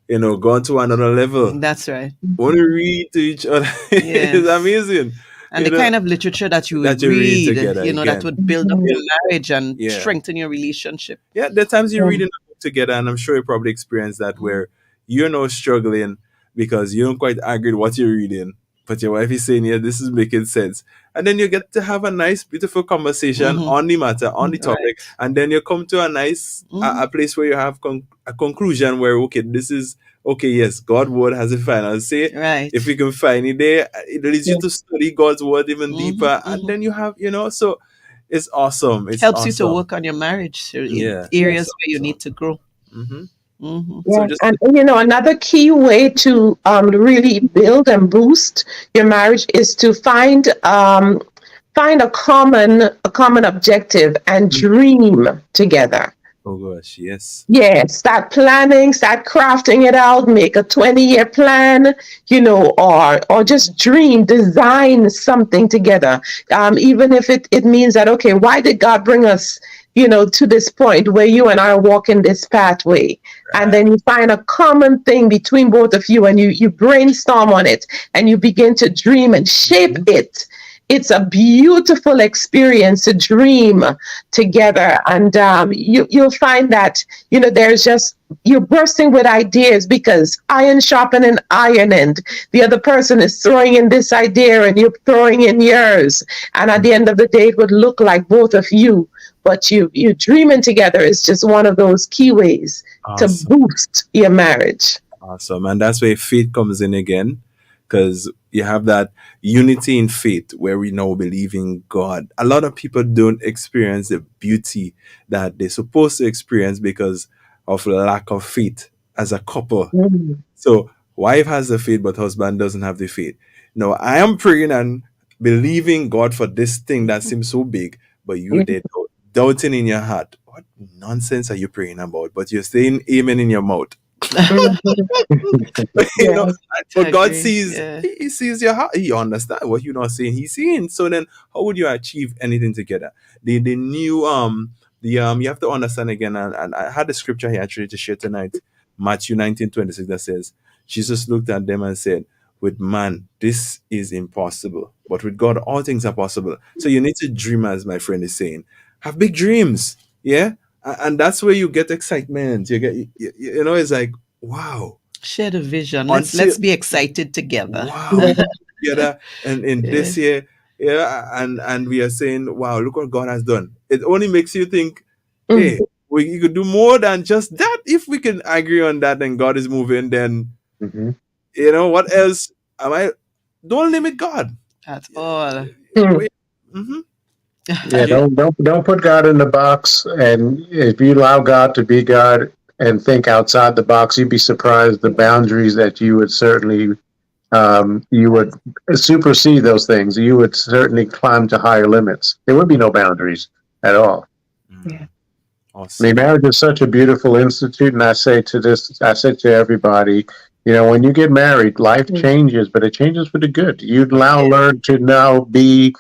go to another level. That's right. Want to read to each other. It's amazing. And the kind of literature that you would read together, that would build up your marriage and strengthen your relationship. Yeah, there are times you're reading a book together, and I'm sure you probably experienced that where you're now struggling because you don't quite agree with what you're reading, but your wife is saying, yeah, this is making sense. And then you get to have a nice, beautiful conversation on the matter, on the topic, and then you come to a nice a place where you have a conclusion where, okay, this is, okay, yes, God's word has a final say. Right. If you can find it there, it leads you to study God's word even deeper. And then you have, so it's awesome. It helps you to work on your marriage areas where you need to grow. Yeah. So and another key way to really build and boost your marriage is to find a common objective and dream together. Oh gosh, yes. Yeah, start planning, start crafting it out, make a 20-year plan, or just design something together. Even if it means that, okay, why did God bring us, to this point where you and I are walking this pathway? Right. And then you find a common thing between both of you and you brainstorm on it and you begin to dream and shape it. It's a beautiful experience to dream together. And you'll find that, there's just, you're bursting with ideas because iron sharpening iron, and the other person is throwing in this idea and you're throwing in yours. And at the end of the day, it would look like both of you, but you dreaming together is just one of those key ways to boost your marriage. Awesome. And that's where faith comes in again, because you have that unity in faith where we now believe in God. A lot of people don't experience the beauty that they're supposed to experience because of lack of faith as a couple. So wife has the faith, but husband doesn't have the faith. No, I am praying and believing God for this thing that seems so big, but you did doubting in your heart. What nonsense are you praying about? But you're saying amen in your mouth. But God sees, he sees your heart. He understands what you're not saying. He's seeing. So then, how would you achieve anything together? The new you have to understand again. And I had a scripture here actually to share tonight, Matthew 19:26, that says, Jesus looked at them and said, "With man, this is impossible, but with God, all things are possible." So you need to dream, as my friend is saying. Have big dreams, yeah. And that's where you get excitement. You get, it's like, wow. Share the vision. Let's be excited together. Wow. Together and in this year, and we are saying, wow, look what God has done. It only makes you think, hey, we could do more than just that. If we can agree on that and God is moving, then what else don't limit God at all. Yeah, don't put God in the box. And if you allow God to be God and think outside the box, you'd be surprised the boundaries that you would certainly you would supersede those things. You would certainly climb to higher limits. There would be no boundaries at all. Yeah. Awesome. I mean, marriage is such a beautiful institute, and I say to everybody, when you get married, life changes, but it changes for the good. You now learn to now be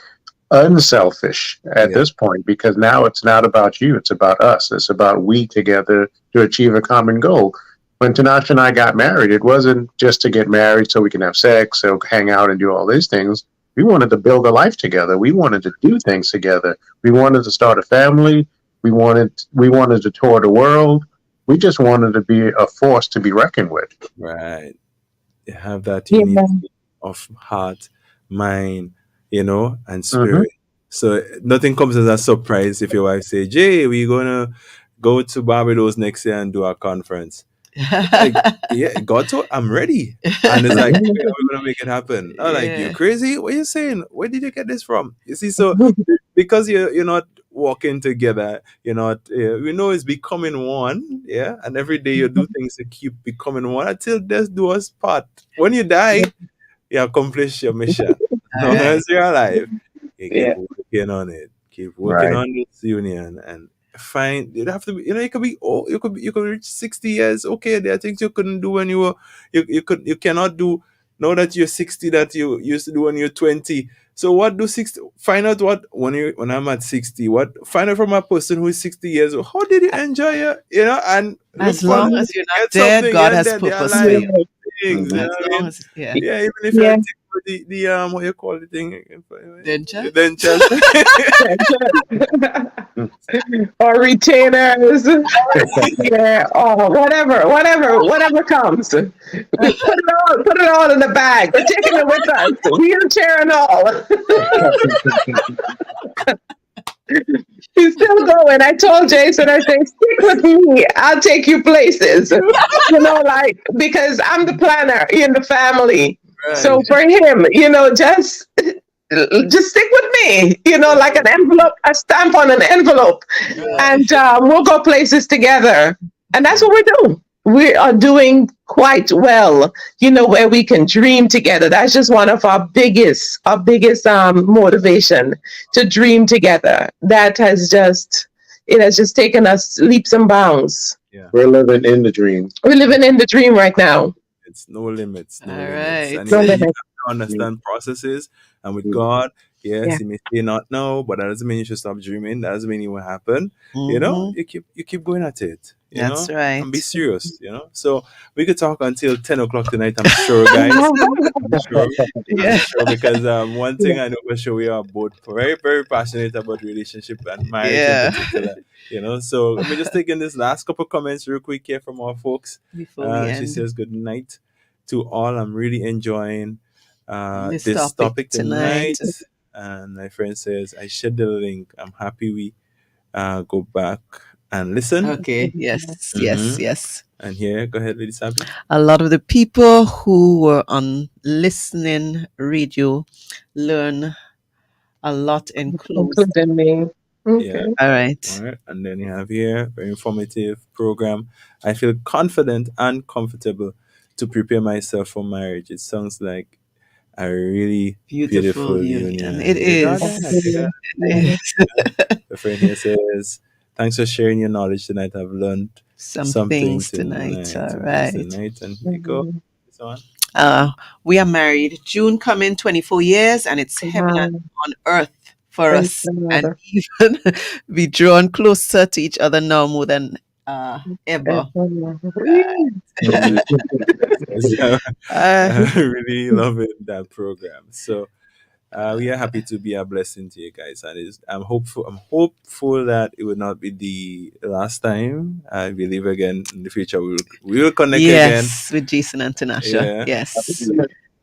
unselfish at this point, because now it's not about you, it's about us. It's about we together to achieve a common goal. When Tinashe and I got married, it wasn't just to get married so we can have sex, so hang out and do all these things. We wanted to build a life together. We wanted to do things together. We wanted to start a family. We wanted to tour the world. We just wanted to be a force to be reckoned with. Right. You have that unity of heart, mind, and spirit. So nothing comes as a surprise if your wife say, "Jay, we're gonna go to Barbados next year and do a conference." Like, God told, I'm ready. And it's like, we're gonna make it happen. I'm like, you crazy? What are you saying? Where did you get this from? You see, so because you're not walking together, we know it's becoming one, and every day you do things to keep becoming one until death do us part. When you die, you accomplish your mission. long as you're alive, you keep Yeah. working on it. Keep working Right. on this union and find. You have to be. You could be. Oh, you could reach 60 years. Okay, there are things you couldn't do when you were. You cannot do now that you're 60 that you used to do when you're 20. So what do 60? Find out what when I'm at 60. What find out from a person who is 60 years old. How did you enjoy it? And look As for long as you're not get dead, something. God Yeah, has then they are purpose for like you. things. You know As what I long mean? as, yeah. Yeah, even if Yeah. I think the what you call the thing, Denture? denture. Or retainers. Yeah, or whatever comes. We put it all in the bag. We're taking it with us, wheelchair and all. He's still going. I told Jason, I say, stick with me. I'll take you places. Because I'm the planner in the family. So Right. for him, just stick with me, like an envelope, a stamp on an envelope, and we'll go places together. And that's what we do. We are doing quite well, where we can dream together. That's just one of our biggest motivation to dream together. It has just taken us leaps and bounds. Yeah. We're living in the dream. We're living in the dream right now. It's no limits, no All limits. right. And No you have limits. to understand processes. And with God, yes, Yeah. He may say not now, but that doesn't mean you should stop dreaming. That doesn't mean it will happen. Mhm. You keep going at it. That's right. And be serious. So we could talk until 10 o'clock tonight. I'm sure, guys. I'm sure. Yeah. Because one thing I know for sure, we are both very, very passionate about relationship and marriage in Yeah. particular. So let me just take in this last couple comments real quick here from our folks. Before we She end says, "Good night to all. I'm really enjoying this this topic tonight. tonight." And my friend says, "I shared the link. I'm happy we go back and listen." Okay. Yes. Mhm. Yes. And here, go ahead, Lady Sabi. A lot of the people who were on listening radio learn a lot in close. Including me. Okay. Yeah. All right. All right. And then you have here, very informative program. I feel confident and comfortable to prepare myself for marriage. It sounds like a really beautiful union. It You got is. that? You got It is. The friend here says, "Thanks for sharing your knowledge tonight. I've learned Some something things tonight. All Some things right. tonight." And here you go. So on. We are married. June coming 24 years, and it's heaven Wow. on earth for Praise us, the and Lord. even be drawn closer to each other now more than ever. So, Uh, I really love it, that program. So we are happy to be a blessing to you guys, and I'm hopeful. I'm hopeful that it will not be the last time. I believe again in the future we will connect again. yes, with Jason and Tanasha. Yeah. Yes.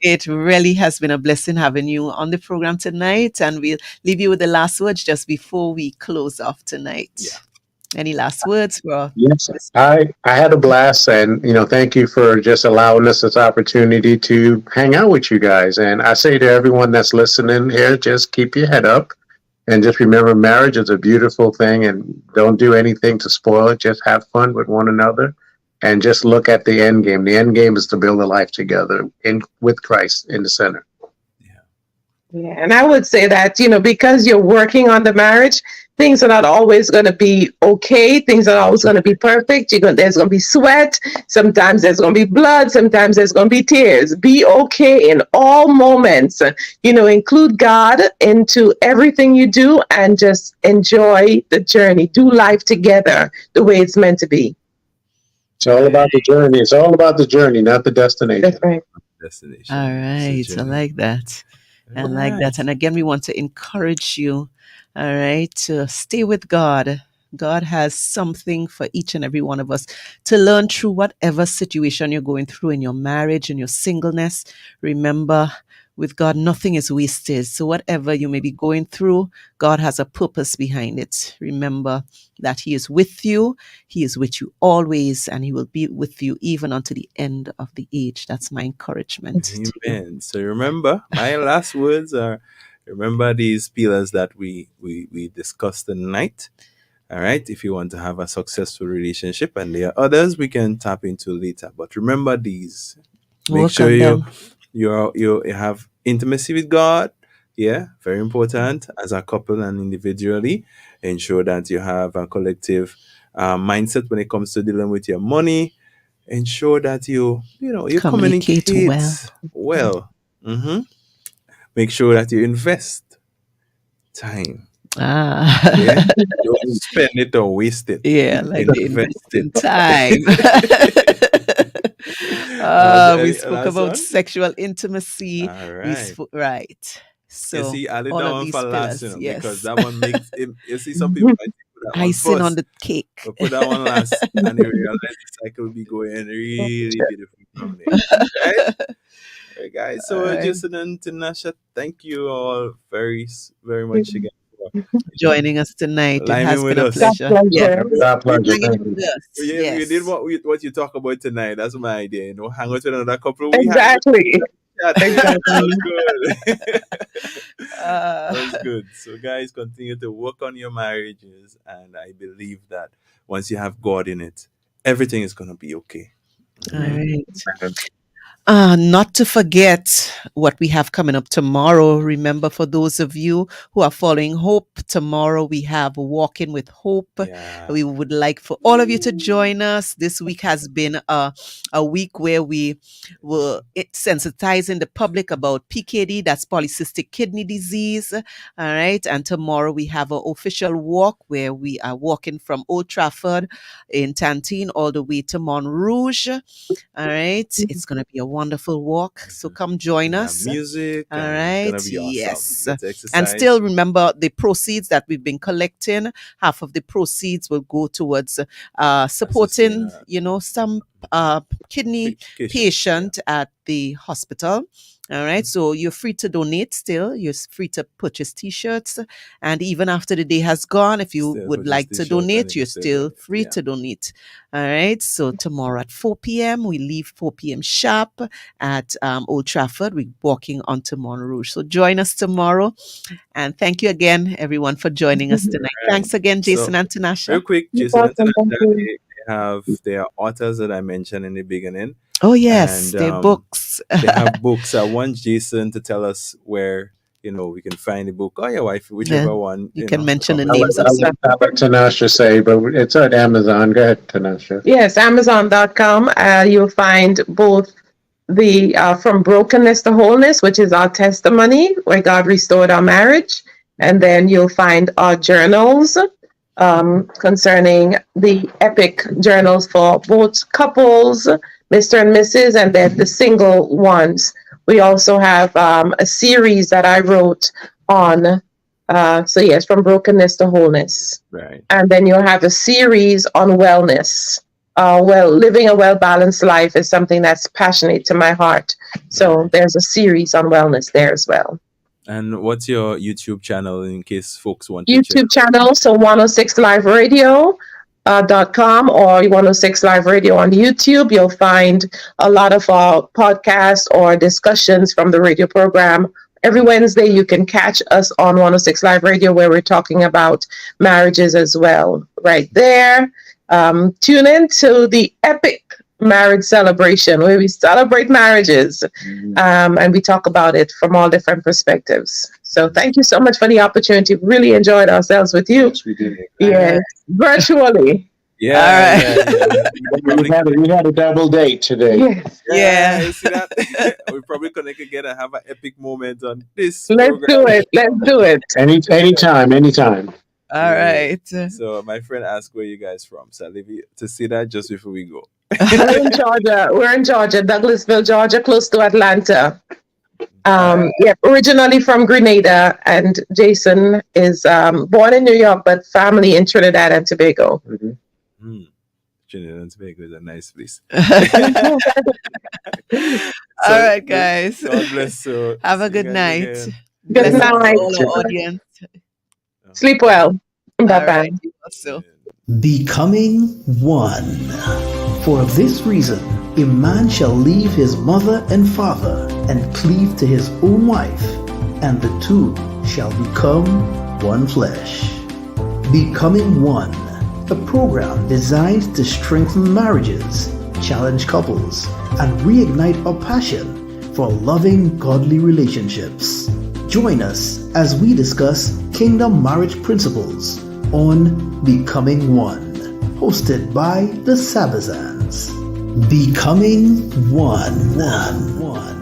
It really has been a blessing having you on the program tonight, and we'll leave you with the last words just before we close off tonight. Yeah. Any last words for Yes, I had a blast, and thank you for just allowing us this opportunity to hang out with you guys. And I say to everyone that's listening here, just keep your head up, and just remember, marriage is a beautiful thing, and don't do anything to spoil it. Just have fun with one another, and just look at the end game. The end game is to build a life together with Christ in the center. Yeah, and I would say that, because you're working on the marriage, things are not always going to be okay. Things are always going to be perfect. There's going to be sweat. Sometimes there's going to be blood. Sometimes there's going to be tears. Be okay in all moments. Include God into everything you do and just enjoy the journey. Do life together the way it's meant to be. It's all about the journey. It's all about the journey, not the destination. That's right. Destination. All It's a right. I journey. like that. I All like right. that. And again, we want to encourage you, all right, to stay with God. God has something for each and every one of us to learn through whatever situation you're going through in your marriage, in your singleness. Remember, with God, nothing is wasted. So whatever you may be going through, God has a purpose behind it. Remember that He is with you. He is with you always, and He will be with you even unto the end of the age. That's my encouragement to you. Amen. So remember, my last words are: remember these pillars that we discussed tonight. All right. If you want to have a successful relationship, and there are others we can tap into later, but remember these. Make Work sure on them. you have intimacy with God. Yeah, very important as a couple and individually. Ensure that you have a collective mindset when it comes to dealing with your money. Ensure that you Communicate well. well. Hmm. Make sure that you invest time. Yeah, don't spend it or waste it. Yeah, like the Invest investing it. time. We Any spoke last about one? sexual intimacy. All We right. right. You So see, I did all that of one these for last, pillars, because yes. that one makes it. You see, some people might put that one Icing on first, the cake. but put that one last, and you realize the cycle will be going really beautiful from there. Right? All right, guys. All So, right. Jason and Tanasha, thank you all very much again for Joining us tonight. It liming has with been a us. pleasure. Yes. Our pleasure. Hanging Thank with you. us. We did Yes. what you talk about tonight. That's my idea. Hang out with another couple of weeks. Exactly. That Exactly. was good. Uh, That was good. So, guys, continue to work on your marriages, and I believe that once you have God in it, everything is gonna be okay. all right. Not to forget what we have coming up tomorrow. Remember, for those of you who are following Hope, tomorrow we have Walking with Hope. Yeah. We would like for all of you to join us. This week has been a week where we were sensitizing the public about PKD, that's polycystic kidney disease. All right. And tomorrow we have an official walk where we are walking from Old Trafford in Tantine all the way to Montrouge. All right. It's going to be a wonderful walk. So come join Have us. music. All and right. It's gonna be awesome. Yes. Get to exercise. And still remember the proceeds that we've been collecting. Half of the proceeds will go towards supporting, some kidney patient at the hospital. All right. So you're free to donate still. You're free to purchase T-shirts. And even after the day has gone, if you Still would purchase like to T-shirts and donate, you you're can still still donate. free Yeah. to donate. All right. So tomorrow at 4 p.m., we leave 4 p.m. sharp at Old Trafford. We're walking onto Montrouge. So join us tomorrow. And thank you again, everyone, for joining us tonight. Thanks again, Jason and Tanasha. Real quick, You're Jason and welcome. Thank Tanasha, you. they have their authors that I mentioned in the beginning. Oh, yes, And, their books. They have books. I want Jason to tell us where we can find the book, or your wife, whichever Yeah, one. you can mention the I'll names of some. let Tanasha say, but it's at Amazon. Go ahead, Tanasha. Yes, Amazon.com. You'll find both the From Brokenness to Wholeness, which is our testimony where God restored our marriage. And then you'll find our journals concerning the epic journals for both couples, Mr. and Mrs., and then the single ones. We also have a series that I wrote on, From Brokenness to Wholeness. Right. And then you'll have a series on wellness. Living a well-balanced life is something that's passionate to my heart. So there's a series on wellness there as well. And what's your YouTube channel in case folks want to YouTube channel, so 106liveradio.com or 106 Live Radio on YouTube. You'll find a lot of our podcasts or discussions from the radio program. Every Wednesday, you can catch us on 106 Live Radio where we're talking about marriages as well. Right there. Tune in to the epic marriage celebration where we celebrate marriages and we talk about it from all different perspectives. So thank you so much for the opportunity. Really enjoyed ourselves with you. Yes, we did. Yes, virtually. Yeah. We had a double date today. Yes. Yeah. You see that? We probably connect again and have an epic moment on this. Let's do it. Let's do it. Anytime. All right. So my friend asked where you guys from. So I'll leave you to see that just before we go. We're in Georgia. Douglasville, Georgia, close to Atlanta. Originally from Grenada, and Jason is born in New York, but family in Trinidad and Tobago. Mm-hmm. Trinidad and Tobago is a nice place. All right, guys. God bless you. Have a good night. Good night. All our audience. Sleep well. Bye-bye. Right, also. Becoming one. For of this reason, a man shall leave his mother and father and cleave to his own wife, and the two shall become one flesh. Becoming One, a program designed to strengthen marriages, challenge couples, and reignite a passion for loving, godly relationships. Join us as we discuss kingdom marriage principles on Becoming One, hosted by the Sabazans. Becoming One.